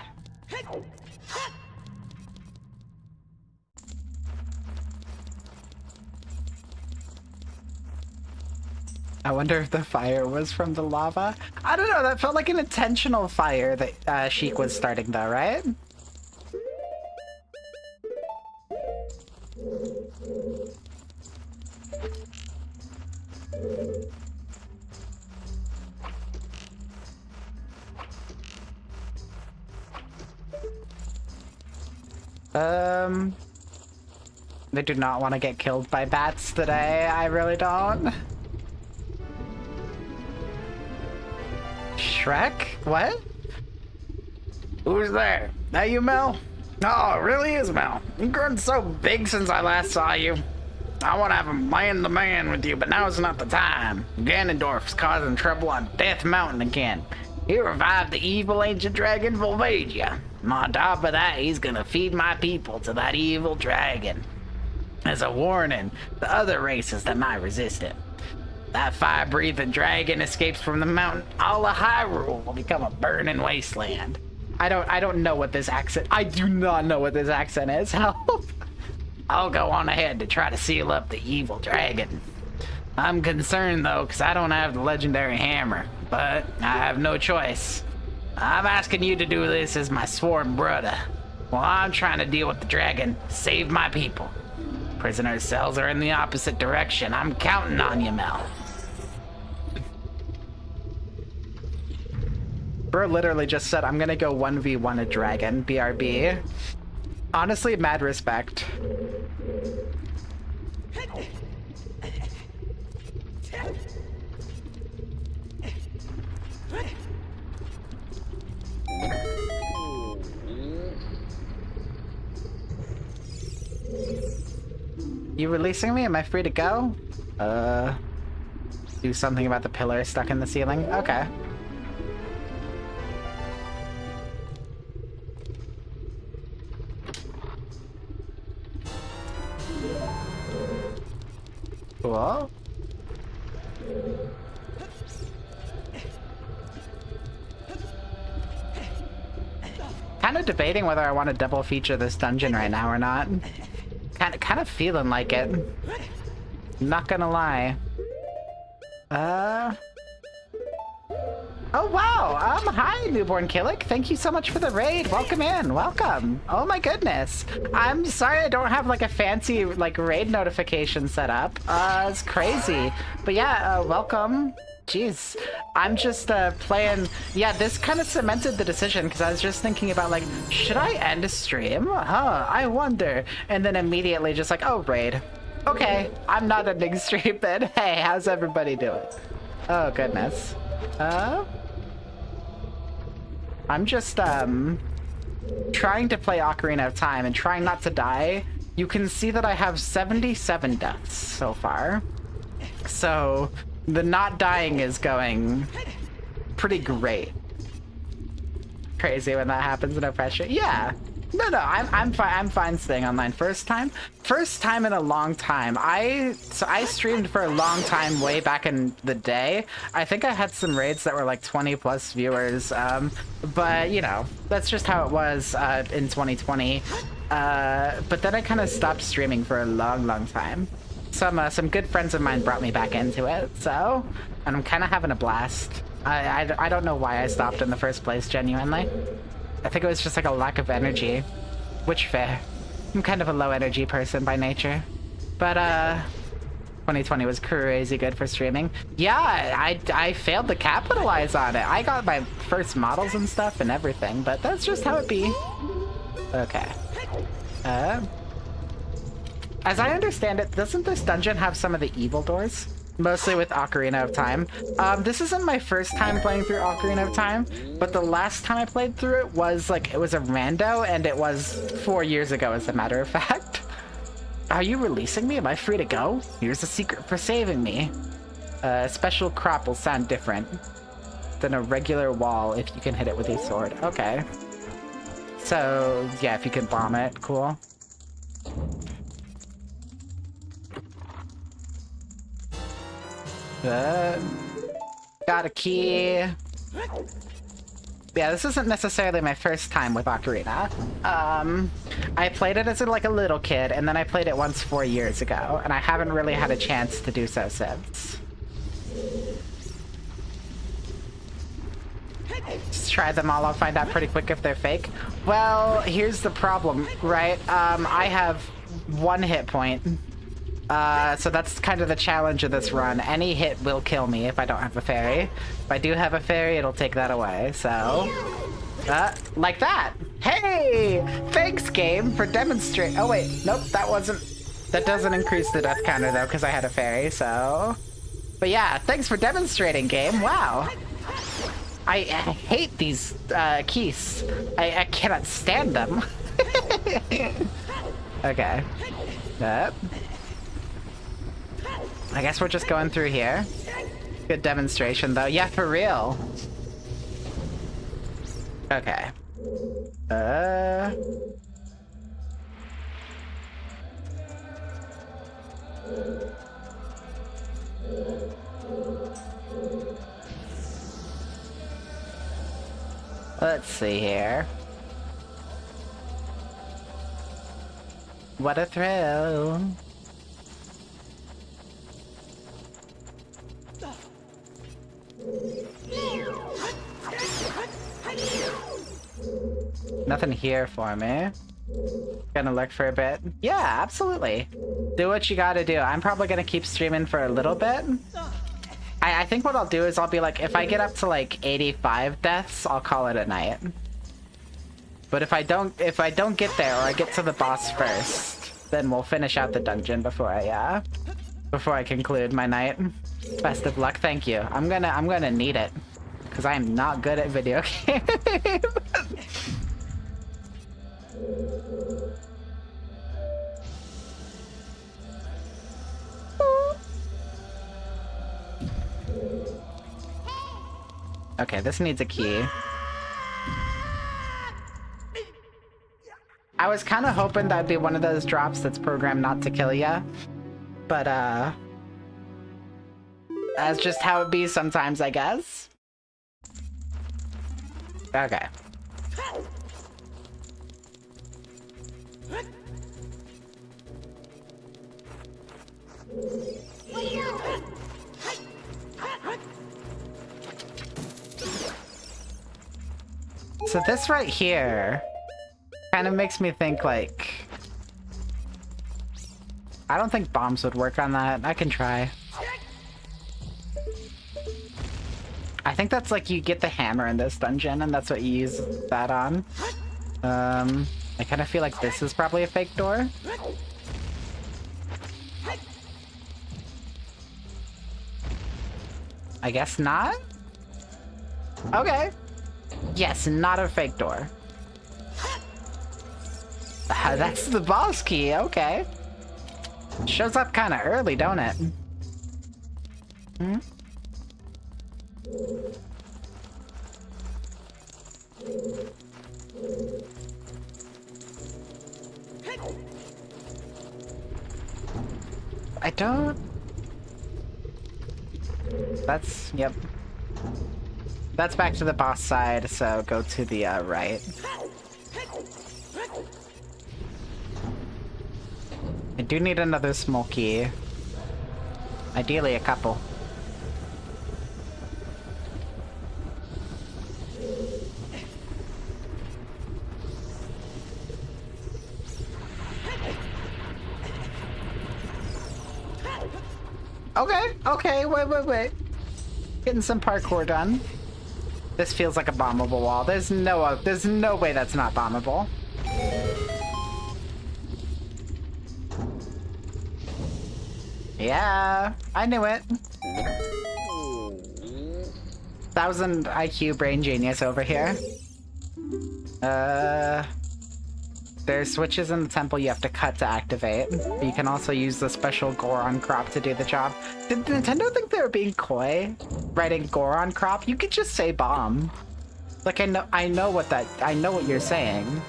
I wonder if the fire was from the lava. I don't know, that felt like an intentional fire that Sheik was starting though, right? They do not want to get killed by bats today. I really don't. Shrek? What? Who's there? That you, Mel? Oh, it really is Mel. You've grown so big since I last saw you. I want to have a man-to-man with you, but now is not the time. Ganondorf's causing trouble on Death Mountain again. He revived the evil ancient dragon Volvagia. On top of that, he's gonna feed my people to that evil dragon. As a warning to other races that might resist him. That fire-breathing dragon escapes from the mountain, all of Hyrule will become a burning wasteland. I don't know what this accent. I do not know what this accent is. Help. I'll go on ahead to try to seal up the evil dragon. I'm concerned though, because I don't have the legendary hammer, but I have no choice. I'm asking you to do this as my sworn brother, while I'm trying to deal with the dragon, save my people. Prisoner cells are in the opposite direction. I'm counting on you, Mel. Bro literally just said, I'm gonna go 1v1 a dragon, BRB. Honestly, mad respect. You releasing me? Am I free to go? Do something about the pillar stuck in the ceiling? Okay. Cool. Kind of debating whether I want to double feature this dungeon right now or not. Kind of feeling like it. Not gonna lie. Oh wow! Hi, Newborn Killick. Thank you so much for the raid. Welcome in. Welcome. Oh my goodness. I'm sorry I don't have like a fancy like raid notification set up. It's crazy. But yeah, welcome. Jeez. I'm just playing. Yeah, this kind of cemented the decision because I was just thinking about like, should I end a stream? Huh, I wonder. And then immediately just like, oh, raid. Okay, I'm not ending stream then. Hey, how's everybody doing? Oh goodness. I'm just trying to play Ocarina of Time and trying not to die. You can see that I have 77 deaths so far. So the not dying is going pretty great. Crazy when that happens, no pressure. Yeah. No, I'm fine. I'm fine staying online. First time in a long time. I streamed for a long time way back in the day. I think I had some raids that were like 20 plus viewers. But you know, that's just how it was in 2020. But then I kind of stopped streaming for a long time. Some good friends of mine brought me back into it, so, and I'm kind of having a blast. I don't know why I stopped in the first place, genuinely. I think it was just like a lack of energy, which fair. I'm kind of a low energy person by nature, but 2020 was crazy good for streaming. Yeah, I failed to capitalize on it. I got my first models and stuff and everything, but that's just how it be. Okay. As I understand it, doesn't this dungeon have some of the evil doors? Mostly with Ocarina of Time. This isn't my first time playing through Ocarina of Time, but the last time I played through it was like, it was a rando, and it was 4 years ago, as a matter of fact. Are you releasing me? Am I free to go? Here's a secret for saving me. A special crop will sound different than a regular wall if you can hit it with a sword. Okay. So, yeah, if you can bomb it, cool. Got a key. Yeah, this isn't necessarily my first time with Ocarina. I played it as like a little kid, and then I played it once 4 years ago, and I haven't really had a chance to do so since. Just try them all, I'll find out pretty quick if they're fake. Well, here's the problem, right? I have 1 hit point. So that's kind of the challenge of this run. Any hit will kill me if I don't have a fairy. If I do have a fairy, it'll take that away, so... like that! Hey! Thanks, game, for demonstrating... Oh, wait. Nope, that wasn't... That doesn't increase the death counter, though, because I had a fairy, so... But yeah, thanks for demonstrating, game. Wow. I hate these, keys. I cannot stand them. Okay. Yep. I guess we're just going through here. Good demonstration, though. Yeah, for real. Okay. Let's see here. What a thrill. Nothing here for me. Gonna look for a bit. Yeah, absolutely. Do what you gotta do. I'm probably gonna keep streaming for a little bit. I think what I'll do is I'll be like, if I get up to like 85 deaths, I'll call it a night. But if I don't get there, or I get to the boss first, then we'll finish out the dungeon before I conclude my night. Best of luck. Thank you. I'm gonna need it, because I am not good at video games. Okay, this needs a key. I was kind of hoping that'd be one of those drops that's programmed not to kill ya. But, that's just how it be sometimes, I guess. Okay. So this right here kind of makes me think, like, I don't think bombs would work on that. I can try. I think that's like you get the hammer in this dungeon and that's what you use that on. I kind of feel like this is probably a fake door. I guess not? Okay. Yes, not a fake door. That's the boss key, okay. Shows up kind of early, don't it? Hmm? I don't... That's... Yep. That's back to the boss side, so go to the right. I do need another small key. Ideally a couple. Okay, wait. Getting some parkour done. This feels like a bombable wall. There's no way that's not bombable. Yeah, I knew it. 1000 IQ brain genius over here. There's switches in the temple you have to cut to activate. But you can also use the special Goron crop to do the job. Did Nintendo think they were being coy? Writing Goron crop? You could just say bomb. Like, I know what you're saying.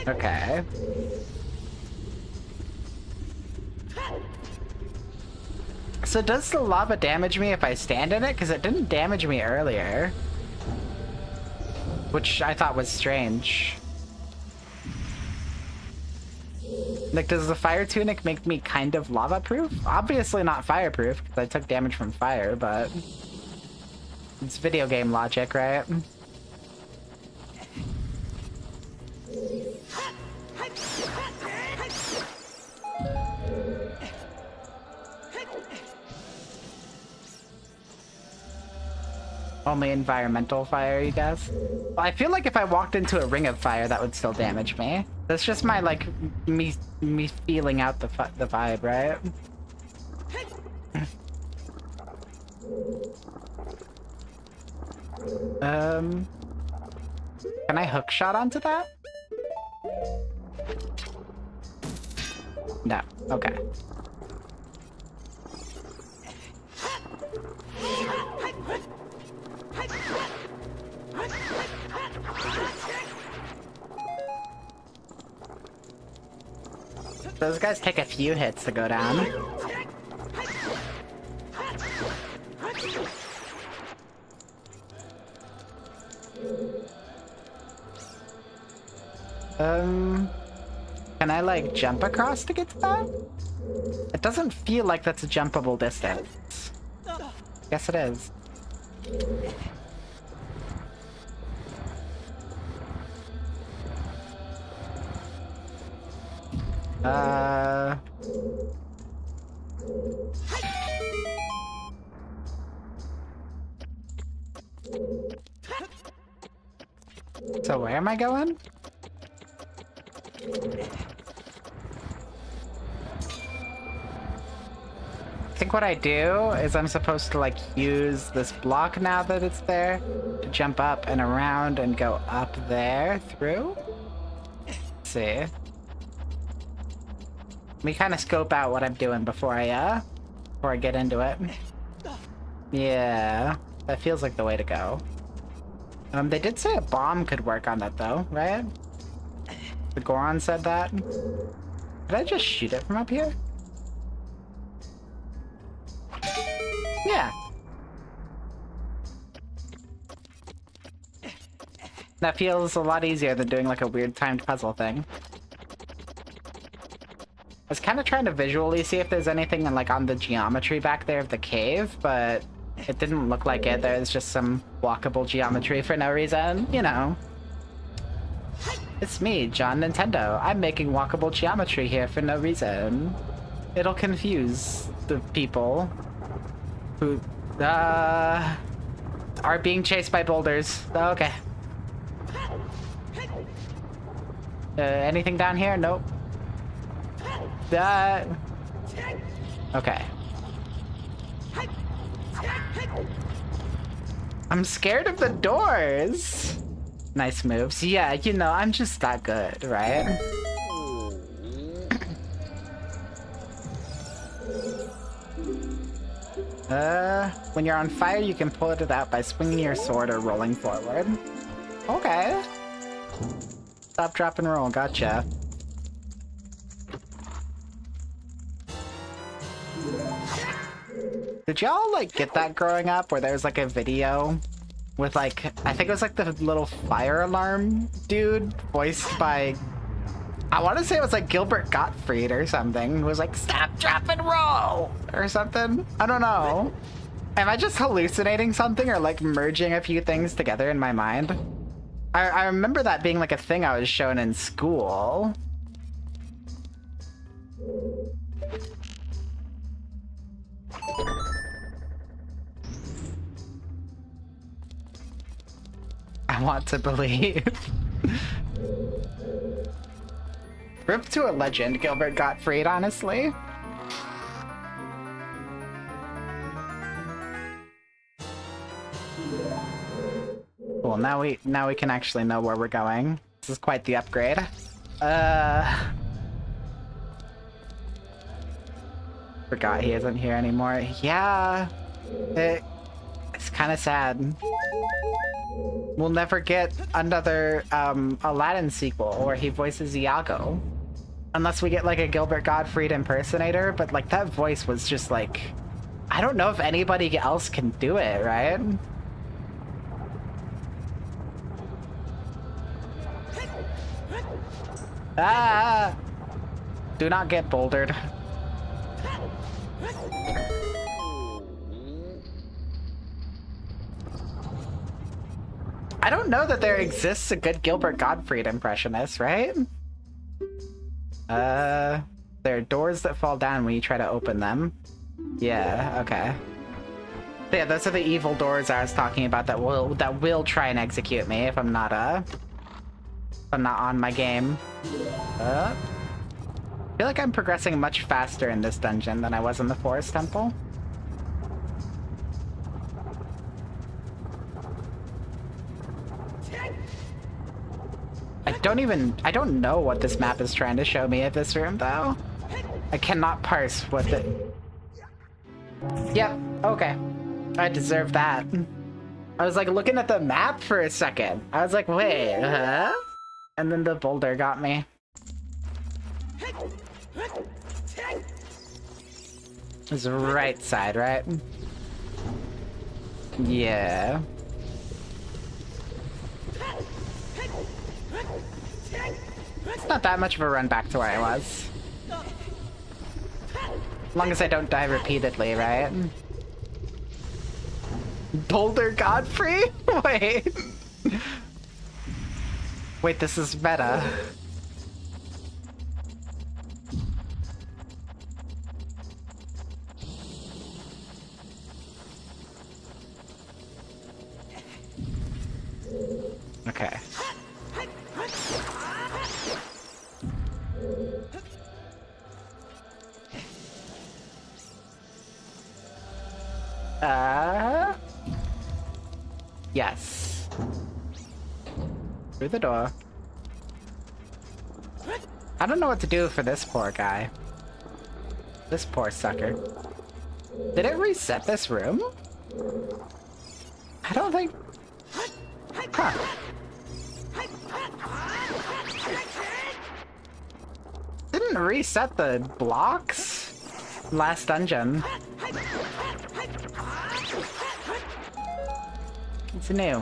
Okay. So does the lava damage me if I stand in it? Because it didn't damage me earlier. Which I thought was strange. Like, does the fire tunic make me kind of lava-proof? Obviously not fireproof, because I took damage from fire, but... It's video game logic, right? Only environmental fire, you guess? Well, I feel like if I walked into a ring of fire, that would still damage me. That's just my, like, me feeling out the vibe, right? Can I hook shot onto that? No. Okay. Those guys take a few hits to go down. Can I, like, jump across to get to that? It doesn't feel like that's a jumpable distance. Guess it is. So where am I going? I think what I do is I'm supposed to like use this block now that it's there to jump up and around and go up there through. Let's see. Let me kind of scope out what I'm doing before I get into it. Yeah, that feels like the way to go. They did say a bomb could work on that though, right? The Goron said that. Did I just shoot it from up here? Yeah. That feels a lot easier than doing like a weird timed puzzle thing. I was kind of trying to visually see if there's anything like on the geometry back there of the cave, but it didn't look like it. There's just some walkable geometry for no reason, you know. It's me, John Nintendo. I'm making walkable geometry here for no reason. It'll confuse the people who are being chased by boulders. Okay. Anything down here? Nope. Okay. I'm scared of the doors. Nice moves. Yeah, you know, I'm just that good, right? When you're on fire, you can pull it out by swinging your sword or rolling forward. Okay. Stop, drop, and roll. Gotcha. Did y'all, like, get that growing up where there was, like, a video with, like, I think it was, like, the little fire alarm dude voiced by, I want to say it was, like, Gilbert Gottfried or something, who was like, stop, drop, and roll! Or something? I don't know. Am I just hallucinating something or, like, merging a few things together in my mind? I remember that being, like, a thing I was shown in school. I want to believe. Rip to a legend, Gilbert Gottfried, honestly. Cool, now we can actually know where we're going. This is quite the upgrade. Forgot he isn't here anymore. Yeah. It's kind of sad. We'll never get another Aladdin sequel where he voices Iago. Unless we get like a Gilbert Gottfried impersonator, but like that voice was just like, I don't know if anybody else can do it, right? Ah! Do not get bouldered. I don't know that there exists a good Gilbert Gottfried impressionist, right? There are doors that fall down when you try to open them. Yeah, okay. Yeah, those are the evil doors I was talking about that will try and execute me if I'm not on my game. I feel like I'm progressing much faster in this dungeon than I was in the Forest Temple. I don't know what this map is trying to show me at this room, though. I cannot parse what the... Yep, okay. I deserve that. I was like looking at the map for a second. I was like, wait, huh? And then the boulder got me. It's the right side, right? Yeah. It's not that much of a run back to where I was. As long as I don't die repeatedly, right? Boulder Godfrey? Wait. Wait, this is meta. Okay. Yes. Through the door. I don't know what to do for this poor guy. This poor sucker. Did it reset this room? I don't think... Huh. Didn't reset the blocks? Last dungeon. It's new.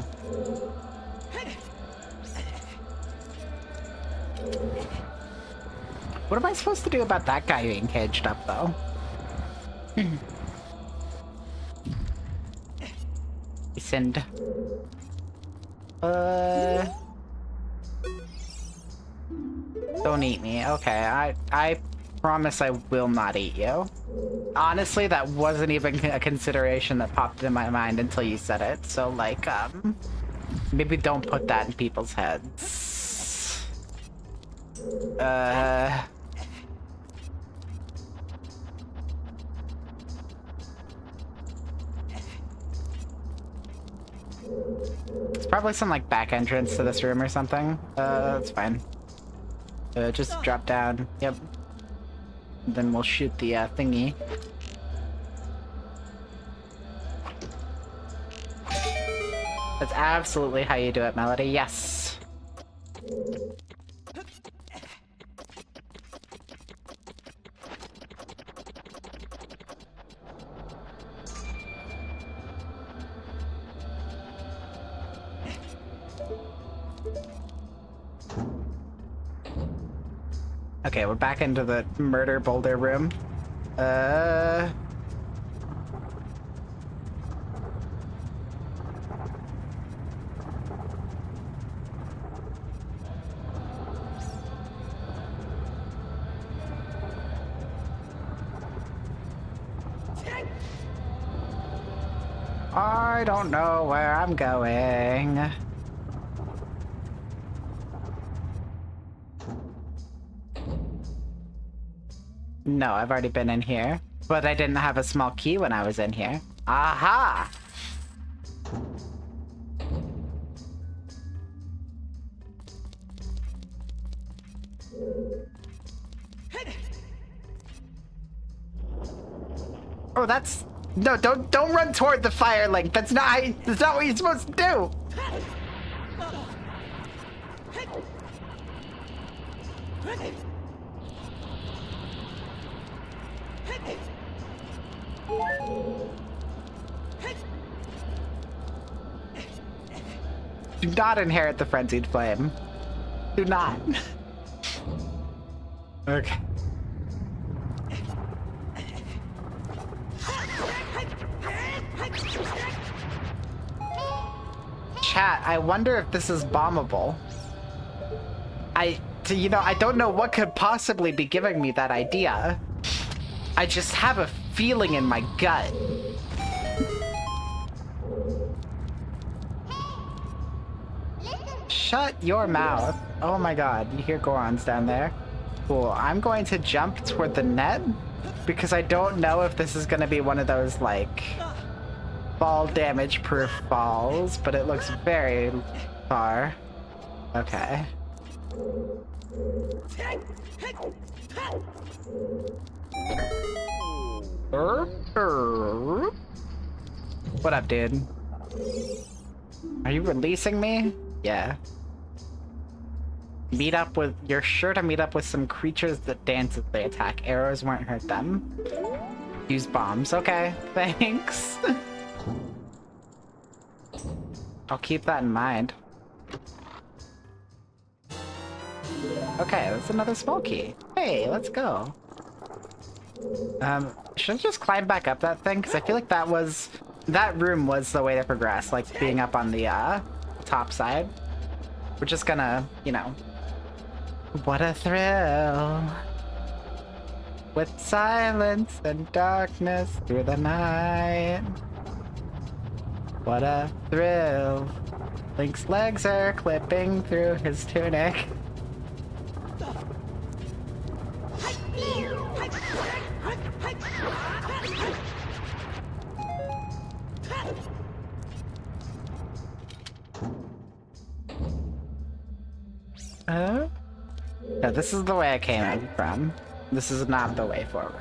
What am I supposed to do about that guy being caged up, though? Send. Don't eat me. Okay, I promise I will not eat you. Honestly, that wasn't even a consideration that popped in my mind until you said it. So, like, maybe don't put that in people's heads. It's probably some, like, back entrance to this room or something. That's fine. Just drop down. Yep. Then we'll shoot the, thingy. That's absolutely how you do it, Melody. Yes! Okay, we're back into the murder boulder room. I don't know where I'm going. No, I've already been in here. But I didn't have a small key when I was in here. Aha! Oh, that's... No, don't run toward the fire, Link. That's not what you're supposed to do. Do not inherit the frenzied flame. Do not. Okay. Chat, I wonder if this is bombable. I don't know what could possibly be giving me that idea. I just have a feeling in my gut. Shut your mouth. Oh my god, you hear Goron's down there. Cool, I'm going to jump toward the net because I don't know if this is going to be one of those, like, fall damage proof falls, but it looks very far. Okay. What up, dude? Are you releasing me? Yeah. You're sure to meet up with some creatures that dance as they attack. Arrows won't hurt them. Use bombs. Okay, thanks. I'll keep that in mind. Okay, that's another small key. Hey, let's go. Should I just climb back up that thing? Because I feel like that room was the way to progress, like being up on the top side. We're just gonna, you know. What a thrill. With silence and darkness through the night. What a thrill. Link's legs are clipping through his tunic. No, this is the way I came from. This is not the way forward.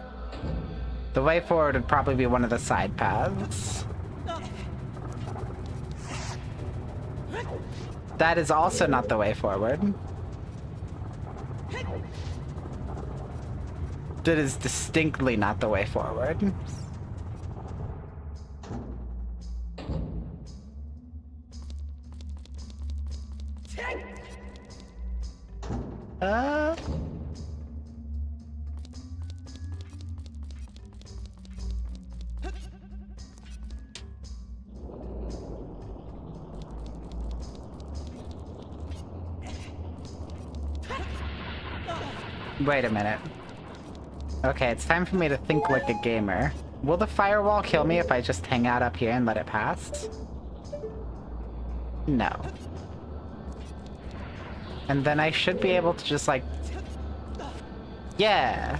The way forward would probably be one of the side paths. That is also not the way forward. That is distinctly not the way forward. Wait a minute. Okay, it's time for me to think like a gamer. Will the firewall kill me if I just hang out up here and let it pass? No. And then I should be able to just like... Yeah!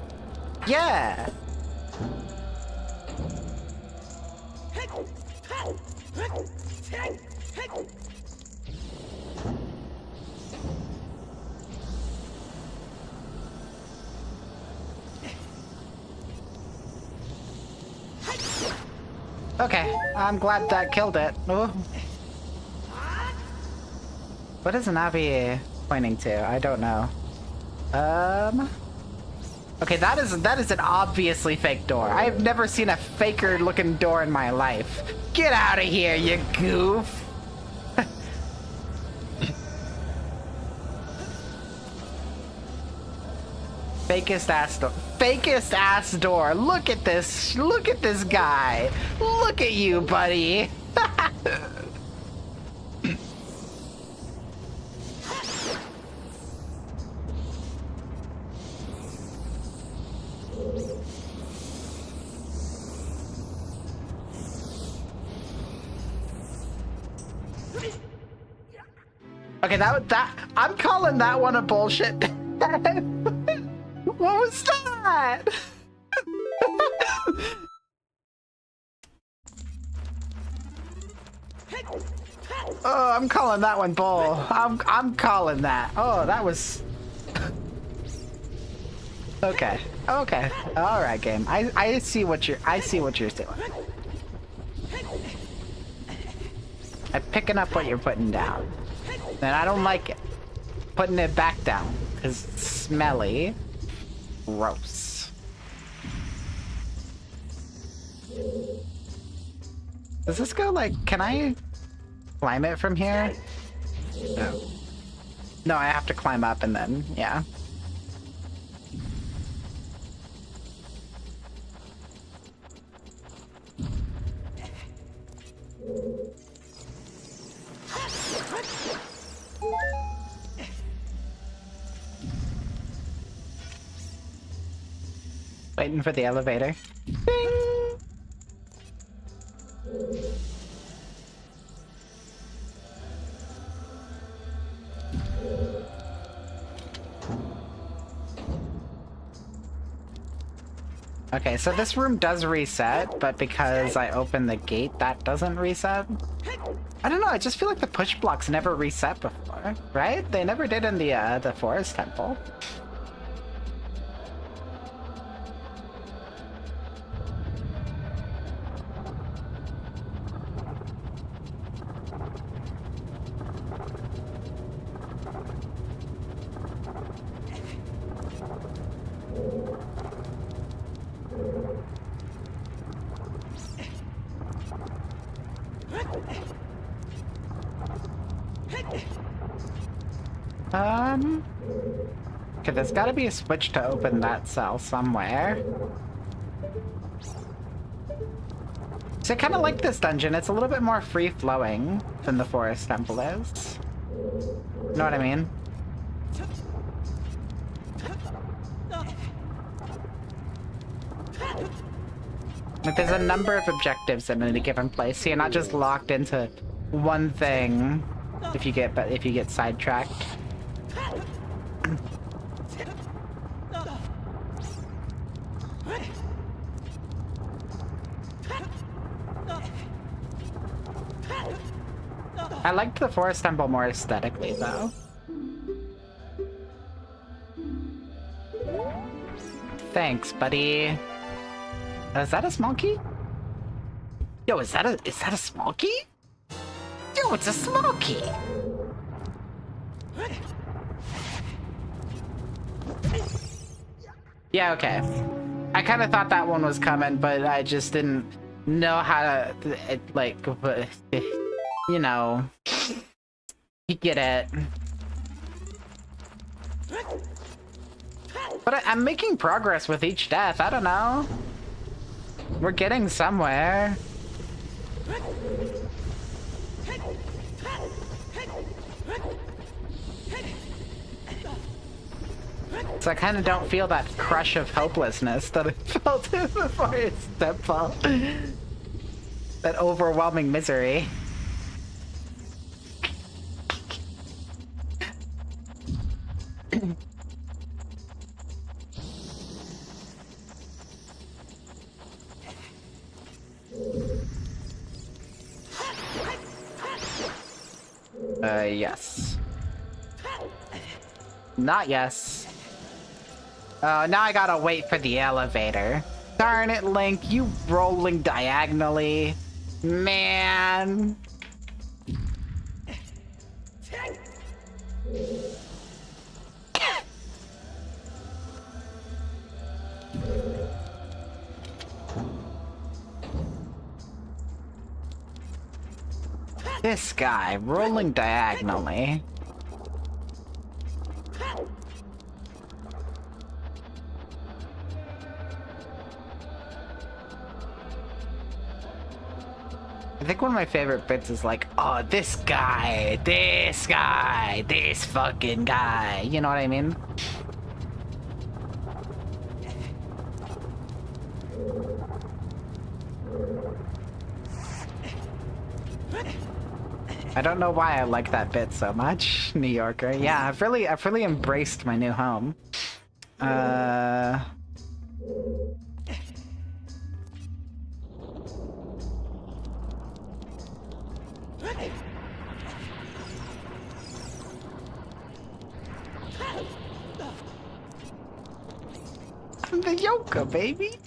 Yeah! Okay, I'm glad that killed it. Ooh. What is Navi pointing to? I don't know. Okay, that is an obviously fake door. I have never seen a faker looking door in my life. Get out of here, you goof! Fakest ass door. Fakest ass door. Look at this. Look at this guy. Look at you, buddy. Okay, that I'm calling that one a bullshit. What was that? Oh, I'm calling that one bull. I'm calling that. Oh, that was. Okay. Okay. All right, game. I see what you're doing. I'm picking up what you're putting down, and I don't like it. Putting it back down because it's smelly. Gross. Does this go like, can I climb it from here? No. No, I have to climb up and then, yeah. Waiting for the elevator. Ding! Okay, so this room does reset, but because I opened the gate, that doesn't reset. I don't know, I just feel like the push blocks never reset before, right? They never did in the forest temple. Okay, there's gotta be a switch to open that cell somewhere. So I kind of like this dungeon. It's a little bit more free-flowing than the forest temple is. You know what I mean? Like, there's a number of objectives in a given place, so you're not just locked into one thing if you get sidetracked. I liked the forest temple more aesthetically, though. Thanks, buddy. Is that a small key? Yo, is that a small key? Yo, it's a small key! Yeah, okay. I kind of thought that one was coming, but I just didn't know how to, like, you know, you get it. But I'm making progress with each death, I don't know. We're getting somewhere. So I kind of don't feel that crush of hopelessness that I felt in the forest temple. That overwhelming misery. Yes. Not yes. Oh, now I gotta wait for the elevator. Darn it, Link, you rolling diagonally. Man. This guy, rolling diagonally. I think one of my favorite bits is like, oh, this guy, this fucking guy. You know what I mean? I don't know why I like that bit so much, New Yorker. Yeah, I've really embraced my new home. I'm the Yoka, baby.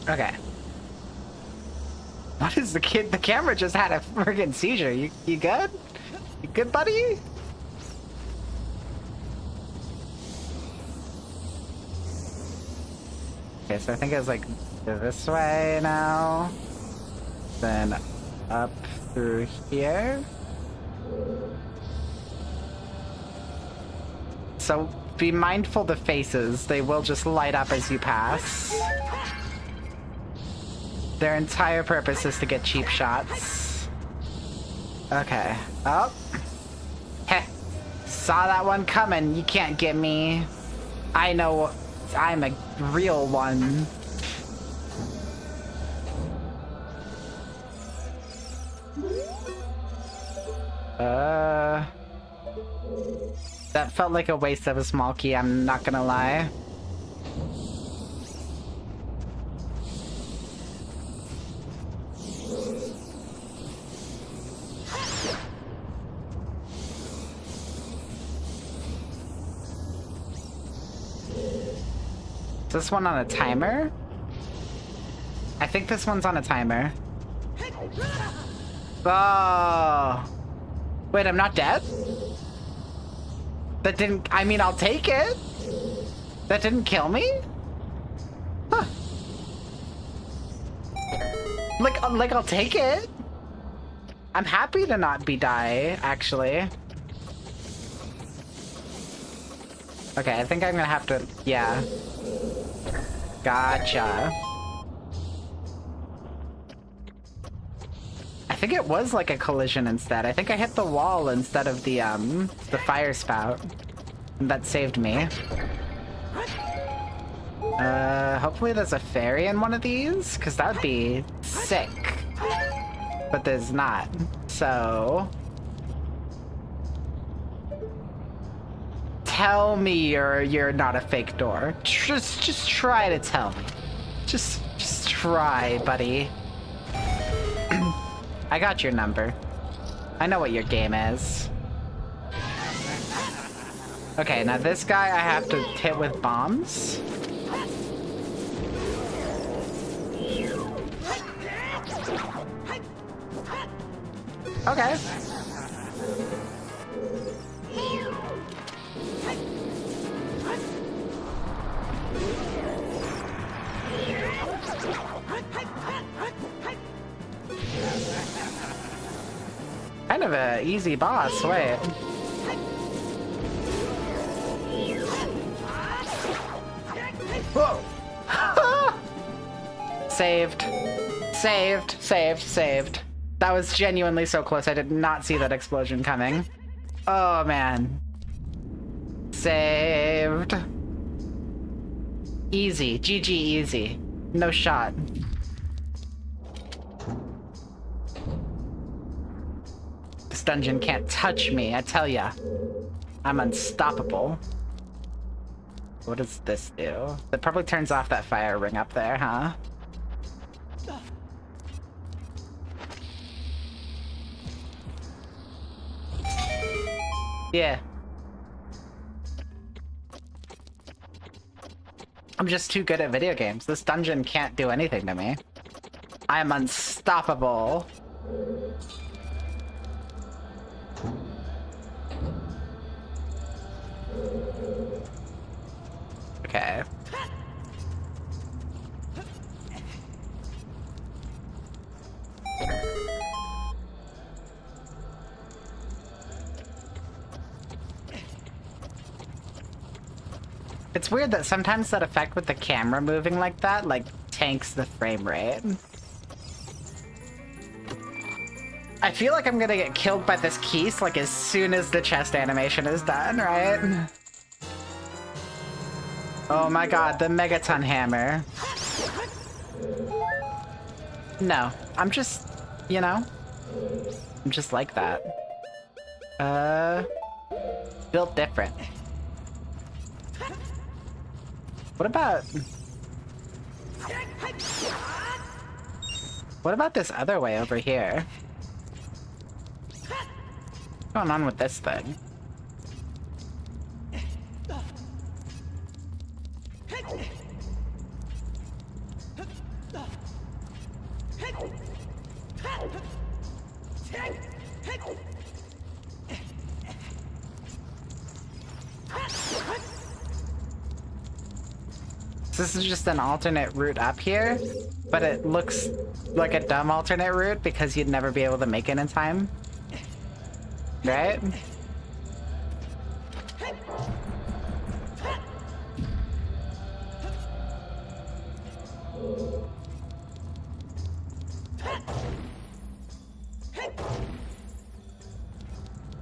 Okay. What is the kid? The camera just had a friggin' seizure. You good? You good, buddy? Okay, so I think it's like this way now. Then up through here. So be mindful the faces. They will just light up as you pass. Their entire purpose is to get cheap shots. Okay. Oh. Heh. Saw that one coming. You can't get me. I know I'm a real one. That felt like a waste of a small key, I'm not gonna lie. Is this one on a timer? I think this one's on a timer. Oh. Wait, I'm not dead? That didn't... I mean, I'll take it. That didn't kill me? Huh. Like I'll take it. I'm happy to not be die, actually. Okay, I think I'm gonna have to... Yeah. Gotcha. I think it was like a collision instead. I think I hit the wall instead of the fire spout. And that saved me. Hopefully there's a fairy in one of these, because that would be sick. But there's not. So... Tell me you're not a fake door. Just try to tell me. Just try, buddy. I got your number. I know what your game is. Okay, now this guy I have to hit with bombs. Okay. Kind of a easy boss, wait. Whoa! Saved. Saved, saved, saved. That was genuinely so close. I did not see that explosion coming. Oh, man. Saved. Easy. GG easy. No shot. This dungeon can't touch me, I tell ya. I'm unstoppable. What does this do? It probably turns off that fire ring up there, huh? Yeah. I'm just too good at video games. This dungeon can't do anything to me. I am unstoppable. Okay. It's weird that sometimes that effect with the camera moving like that, like, tanks the frame rate. I feel like I'm gonna get killed by this keys, like, as soon as the chest animation is done, right? Oh my god, the Megaton Hammer. No, I'm just, you know, I'm just like that. Built different. What about this other way over here? What's going on with this thing? This is just an alternate route up here, but it looks like a dumb alternate route because you'd never be able to make it in time. Right?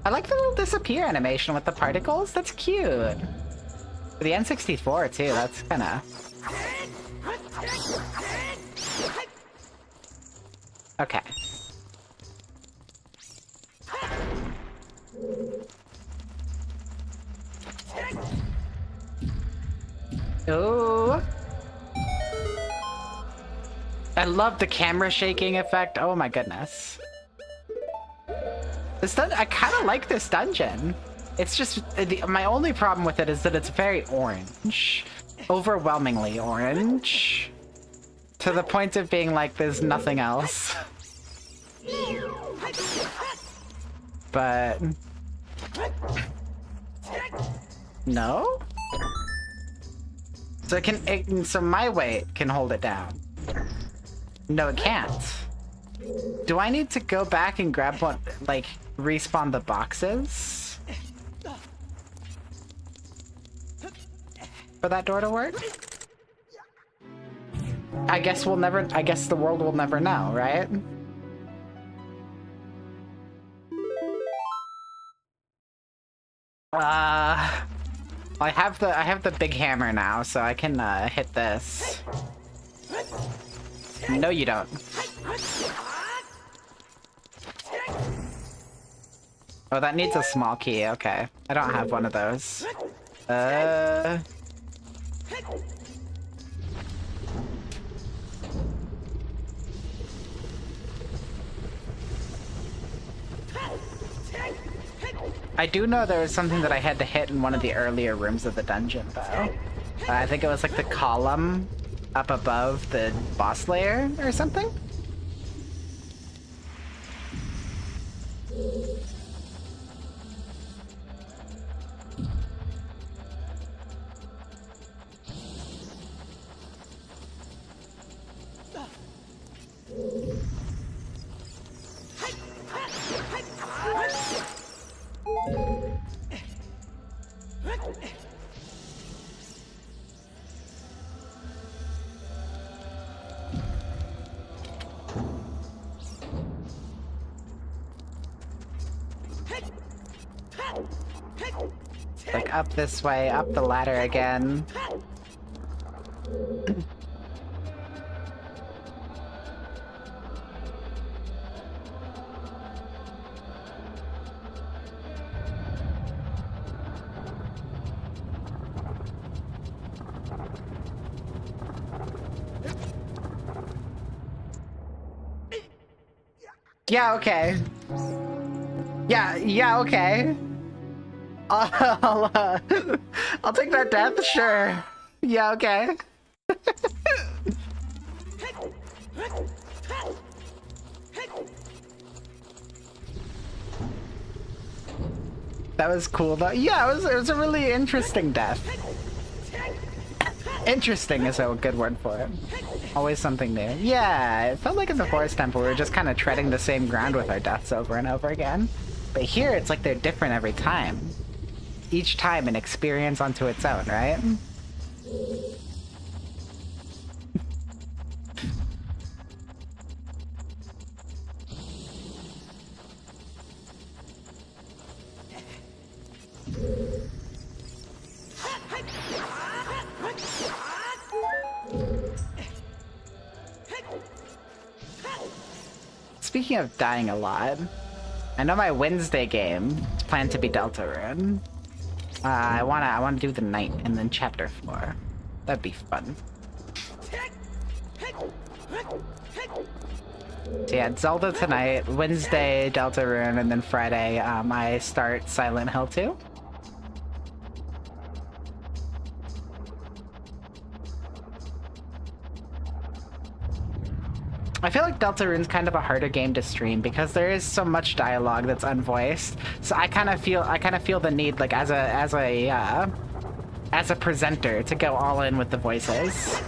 I like the little disappear animation with the particles. That's cute. The N64 too, that's kinda... Okay. Ooh. I love the camera shaking effect. Oh my goodness. I kind of like this dungeon. It's just, my only problem with it is that it's very orange. Overwhelmingly orange. To the point of being like, there's nothing else. But... No? So so my weight can hold it down. No, it can't. Do I need to go back and grab one, like, respawn the boxes? For that door to work? I guess the world will never know, right? I have the big hammer now, so I can hit this. No, you don't. Oh, that needs a small key. Okay, I don't have one of those. I do know there was something that I had to hit in one of the earlier rooms of the dungeon, though. I think it was like the column up above the boss layer or something? Like up this way, up the ladder again. Yeah, okay. Yeah, okay. I'll take that death, sure. Yeah, okay. That was cool though. Yeah, it was a really interesting death. Interesting is a good word for it. Always something new. Yeah, it felt like in the Forest Temple we were just kind of treading the same ground with our deaths over and over again. But here it's like they're different every time. Each time an experience unto its own, right? Speaking of dying a lot, I know my Wednesday game is planned to be Deltarune. I wanna do the night and then chapter 4. That'd be fun. So yeah, Zelda tonight, Wednesday Deltarune, and then Friday I start Silent Hill 2. I feel like Deltarune's kind of a harder game to stream because there is so much dialogue that's unvoiced. So I kind of feel the need, like as a presenter, to go all in with the voices,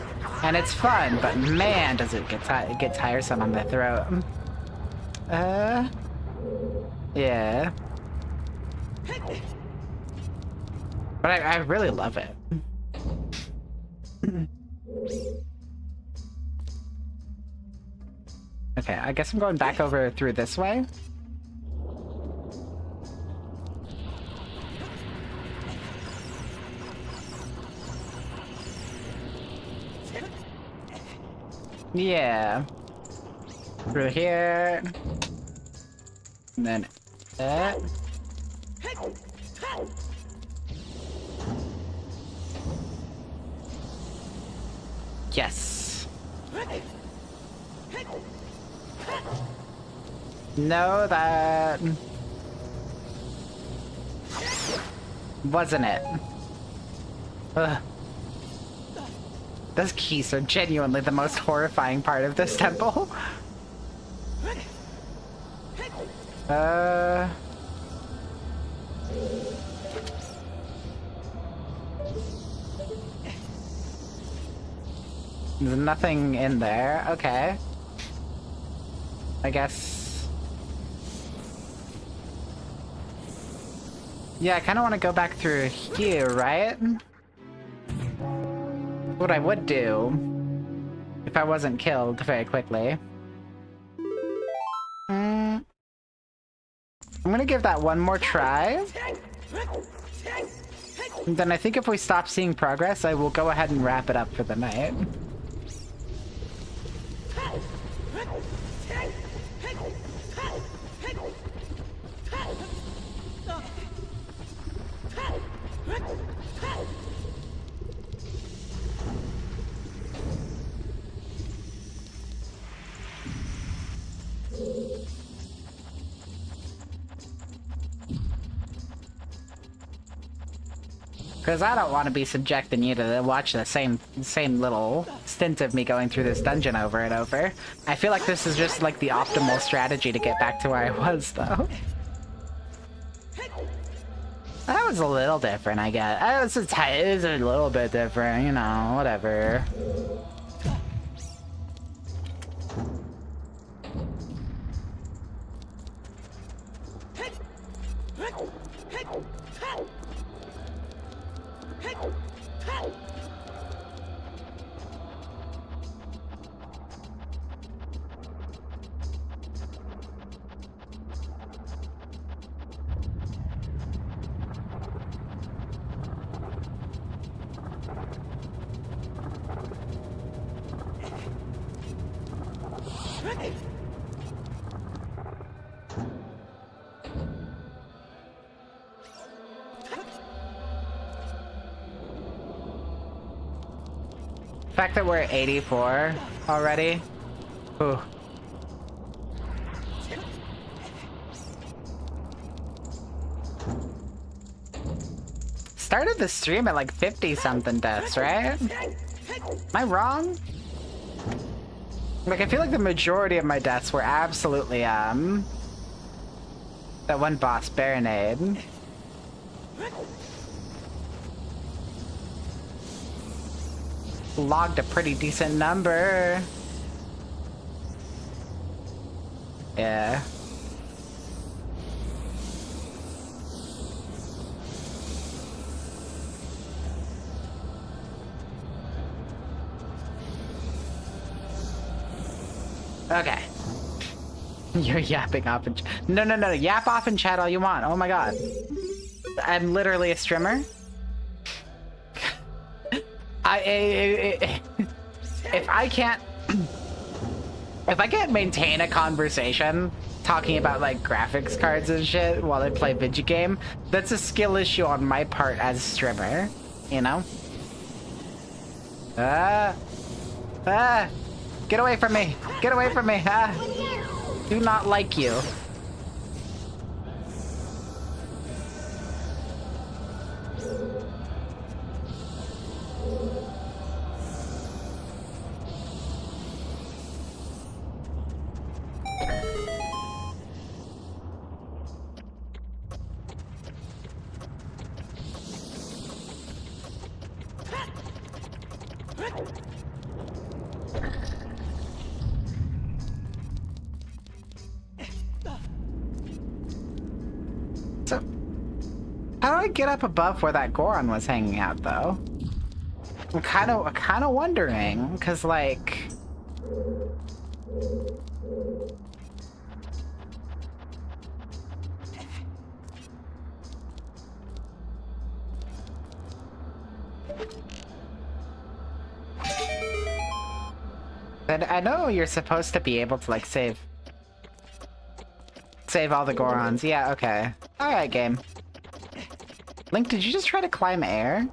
and it's fun. But man, does it get tiresome on the throat. Yeah. But I really love it. Okay, I guess I'm going back over through this way. Yeah. Through here. And then that. Yes. No, that wasn't it. Ugh. Those keys are genuinely the most horrifying part of this temple. There's nothing in there. Okay. I guess. Yeah, I kind of want to go back through here, right? What I would do if I wasn't killed very quickly. I'm gonna give that one more try. And then I think if we stop seeing progress, I will go ahead and wrap it up for the night. Because I don't want to be subjecting you to watch the same little stint of me going through this dungeon over and over. I feel like this is just like the optimal strategy to get back to where I was, though. That was a little different, I guess. It was a little bit different, you know, whatever. The fact that we're at 84 already. Ooh. Started the stream at like 50 something deaths, right? Am I wrong? Like, I feel like the majority of my deaths were absolutely, that one boss, Baronade. Logged a pretty decent number. Yeah. Okay. You're yapping off in no, yap off in chat all you want. Oh my god. I'm literally a streamer. If I can't maintain a conversation talking about like graphics cards and shit while I play video game, that's a skill issue on my part as a streamer, you know? Get away from me! Get away from me! Do not like you. So, how do I get up above where that Goron was hanging out, though? I'm kind of wondering, because, like... I know you're supposed to be able to, like, save all the Gorons. Yeah, okay. Alright, game. Link, did you just try to climb air?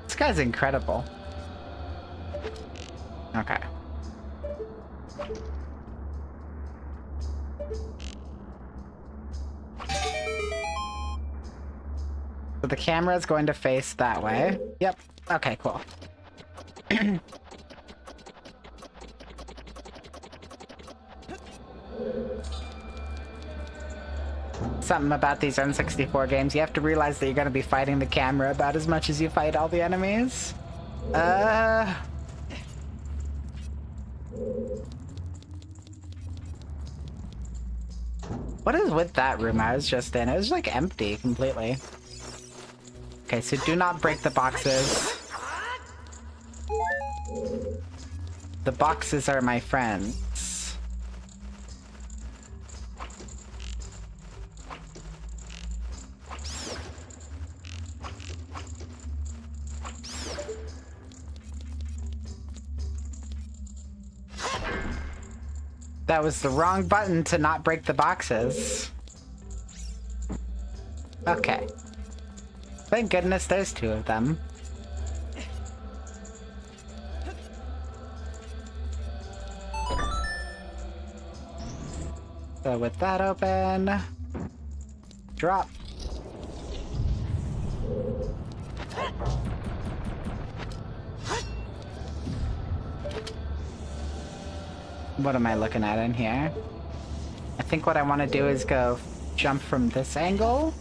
This guy's incredible. Okay. So the camera's going to face that way. Yep. Okay, cool. Something about these N64 games, you have to realize that you're going to be fighting the camera about as much as you fight all the enemies. What is with that room I was just in? It was like empty completely. Okay, so do not break the boxes. The boxes are my friends. That was the wrong button to not break the boxes. Okay. Thank goodness there's two of them. So with that open, drop. What am I looking at in here? I think what I want to do is go jump from this angle.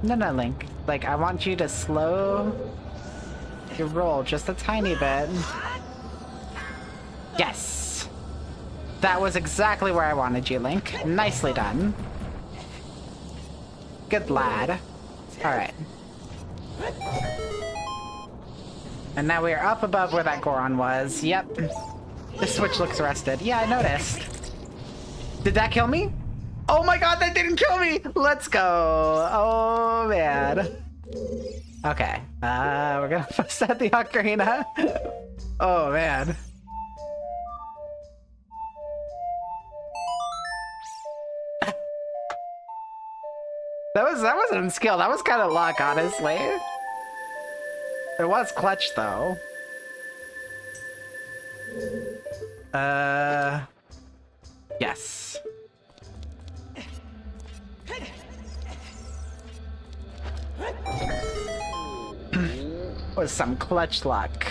No, Link. Like, I want you to slow your roll just a tiny bit. Yes! That was exactly where I wanted you, Link. Nicely done. Good lad. Alright. And now we are up above where that Goron was. Yep. This switch looks rusted. Yeah, I noticed. Did that kill me? Oh my god, that didn't kill me! Let's go! Oh, man. Okay. We're gonna set the ocarina. Oh, man. That wasn't skill. That was kind of luck, honestly. It was clutch, though. Yes. Was some clutch luck.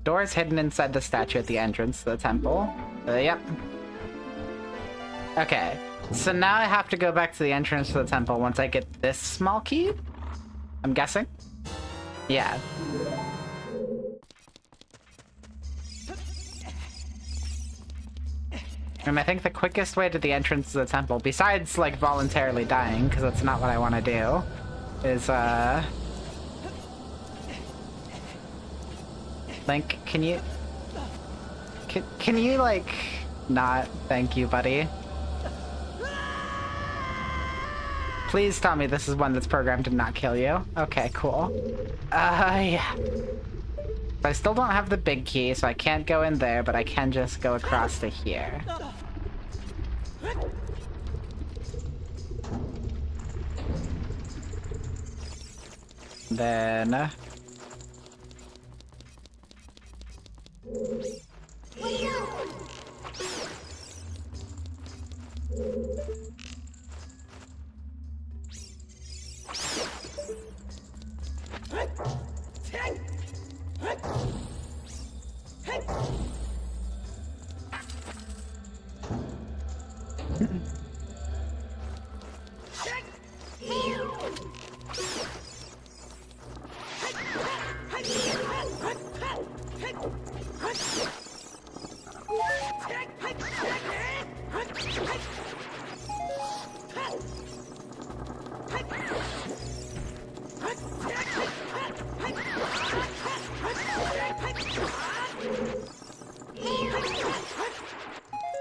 Doors hidden inside the statue at the entrance to the temple. Yep. Okay, so now I have to go back to the entrance to the temple once I get this small key? I'm guessing? Yeah. And I think the quickest way to the entrance to the temple, besides, like, voluntarily dying, because that's not what I want to do, is, Link, can you... Can you, like, not? Thank you, buddy. Please tell me this is one that's programmed to not kill you. Okay, cool. Yeah. I still don't have the big key, so I can't go in there, but I can just go across to here. Then...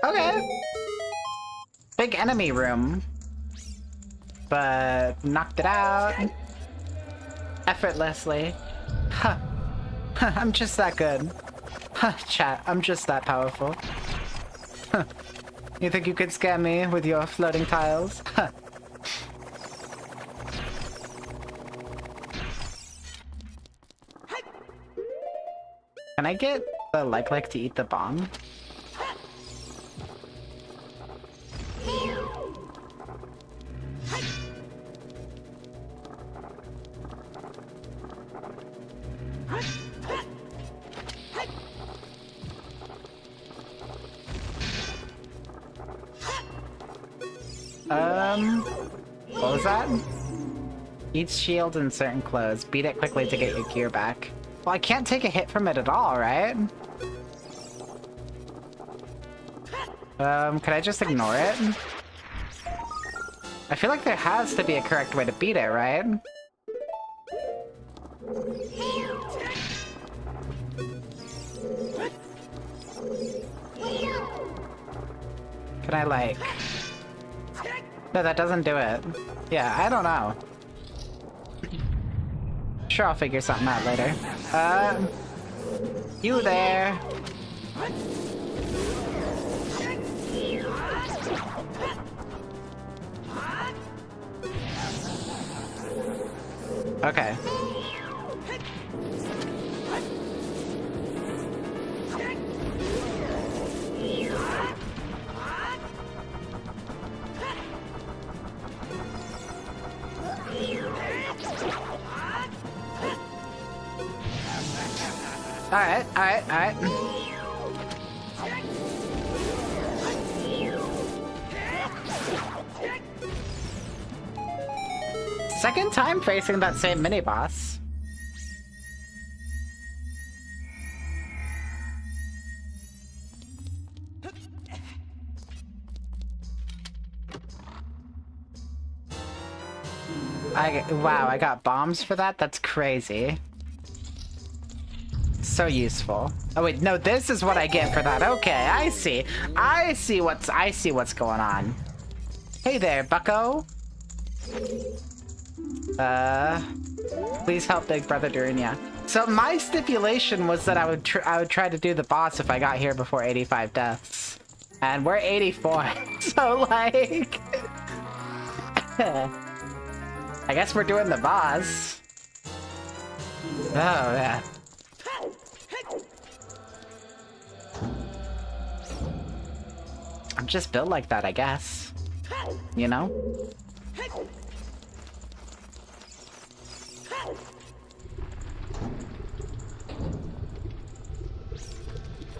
Okay. Big enemy room. But knocked it out. Effortlessly. Huh. I'm just that good. Huh, chat, I'm just that powerful. Huh. You think you could scare me with your floating tiles? Huh. Can I get the like to eat the bomb? What was that? Each shield in certain clothes. Beat it quickly to get your gear back. Well, I can't take a hit from it at all, right? Can I just ignore it? I feel like there has to be a correct way to beat it, right? Can I, like... No, that doesn't do it. Yeah, I don't know. Sure, I'll figure something out later. You there. Okay. Alright. Second time facing that same mini-boss. Wow, I got bombs for that? That's crazy. So useful. Oh wait, no, this is what I get for that. Okay, I see what's going on. Hey there, bucko. Please help Big Brother Durunya. So my stipulation was that I would try to do the boss if I got here before 85 deaths. And we're 84, so like... I guess we're doing the boss. Oh, yeah. I'm just built like that, I guess. You know?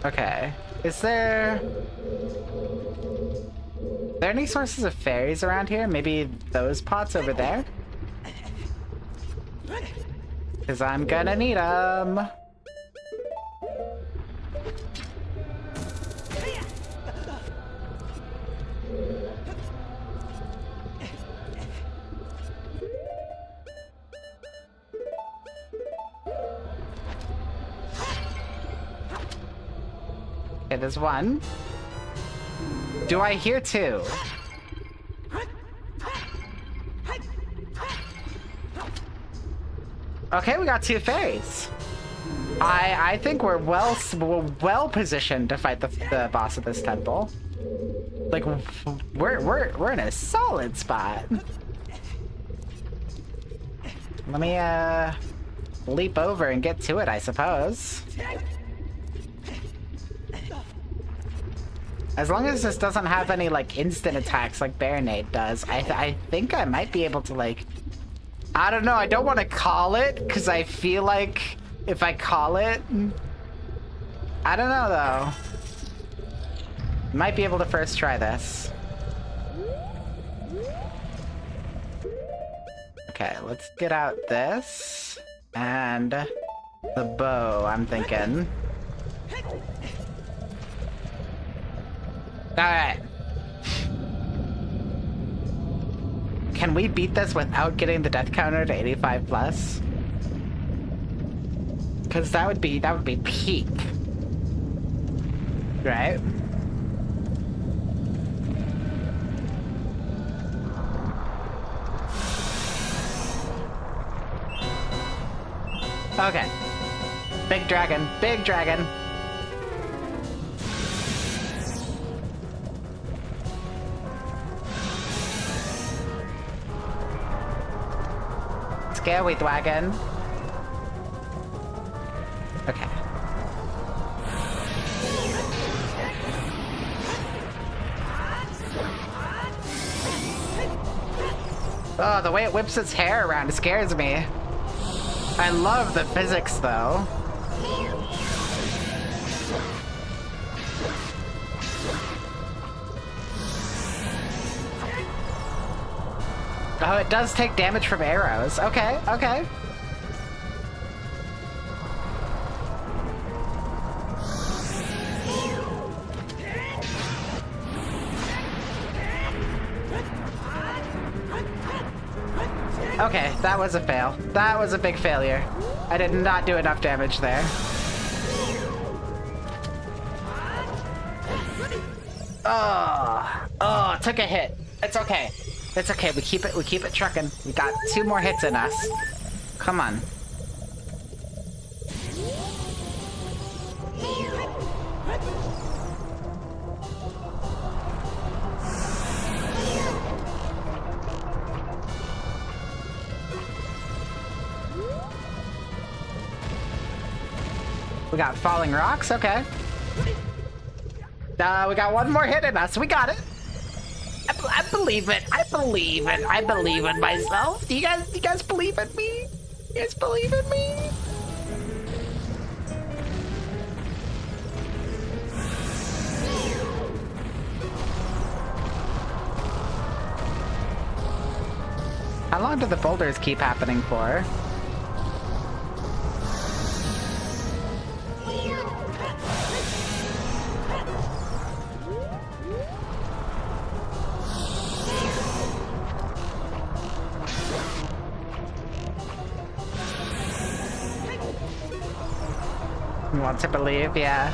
Okay. Is there any sources of fairies around here? Maybe those pots over there? Because I'm gonna need them. Okay, there's one. Do I hear two? Okay, we got two fairies. I think we're well positioned to fight the boss of this temple. Like we're in a solid spot. Let me leap over and get to it, I suppose. As long as this doesn't have any like instant attacks like Baronade does, I think I might be able to like... I don't know, I don't want to call it, because I feel like if I call it... I don't know, though. Might be able to first try this. Okay, let's get out this. And the bow, I'm thinking. Alright. Can we beat this without getting the death counter to 85 plus? Because that would be peak. Right? Okay. Big dragon, big dragon. Scary dragon. Okay. Oh, the way it whips its hair around, it scares me. I love the physics, though. Oh, it does take damage from arrows. Okay, okay. Okay, that was a fail. That was a big failure. I did not do enough damage there. Oh, took a hit. It's okay. It's okay. We keep it trucking. We got 2 more hits in us. Come on. We got falling rocks. Okay. We got 1 more hit in us. We got it. I believe it. I believe it. I believe in myself. Do you guys believe in me? You guys believe in me? How long do the boulders keep happening for? Want to believe, yeah.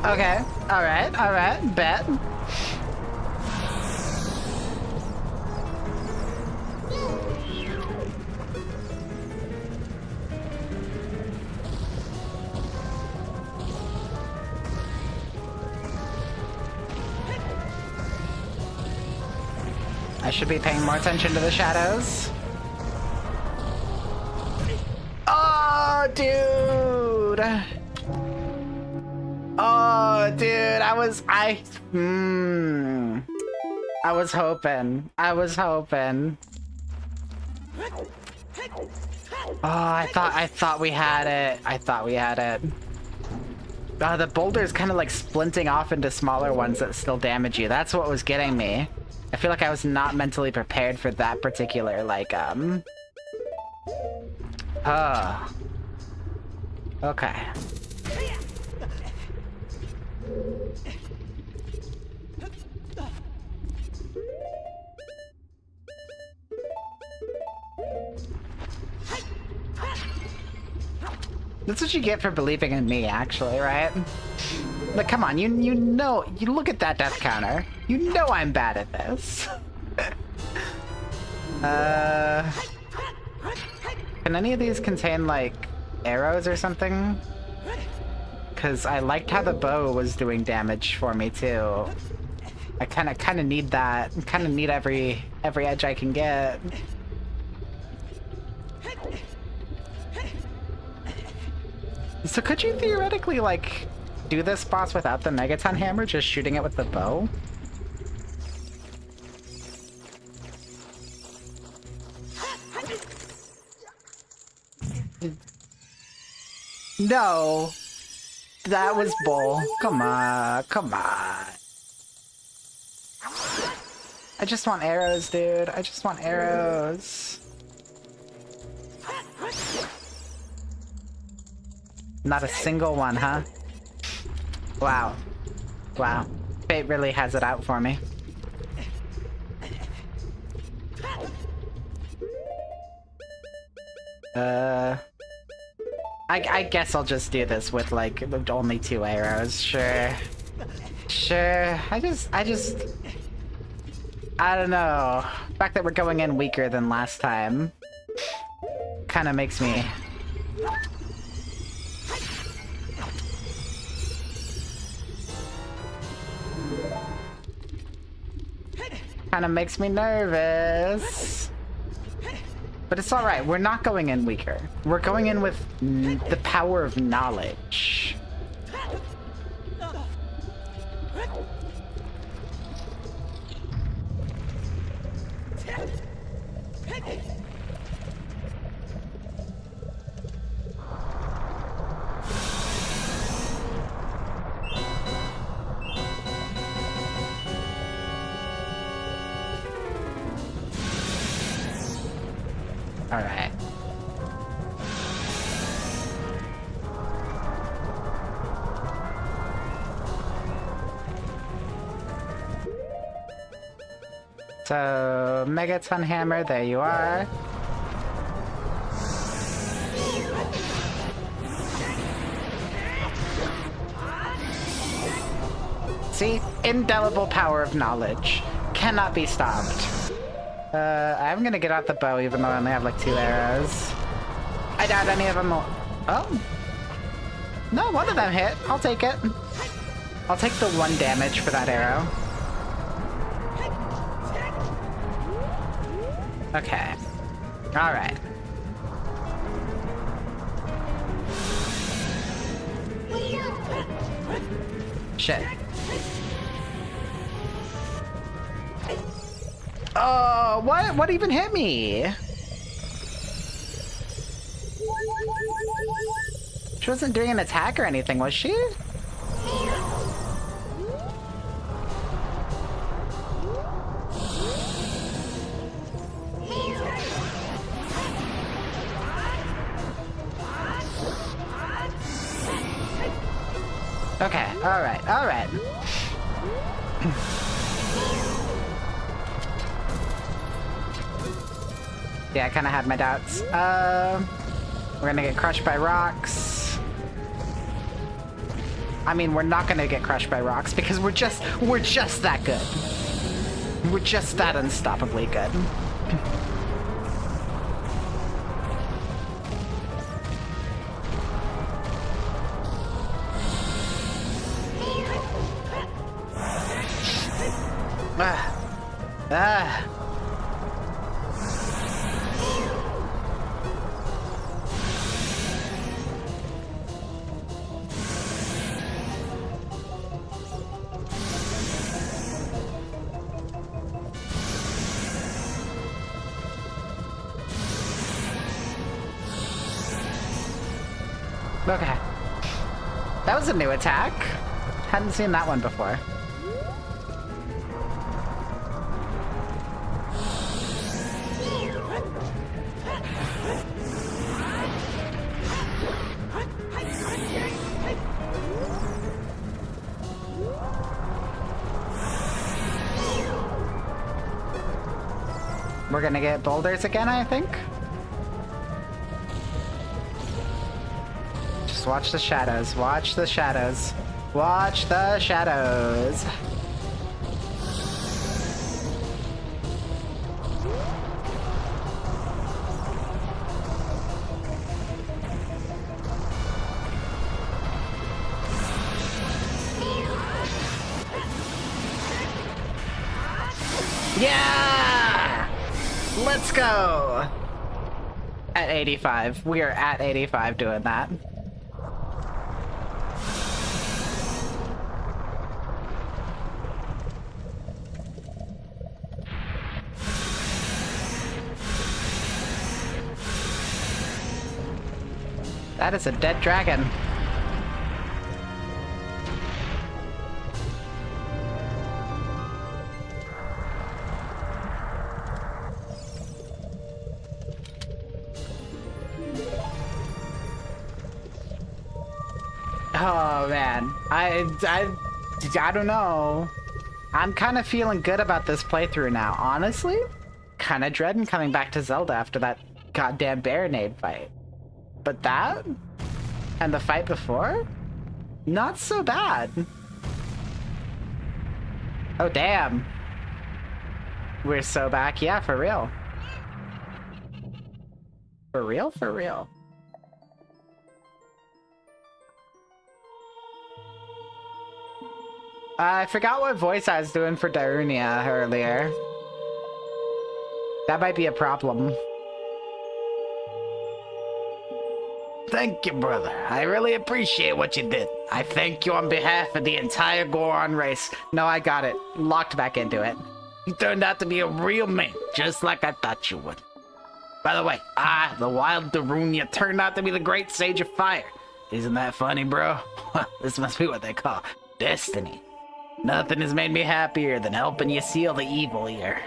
Okay, alright, bet. I should be paying more attention to the shadows. Oh, dude! Oh, dude, I was hoping. Oh, I thought we had it. The boulder's kind of like splinting off into smaller ones that still damage you. That's what was getting me. I feel like I was not mentally prepared for that particular, like, okay. That's what you get for believing in me, actually, right? Like, come on, you know, you look at that death counter. You know I'm bad at this. Can any of these contain, like, arrows or something? Because I liked how the bow was doing damage for me, too. I kind of need that. I kind of need every edge I can get. So could you theoretically, like, do this boss without the Megaton Hammer, just shooting it with the bow? No. That was bull. Come on. I just want arrows, dude. I just want arrows. Not a single one, huh? Wow. Fate really has it out for me. I guess I'll just do this with, like, only 2 arrows. Sure. I don't know. The fact that we're going in weaker than last time kind of makes me... nervous. But it's alright, we're not going in weaker. We're going in with the power of knowledge. Alright. So, Megaton Hammer, there you are. See? Indelible power of knowledge. Cannot be stopped. I'm gonna get out the bow even though I only have like 2 arrows. I doubt any of them will... Oh. No, one of them hit. I'll take it. I'll take the 1 damage for that arrow. Okay. Alright. Shit. Oh, what? What even hit me? She wasn't doing an attack or anything, was she? Okay, alright, alright. Yeah, I kind of had my doubts. We're gonna get crushed by rocks. I mean, we're not gonna get crushed by rocks because we're just that good. We're just that unstoppably good. Okay. That was a new attack. Hadn't seen that one before. We're gonna get boulders again, I think. Just watch the shadows. Watch the shadows. Watch the shadows. Yeah! Let's go! At 85. We are at 85 doing that. That is a dead dragon. Oh man, I don't know. I'm kind of feeling good about this playthrough now, honestly. Kind of dreading coming back to Zelda after that goddamn Baronade fight. But that, and the fight before, not so bad. Oh damn. We're so back, yeah, for real. For real, for real. I forgot what voice I was doing for Darunia earlier. That might be a problem. Thank you, brother. I really appreciate what you did. I thank you on behalf of the entire Goron race. No, I got it. Locked back into it. You turned out to be a real man, just like I thought you would. By the way, the wild Darunia, turned out to be the great sage of fire. Isn't that funny, bro? This must be what they call destiny. Nothing has made me happier than helping you seal the evil here.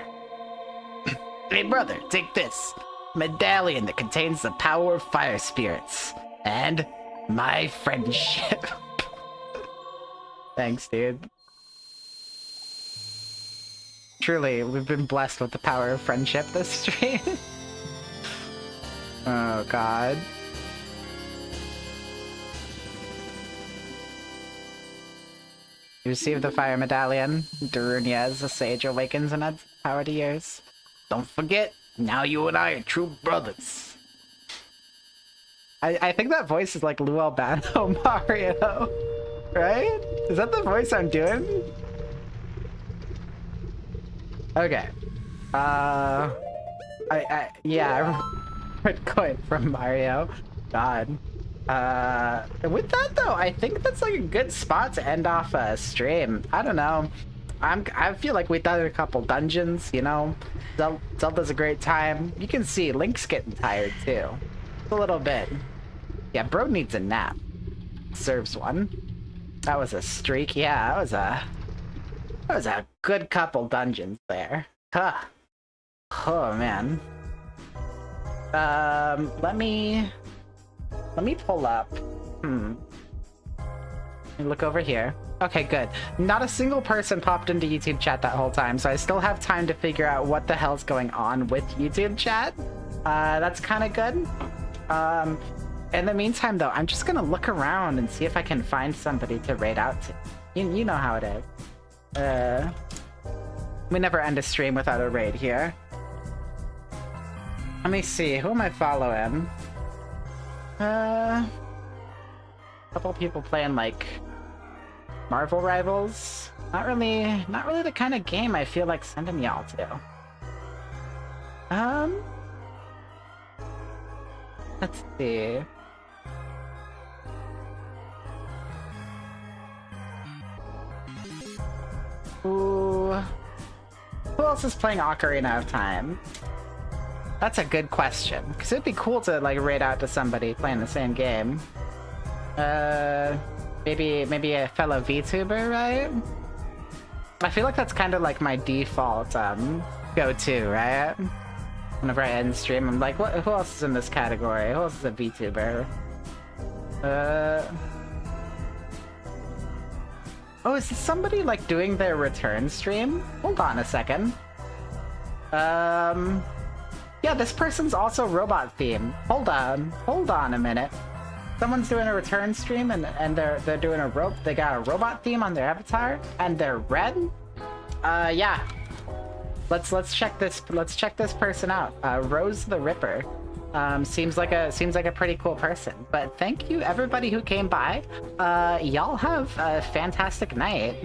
Hey, brother, take this. medallion that contains the power of fire spirits and my friendship. Thanks, dude. Truly, we've been blessed with the power of friendship this stream. Oh, God. You receive the fire medallion. Darunia, the sage, awakens and adds power to yours. Don't forget, now you and I are true brothers. I think that voice is like Lou Albano Mario, right? Is that the voice I'm doing? Okay. Yeah, red coin from Mario. God. With that though, I think that's like a good spot to end off a stream. I don't know. I feel like we done a couple dungeons, you know. Zelda's a great time. You can see Link's getting tired too. A little bit. Yeah, bro needs a nap. Serves one. That was a streak. Yeah, that was a good couple dungeons there. Huh. Oh man. Let me pull up. Let me look over here. Okay, good. Not a single person popped into YouTube chat that whole time, so I still have time to figure out what the hell's going on with YouTube chat. That's kind of good. In the meantime, though, I'm just gonna look around and see if I can find somebody to raid out to. You know how it is. We never end a stream without a raid here. Let me see. Who am I following? A couple people playing like Marvel Rivals. Not really the kind of game I feel like sending y'all to. Let's see. Ooh. Who else is playing Ocarina of Time? That's a good question, because it'd be cool to like raid out to somebody playing the same game. Maybe a fellow VTuber, right? I feel like that's kind of like my default go-to, right? Whenever I end stream, I'm like, who else is in this category? Who else is a VTuber? Oh, is this somebody like doing their return stream? Hold on a second. Yeah, this person's also robot theme. Hold on a minute. Someone's doing a return stream and they're doing they got a robot theme on their avatar and they're red. Yeah. Let's check this person out. Rose the Ripper. Seems like a pretty cool person. But thank you everybody who came by. Y'all have a fantastic night.